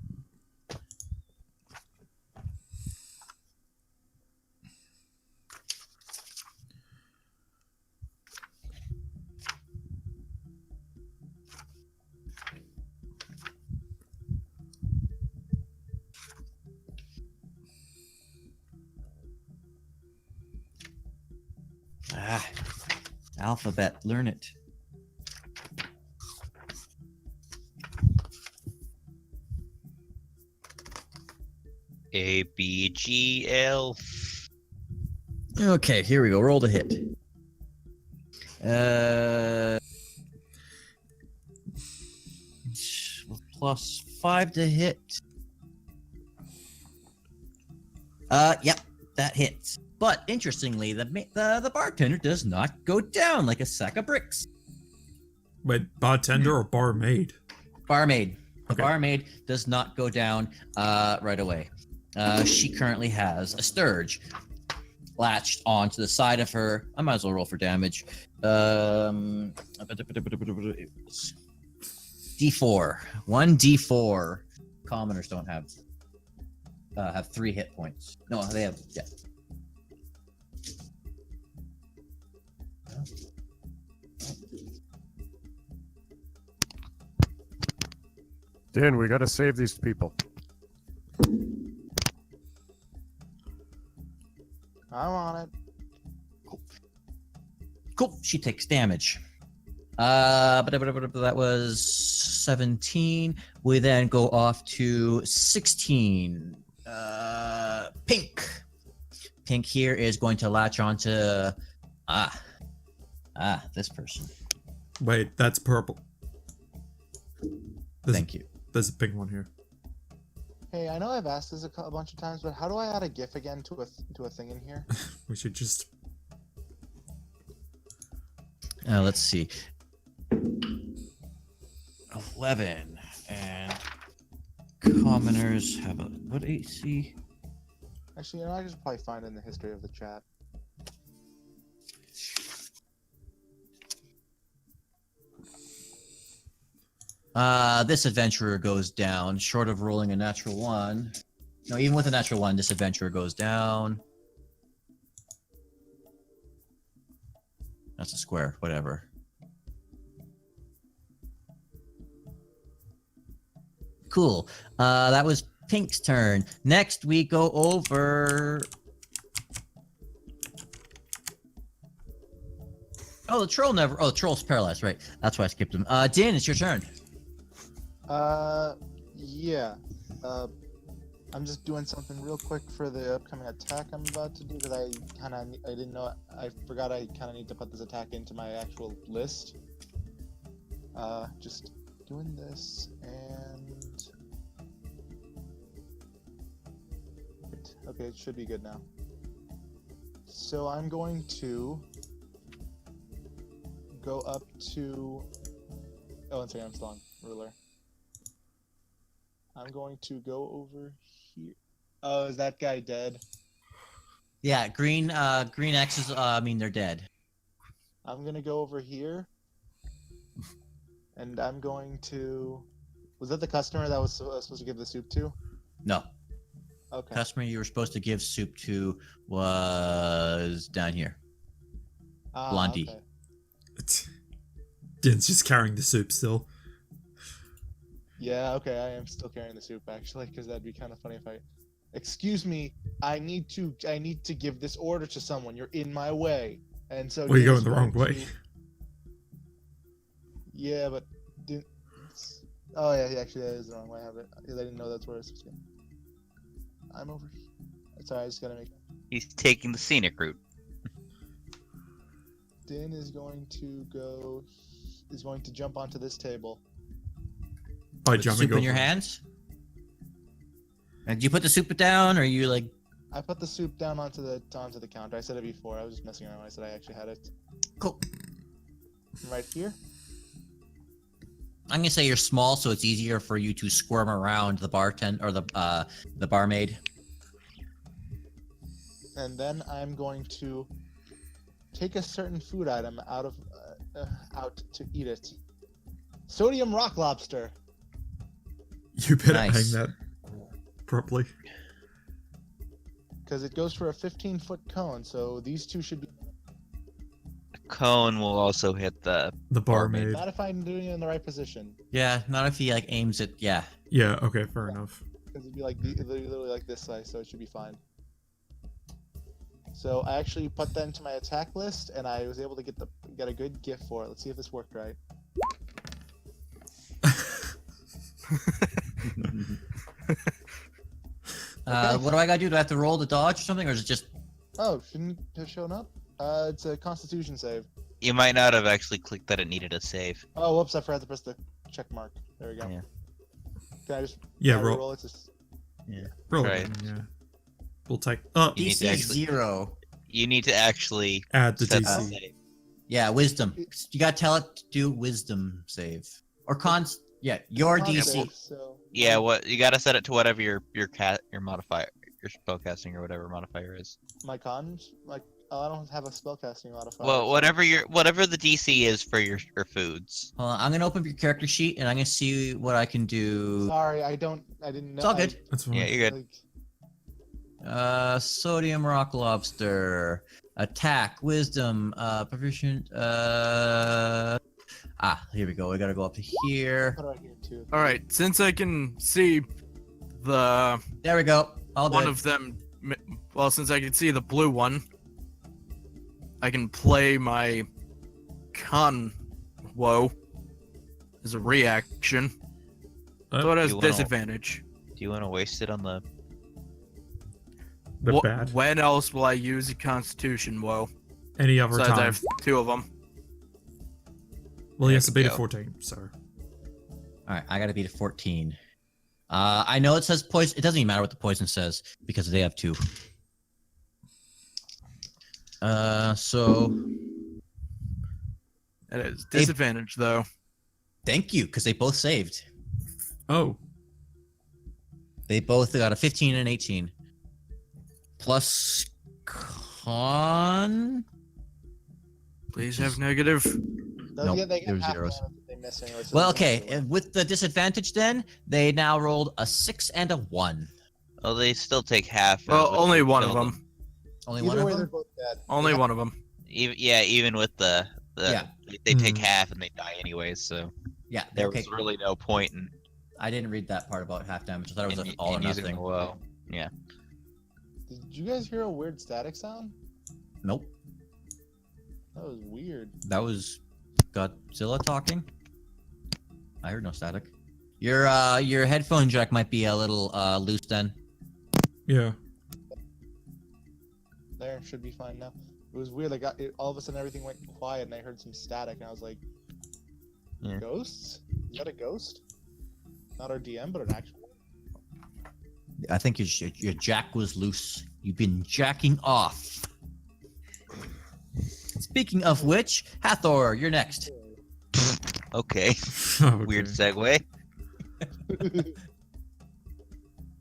Alphabet, learn it. A, B, G, L. Okay, here we go. Roll the hit. +5 to hit. Yep, that hits. But interestingly, the bartender does not go down like a sack of bricks. Wait, bartender or barmaid? Barmaid. The Okay. barmaid does not go down right away. She currently has a sturge latched onto the side of her. I might as well roll for damage. D4. 1d4. Commoners don't have 3 hit points. No, they have, yeah. Dan, we gotta save these people. I'm on it. Cool. She takes damage. That was 17. We then go off to 16. Pink. Pink here is going to latch onto this person. Wait, that's purple. Thank you. There's a pink one here. Hey, I know I've asked this a bunch of times, but how do I add a GIF again to a thing in here? We should just... Let's see. 11. And commoners have a what AC? Actually, you know, I should probably find it in the history of the chat. This adventurer goes down, short of rolling a natural 1. No, even with a natural 1, this adventurer goes down. That's a square, whatever. Cool. That was Pink's turn. Next, we go over... Oh, the troll never... Oh, the troll's paralyzed, right. That's why I skipped him. Dynn, it's your turn. Yeah. I'm just doing something real quick for the upcoming attack I'm about to do because I didn't know, I forgot I kind of need to put this attack into my actual list. Just doing this and... Okay, it should be good now. So I'm going to go up to... Oh, one second, I'm still on ruler. I'm going to go over here. Oh, is that guy dead? Yeah, green X's mean they're dead. I'm gonna go over here. And I'm going to... Was that the customer that was supposed to give the soup to? No. Okay. Customer you were supposed to give soup to was down here. Blondie. Okay. Dynn's just carrying the soup still. Yeah, okay, I am still carrying the soup actually, because that'd be kind of funny if I... Excuse me, I need to give this order to someone. You're in my way. And so... Well, you're Dynn's going the wrong going way. to- Yeah, but... Oh yeah, actually that is the wrong way I have it. I didn't know that's where it's supposed to go. I'm over here. Sorry, I just gotta make... He's taking the scenic route. Dynn is going to go... is going to jump onto this table. By With jumping soup in your over. hands? Did you put the soup down, or you like? I put the soup down onto the counter. I said it before. I was just messing around when I said I actually had it. Cool. Right here. I'm gonna say you're small, so it's easier for you to squirm around the bartender or the barmaid. And then I'm going to take a certain food item out to eat it. Sodium rock lobster. You better Nice. hang that properly. Because it goes for a 15-foot cone, so these two should be. Cone will also hit the. The barmaid. Not if I'm doing it in the right position. Yeah, not if he like aims it. Yeah. Yeah, okay, fair enough. Because it'd be like literally like this size, so it should be fine. So I actually put that into my attack list, and I was able to get a good gift for it. Let's see if this worked right. What do I gotta do? Do I have to roll the dodge or something, or is it just? Oh, shouldn't it have shown up? It's a Constitution save. You might not have actually clicked that it needed a save. Oh, whoops! I forgot to press the check mark. There we go. Yeah. Can I just Yeah, can I roll. roll it? Just... Roll Right. it, yeah. We'll take. Oh, You need DC to actually- 0. You need to actually add the set DC. the save. Yeah, wisdom. You gotta tell it to do wisdom save or cons. Yeah, your Con DC. save, so... Yeah, what you gotta set it to whatever your modifier, your spellcasting or whatever modifier is. My cons? I don't have a spellcasting modifier. Well, whatever the DC is for your foods. Hold on, I'm gonna open up your character sheet and I'm gonna see what I can do. Sorry, I didn't know. It's all good. That's fine. Yeah, you're good. Sodium rock lobster, attack, wisdom, proficient. Here we go. We gotta go up to here. Put it right here too. All right, since I can see the There we go. All one good. of them, well, since I can see the blue one, I can play my Conwo as a reaction. So it has You wanna- disadvantage. Do you want to waste it on the? The bad. When else will I use a Constitution woe? Any other Besides, I time. have two of them. Well, he has to There we beat a go. 14, so. All right, I gotta beat a 14. I know it says poison. It doesn't even matter what the poison says because they have 2. So It is disadvantage though. thank you because they both saved. Oh, They both got a 15 and 18. Plus con. Please have negative. Those Nope, they get there were half zeros. damage if they miss anyway, so Well, they don't okay. have to With the disadvantage, then they now rolled a 6 and a 1. Oh, they still take half. Well, of it only to one kill of them. Only Either one of way, they're them. both dead. Only one of them. Even with the Yeah. they take Mhm. half and they die anyways. So Yeah. there Okay. was really no point in I didn't read that part about half damage. I thought it was in, all or in using nothing. the woe. Yeah. Did you guys hear a weird static sound? Nope. That was weird. That was Godzilla talking. I heard no static. Your headphone jack might be a little loose then. yeah. There, should be fine now. It was weird. All of a sudden everything went quiet, and I heard some static, and I was like, Yeah. "Ghosts? Is that a ghost? Not our DM, but an actual one?" I think your jack was loose. You've been jacking off. Speaking of which, Hathor, you're next. Okay. Okay. Weird segue.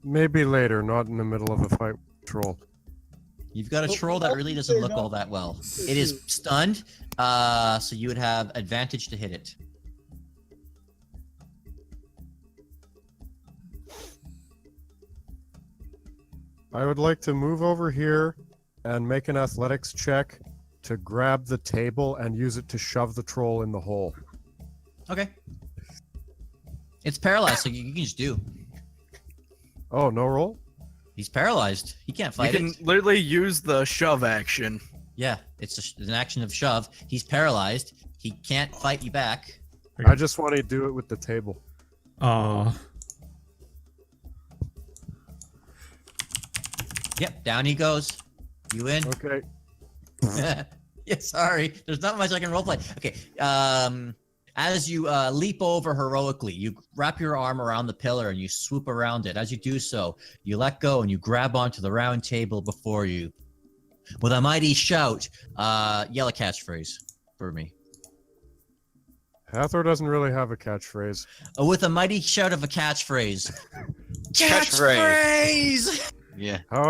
Maybe later, not in the middle of a fight with troll. You've got a troll that really doesn't look all that well. It is stunned, so you would have advantage to hit it. I would like to move over here and make an athletics check to grab the table and use it to shove the troll in the hole. Okay. It's paralyzed, so you can just do. Oh, no roll? He's paralyzed. He can't You fight can it. literally use the shove action. Yeah, it's an action of shove. He's paralyzed. He can't fight you back. I just want to do it with the table. Yep, down he goes. You win. Okay. Yeah, sorry. There's not much I can roleplay. Okay. As you leap over heroically, you wrap your arm around the pillar and you swoop around it. As you do so, you let go and you grab onto the round table before you. With a mighty shout, yell a catchphrase for me. Hathor doesn't really have a catchphrase. With a mighty shout of a catchphrase. Catchphrase! Yeah. How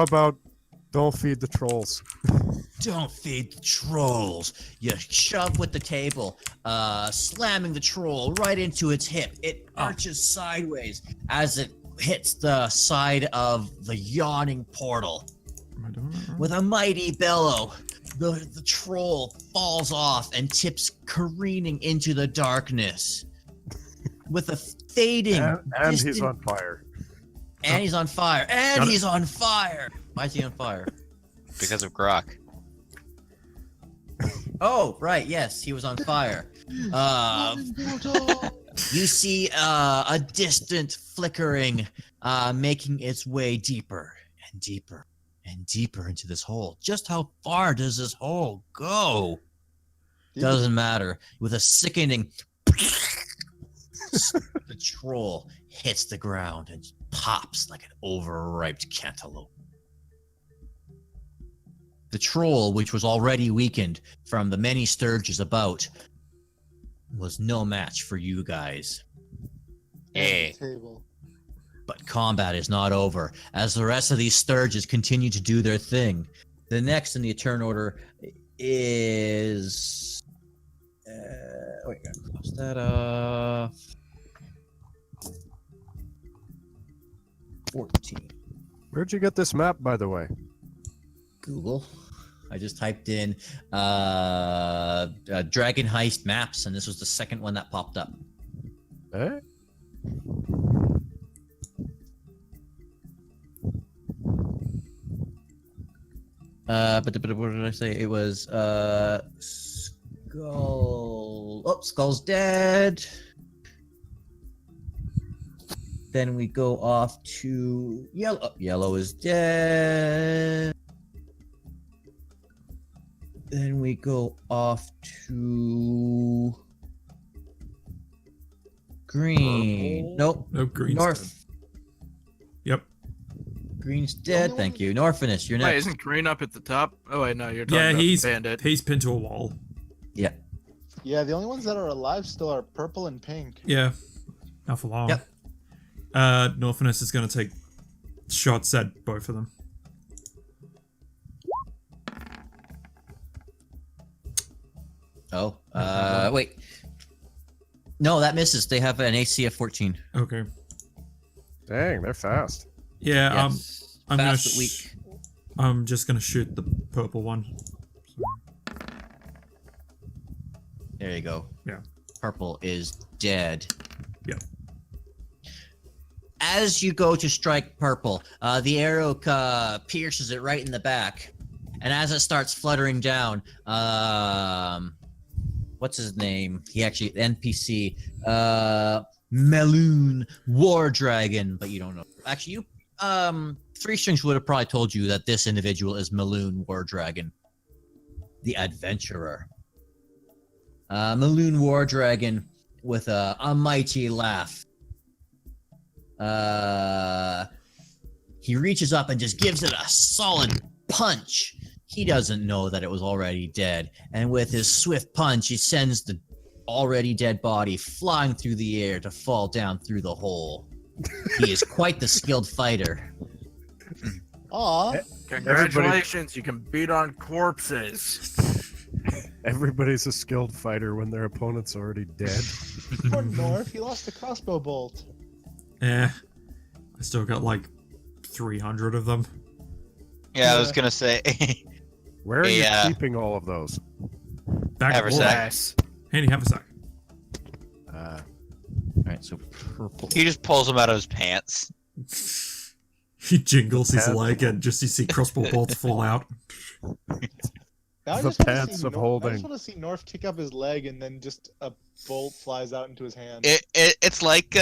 about don't feed the trolls? Don't feed the trolls. You shove with the table, slamming the troll right into its hip. It arches sideways as it hits the side of the Yawning Portal. With a mighty bellow, the troll falls off and tips careening into the darkness. With a fading... And he's on fire. And he's on fire. And he's on fire. Why is he on fire? Because of Groc. Oh, right. Yes, he was on fire. You see a distant flickering making its way deeper and deeper and deeper into this hole. Just how far does this hole go? Doesn't matter. With a sickening... the troll hits the ground and pops like an overripe cantaloupe. The troll, which was already weakened from the many sturges about, was no match for you guys. Table. But combat is not over, as the rest of these sturges continue to do their thing. The next in the turn order is... wait, gotta close that off. 14. Where'd you get this map, by the way? Google. I just typed in Dragon Heist maps, and this was the second one that popped up. Eh? But what did I say? It was Skull. Oh, Skull's dead. Then we go off to Yellow. Oh, Yellow is dead. Then we go off to Green. Nope. Nope, Green's North. dead. Yep. Green's dead. Thank you. Norfinas, you're next. Wait, isn't Green up at the top? Oh wait, no, you're talking Yeah, about he's Bandit. pinned to a wall. Yeah. Yeah, the only ones that are alive still are purple and pink. Yeah. Not for long. Yep. Norfinas is going to take shots at both of them. Oh, wait. No, that misses. They have an AC of 14. Okay. Dang, they're fast. Yeah, Yes. I'm gonna Fast but weak. I'm just gonna shoot the purple one. There you go. Yeah. Purple is dead. Yep. As you go to strike purple, the arrow pierces it right in the back. And as it starts fluttering down, what's his name? He actually, NPC, Meloon War Dragon, but you don't know. Actually, you, Three Strings would have probably told you that this individual is Meloon War Dragon, the adventurer. Meloon War Dragon with a mighty laugh. He reaches up and just gives it a solid punch. He doesn't know that it was already dead, and with his swift punch, he sends the already dead body flying through the air to fall down through the hole. He is quite the skilled fighter. Aw. Congratulations, you can beat on corpses. Everybody's a skilled fighter when their opponent's already dead. Poor North, he lost a crossbow bolt. I still got like 300 of them. Yeah, I was gonna say. Where are you Yeah. keeping all of those? Back at Haversack. wall. Yes. Handy haversack. Alright, so purple. He just pulls them out of his pants. He jingles his Pants. leg and just you see crossbow bolts fall out. Now I The just wanna pants see of I holding. just want to see North kick up his leg and then just a bolt flies out into his hand. It's like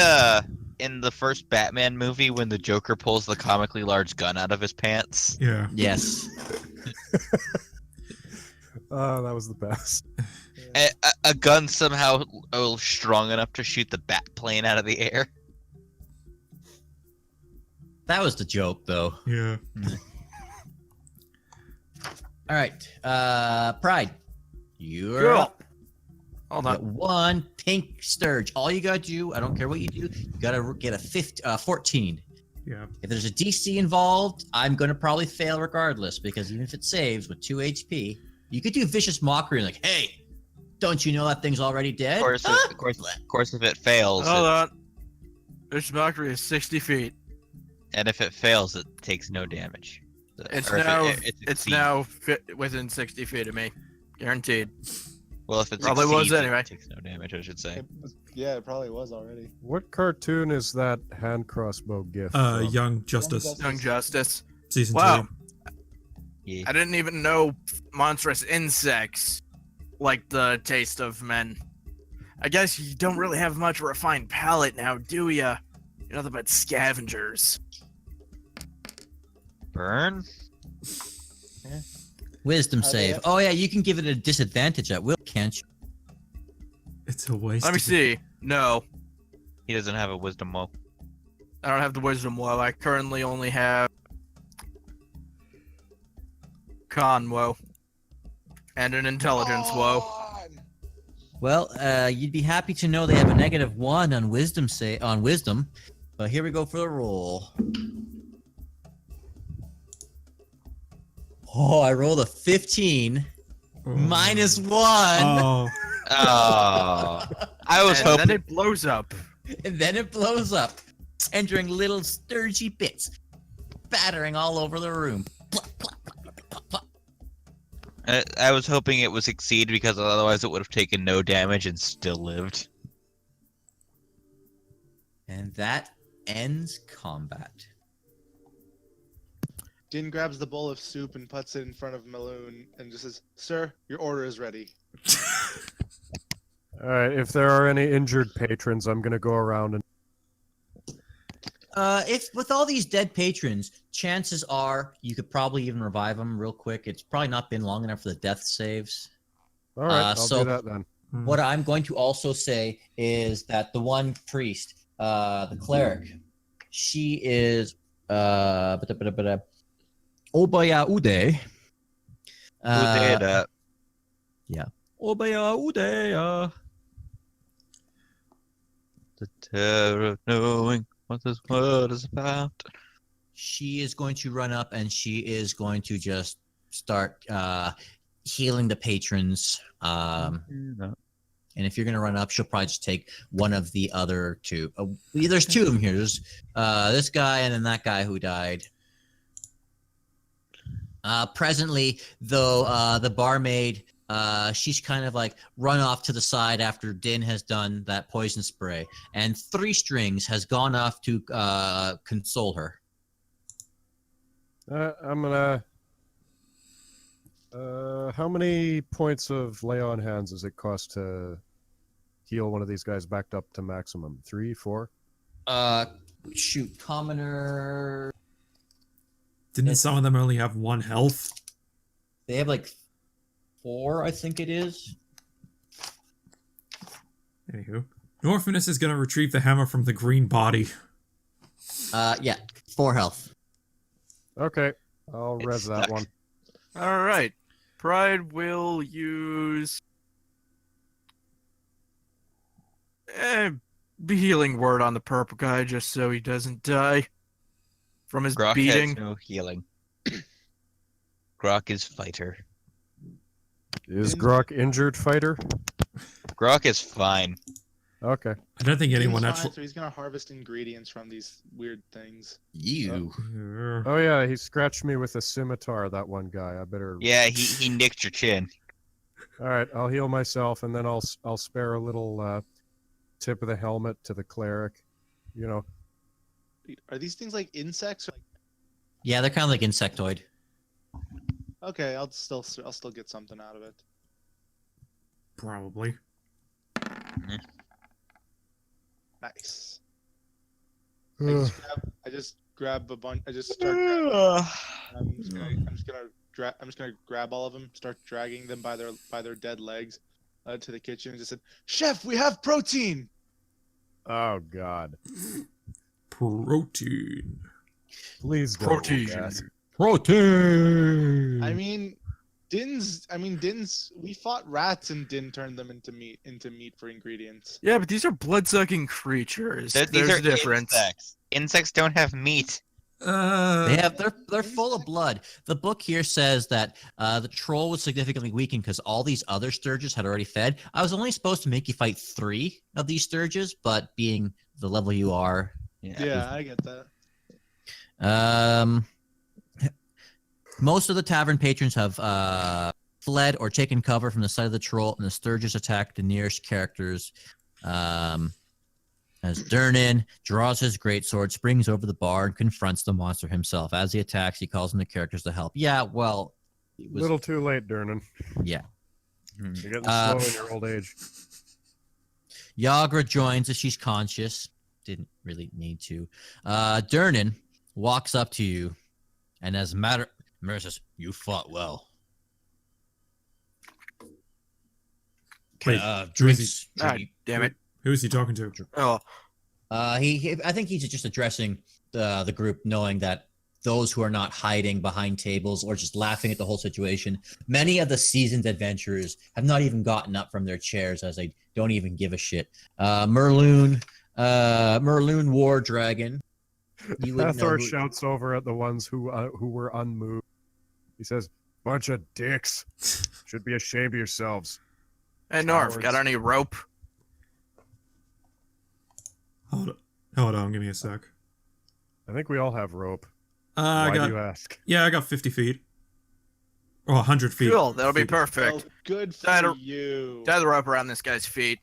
in the first Batman movie when the Joker pulls the comically large gun out of his pants. Yeah. Yes. Oh, that was the best. A gun somehow strong enough to shoot the bat plane out of the air. That was the joke, though. Yeah. All right, Pride, you're Cool. up. Hold You got on. one pink sturge. All you gotta do, I don't care what you do, you gotta get a 14. Yeah. If there's a DC involved, I'm gonna probably fail regardless, because even if it saves with 2 HP, you could do vicious mockery like, "Hey, don't you know that thing's already dead?" Of course, if it fails, Hold on. This mockery is 60 feet. and if it fails, it takes no damage. It's Or if now it it's succeeds. now within 60 feet of me, guaranteed. Well, if it Probably was succeeds, anyway. it takes no damage, I should say. Yeah, it probably was already. What cartoon is that hand crossbow gif? from? Young Justice, Young Justice. season Wow. 2. Yeah. I didn't even know monstrous insects like the taste of men. I guess you don't really have much refined palate now, do ya? You're nothing but scavengers. Burn? Wisdom save. yeah. Oh yeah, you can give it a disadvantage at will, can't you? It's a waste. Let me of- see. No, He doesn't have a wisdom woe. I don't have the wisdom woe. I currently only have con woe and an intelligence woe. Well, you'd be happy to know they have a -1 on wisdom, but here we go for the roll. Oh, I rolled a 15 Oh. -1, Oh. Oh, I was And hoping. then it blows up. and then it blows up, entering little sturgy bits, battering all over the room. I was hoping it would succeed because otherwise it would have taken no damage and still lived. And that ends combat. Dynn grabs the bowl of soup and puts it in front of Maloon and just says, "Sir, your order is ready." All right, if there are any injured patrons, I'm gonna go around and. If with all these dead patrons, chances are you could probably even revive them real quick. It's probably not been long enough for the death saves. All right, I'll so- do that then. Hmm. What I'm going to also say is that the one priest, the cleric, she is Obaya Ude. Who did that? Obaya Ude. The terror of knowing what this world is about. She is going to run up and she is going to just start healing the patrons. And if you're going to run up, she'll probably just take one of the other two. There's two of them here. There's this guy and then that guy who died. Presently, though, the barmaid, she's kind of like run off to the side after Dynn has done that poison spray. And 3 strings has gone off to console her. I'm gonna. How many points of lay on hands does it cost to heal one of these guys back up to maximum? 3, 4? Shoot, commoner. Didn't some of them only have 1 health? They have like 4, I think it is. Anywho. Norfinas is gonna retrieve the hammer from the green body. Yeah, 4 health. Okay, I'll It's res that stuck. one. All right. Pride will use be healing word on the purple guy just so he doesn't die from his Groc beating. has no healing. Groc is fighter. Is Groc injured fighter? Groc is fine. Okay. I don't think anyone He's fine, actually. so he's gonna harvest ingredients from these weird things. You. Oh yeah, he scratched me with a scimitar. That one guy. I better. Yeah, he nicked your chin. All right, I'll heal myself, and then I'll spare a little tip of the helmet to the cleric. You know. Are these things like insects? Or Yeah, they're kind of like insectoid. okay, I'll still get something out of it. Probably. Nice. Ugh. I just grab a bunch. I just start. I'm just gonna grab all of them. Start dragging them by their dead legs. to the kitchen and just said, "Chef, we have protein." Oh God! Protein. Please don't. Protein. Yes. Protein. I mean, Dynn's. We fought rats and Dynn turned them into meat for ingredients. Yeah, but these are blood-sucking creatures. These There's are a difference. insects. Insects don't have meat. They're full of blood. The book here says that the troll was significantly weakened because all these other sturges had already fed. I was only supposed to make you fight 3 of these sturges, but being the level you are, Yeah, I get that. Most of the tavern patrons have fled or taken cover from the side of the troll, and the sturges attack the nearest characters. As Dynn draws his greatsword, springs over the bar, and confronts the monster himself. As he attacks, he calls on the characters to help. Yeah, well, it was, Little too late, Dynn. yeah. You're getting slow in your old age. Yagra joins as she's conscious. Didn't really need to. Dynn walks up to you, and as Mara says, "You fought well." Wait, Drinks. God damn it. Who is he talking to? Oh, He I think he's just addressing the group, knowing that those who are not hiding behind tables or just laughing at the whole situation. Many of the seasoned adventurers have not even gotten up from their chairs, as they don't even give a shit. Merloon War Dragon. You would know Hathor who- shouts over at the ones who were unmoved. He says, "Bunch of dicks. Should be ashamed of yourselves." hey Norf, Cowards. got any rope? Hold on, give me a sec. I think we all have rope. I Why got do you ask? I got 50 feet. Or 100 feet. Cool, that'll be Feet. perfect. Well, good for That'll- you. Tie the rope around this guy's feet.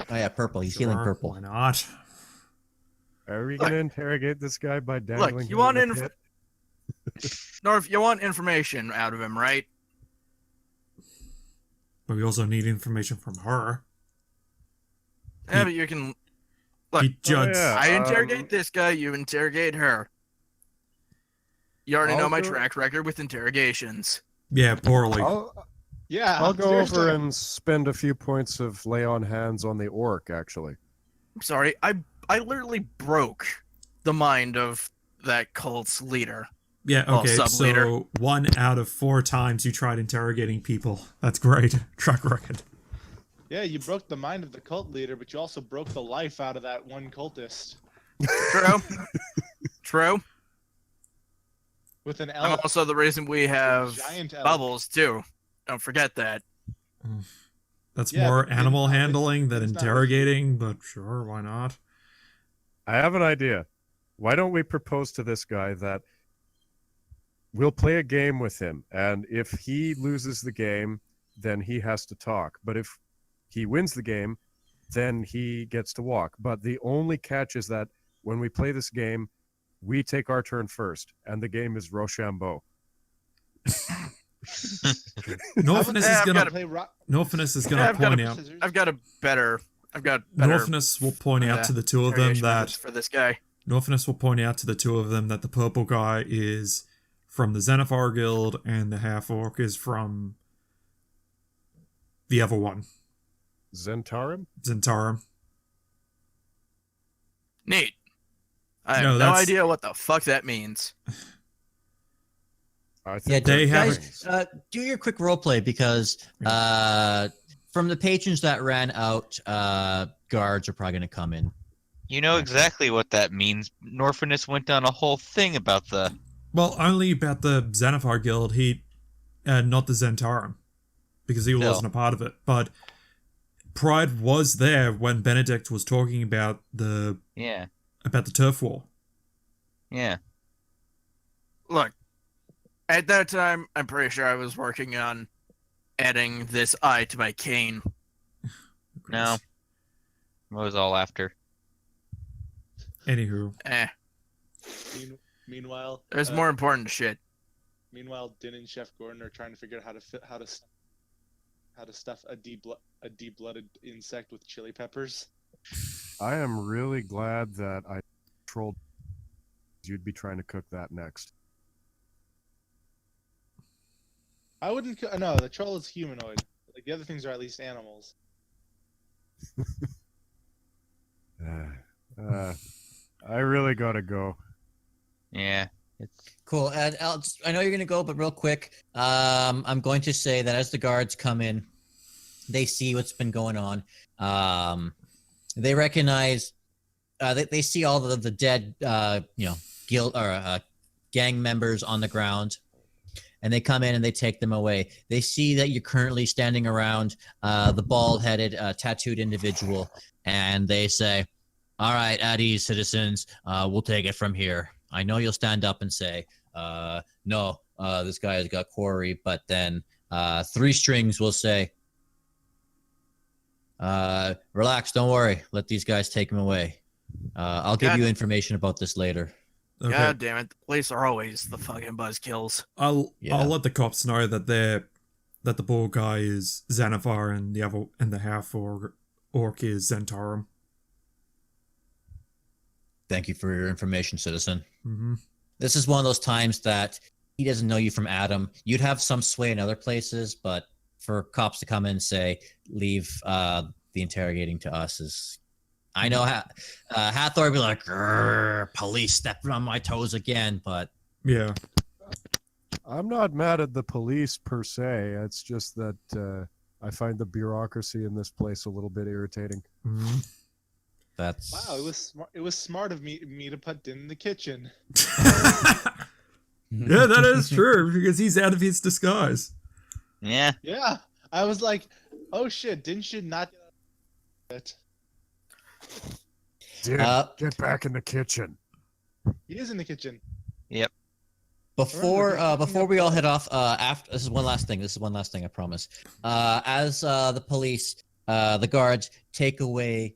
Oh yeah, purple. He's healing Sure, purple. Why not? Are we Look. going to interrogate this guy by dangling you him want in a inf- pit? Norf, you want information out of him, right? But we also need information from her. Yeah, but you can. Look, He judged. yeah. I interrogate this guy, you interrogate her. You already I'll know my go- track record with interrogations. Yeah, poorly. I'll go over seriously. and spend a few points of lay on hands on the orc, actually. I'm sorry, I literally broke the mind of that cult's leader. Yeah, well, okay, sub-leader. so 1 out of 4 times you tried interrogating people. That's great. Track record. Yeah, you broke the mind of the cult leader, but you also broke the life out of that one cultist True. True. with an I'm elk. also the reason we have Giant elk. bubbles too. Don't forget that. That's Yeah, more but it's animal not- handling than it's not- interrogating, but sure, why not? I have an idea. Why don't we propose to this guy that we'll play a game with him, and if he loses the game, then he has to talk. But if he wins the game, then he gets to walk. But the only catch is that when we play this game, we take our turn first, and the game is Rochambeau. Norfinus is I've gonna gotta- play rock. Norfinus is Yeah, gonna I've got point a- out. Scissors. I've got better Norfinus will point out yeah, to the two of them interrogation methods that for this guy. Norfinus will point out to the two of them that the purple guy is from the Xenophar Guild and the half orc is from the other one, Zentarum? Zentarum. Neat. I have No, no that's- idea what the fuck that means. I Yeah, think they they're have- friends. do your quick roleplay because from the patrons that ran out, guards are probably going to come in. You know exactly what that means. Norfinus went on a whole thing about the. Well, only about the Xenophar Guild. He, not the Zentarum, because he Still. wasn't a part of it. But Pride was there when Benedict was talking about the Yeah, turf war. yeah. Look, at that time, I'm pretty sure I was working on adding this eye to my cane. No. What was all after? Anywho, Meanwhile, There's more important shit. Meanwhile, Dynn and Chef Gordon are trying to figure out how to stuff a deep-blooded insect with chili peppers. I am really glad that I trolled. You'd be trying to cook that next. I wouldn't. No, the troll is humanoid. Like the other things are at least animals. I really gotta go. Yeah. Cool. And I know you're gonna go, but real quick, I'm going to say that as the guards come in, they see what's been going on. They recognize, they see all of the dead, guild or gang members on the ground, and they come in and they take them away. They see that you're currently standing around the bald-headed, tattooed individual, and they say, "All right, at ease, citizens. We'll take it from here." I know you'll stand up and say, "No, this guy has got quarry," but then Three Strings will say, "Relax, don't worry. Let these guys take him away. I'll give you information about this later." Okay. God damn it! The police are always the fucking buzzkills. I'll let the cops know that that the bald guy is Xanathar and the half orc is Zentarum. Thank you for your information, citizen. Mm-hmm. This is one of those times that he doesn't know you from Adam. You'd have some sway in other places, but for cops to come in and say, leave the interrogating to us is... I know Hathor would be like, police stepping on my toes again, but... Yeah. I'm not mad at the police per se. It's just that I find the bureaucracy in this place a little bit irritating. Mm-hmm. That's... Wow, it was smart of me to put Dynn in the kitchen. Yeah, that is true, because he's out of his disguise. Yeah. Yeah, I was like, oh shit, Dynn should not get it. Dude, get back in the kitchen. He is in the kitchen. Yep. Before we all head off, after this is one last thing. I promise. As the police, the guards take away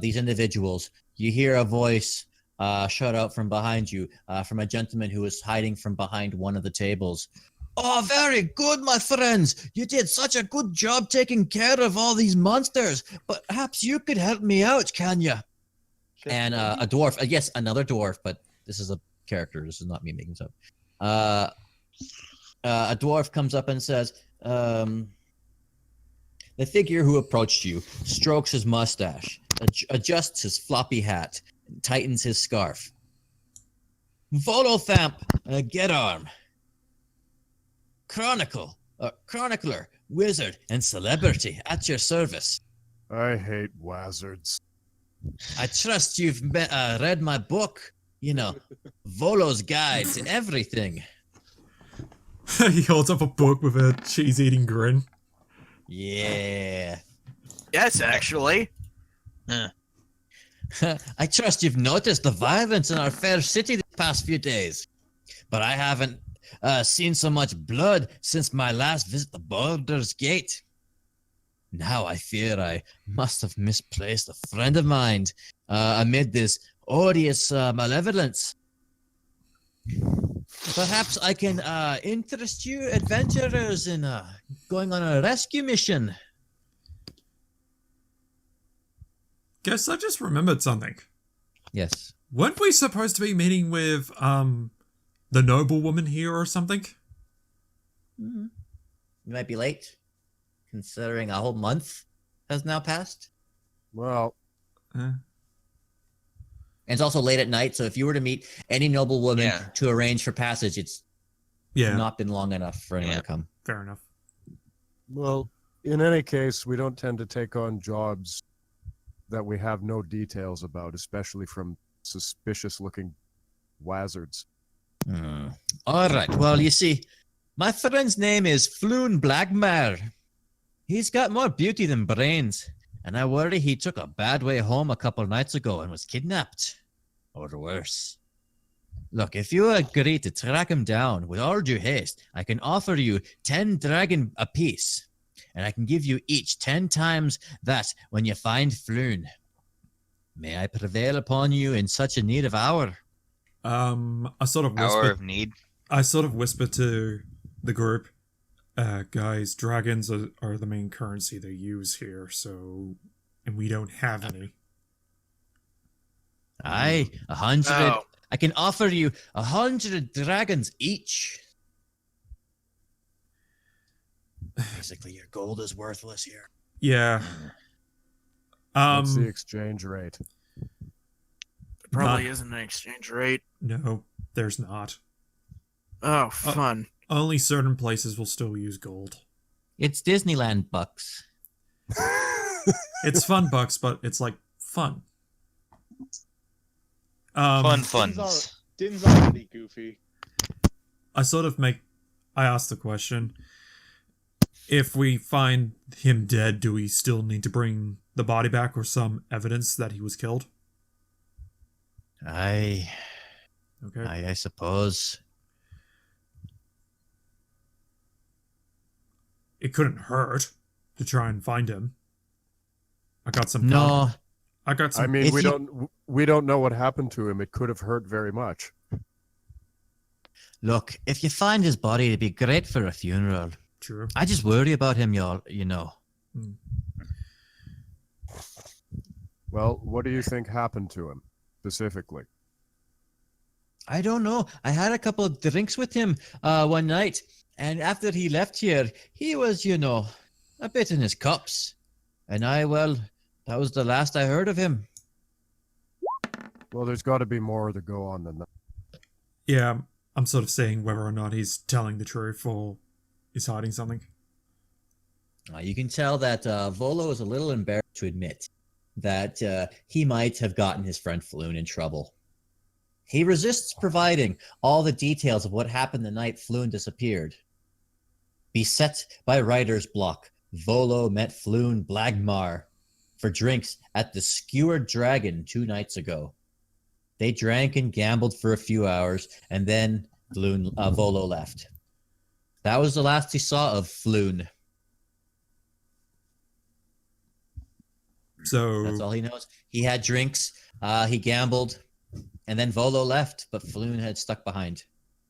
these individuals, you hear a voice shout out from behind you, from a gentleman who is hiding from behind one of the tables. "Oh, very good, my friends. You did such a good job taking care of all these monsters. But perhaps you could help me out, can you?" And a dwarf, yes, another dwarf, but this is a character. This is not me making this up. A dwarf comes up and says, the figure who approached you strokes his mustache, adjusts his floppy hat, and tightens his scarf. "Volothamp, get arm. Chronicler, wizard, and celebrity at your service. I hate wizards. I trust you've read my book. You know, Volo's Guide to Everything." He holds up a book with a cheese-eating grin. Yeah. Yes, actually. I trust you've noticed the violence in our fair city the past few days. But I haven't seen so much blood since my last visit to Baldur's Gate. Now I fear I must have misplaced a friend of mine amid this odious malevolence. Perhaps I can interest you adventurers in going on a rescue mission. Guess I just remembered something. Yes. Weren't we supposed to be meeting with the noblewoman here or something? You might be late, considering a whole month has now passed. Well, And it's also late at night, so if you were to meet any noblewoman to arrange for passage, it's not been long enough for anyone to come. Fair enough. well, in any case, we don't tend to take on jobs that we have no details about, especially from suspicious-looking wizards. All right. Well, you see, my friend's name is Floon Blackmare. He's got more beauty than brains, and I worry he took a bad way home a couple nights ago and was kidnapped. Or worse. Look, if you agree to track him down with all due haste, I can offer you 10 dragon apiece, and I can give you each 10 times that when you find Floon. May I prevail upon you in such a need of hour? I sort of Hour whisper. of need. I sort of whisper to the group, guys, dragons are the main currency they use here, and we don't have any. Aye, 100. Oh. I can offer you 100 dragons each. Basically, your gold is worthless here. Yeah. What's the exchange rate? Probably Not- isn't an exchange rate. No, there's not. Oh, fun. Only certain places will still use gold. It's Disneyland bucks. It's fun bucks, but it's like fun. Fun Dynn's funds. Dynn's already goofy. I asked the question. If we find him dead, do we still need to bring the body back or some evidence that he was killed? I Okay. I suppose. It couldn't hurt to try and find him. I got some. No, I got some. I mean, If we don't know what happened to him. It could have hurt very much. look, if you find his body, it'd be great for a funeral. True. I just worry about him, y'all. You know. Well, what do you think happened to him specifically? I don't know. I had a couple of drinks with him one night, and after he left here, he was, you know, a bit in his cups. And that was the last I heard of him. Well, there's got to be more to go on than that. Yeah, I'm sort of saying whether or not he's telling the truth or he's hiding something. You can tell that Volo is a little embarrassed to admit that he might have gotten his friend Floon in trouble. He resists providing all the details of what happened the night Floon disappeared. Beset by writer's block, Volo met Floon Blagmar for drinks at the Skewered Dragon 2 nights ago. They drank and gambled for a few hours, and then Volo left. That was the last he saw of Floon. So That's all he knows. He had drinks, he gambled, and then Volo left, but Floon had stuck behind.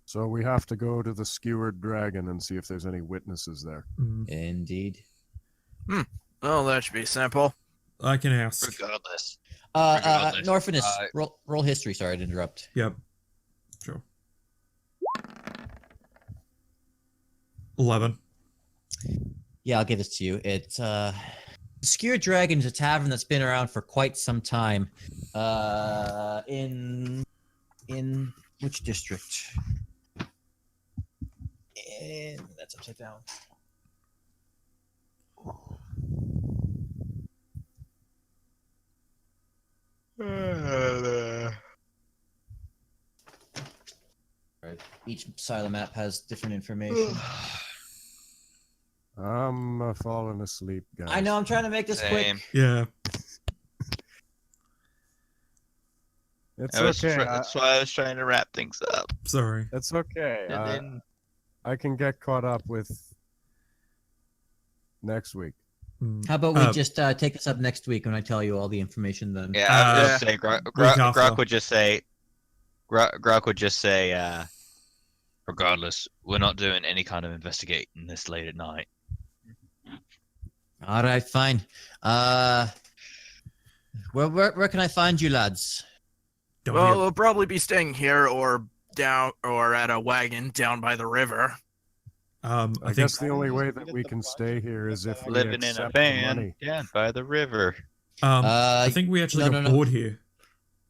So we have to go to the Skewered Dragon and see if there's any witnesses there. Indeed. Oh, that should be simple. I can ask. Regardless. Norfinas, roll history. Sorry to interrupt. Yep. Sure. 11. Yeah, I'll give this to you. It's Skewered Dragon is a tavern that's been around for quite some time. In which district? That's upside down. Right. Each side of the map has different information. I'm falling asleep, guys. I know. I'm trying to make this Same. quick. Yeah. It's That's okay. why I was trying to wrap things up. Sorry. It's okay. And then I can get caught up with next week. How about we just take this up next week when I tell you all the information then? yeah, I was just saying, Groc would just say, regardless, we're not doing any kind of investigating this late at night. All right, fine. Where can I find you lads? Don't Well, hear- we'll probably be staying here or at a wagon down by the river. I I think guess the only way that we can stay here is if we Living in a accept the van money. down by the river. I think we actually got no. bored here.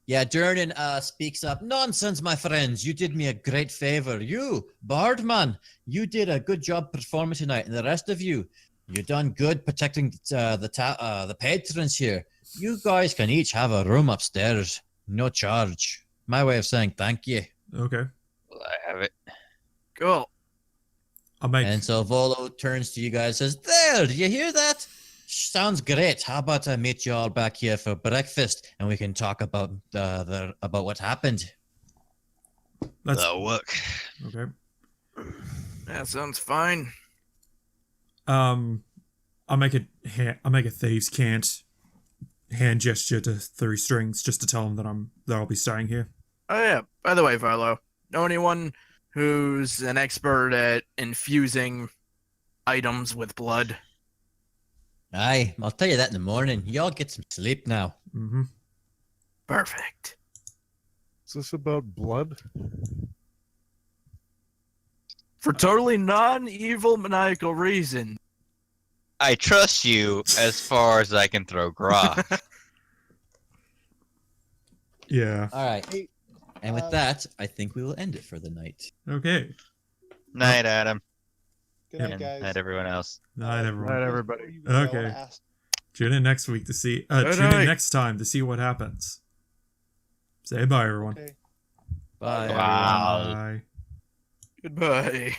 Yeah, Durnan speaks up. Nonsense, my friends. You did me a great favor. You, Bardman, you did a good job performing tonight, and the rest of you, you done good protecting the patrons here. You guys can each have a room upstairs, no charge. My way of saying thank you. Okay. Well, I have it. Cool. I'll make. And so Volo turns to you guys and says, "There, do you hear that? Sounds great. How about I meet you all back here for breakfast, and we can talk about about what happened." That's That'll work. okay. That sounds fine. I'll make a thieves' cant hand gesture to Three Strings just to tell him that I'll be staying here. Oh yeah. By the way, Volo, know anyone who's an expert at infusing items with blood? Aye, I'll tell you that in the morning. Y'all get some sleep now. Mm-hmm. Perfect. Is this about blood? For totally non-evil maniacal reason. I trust you as far as I can throw Groc. Yeah. All right. Hey, And with that, I think we will end it for the night. Okay. Night, Adam. good night, And guys. night, everyone else. Night, everyone. Night, everybody. Before you go, I wanna Okay. ask- Tune in next week to see. Good Tune in night. next time to see what happens. Say bye, everyone. Okay. Bye. Wow. Bye. Goodbye.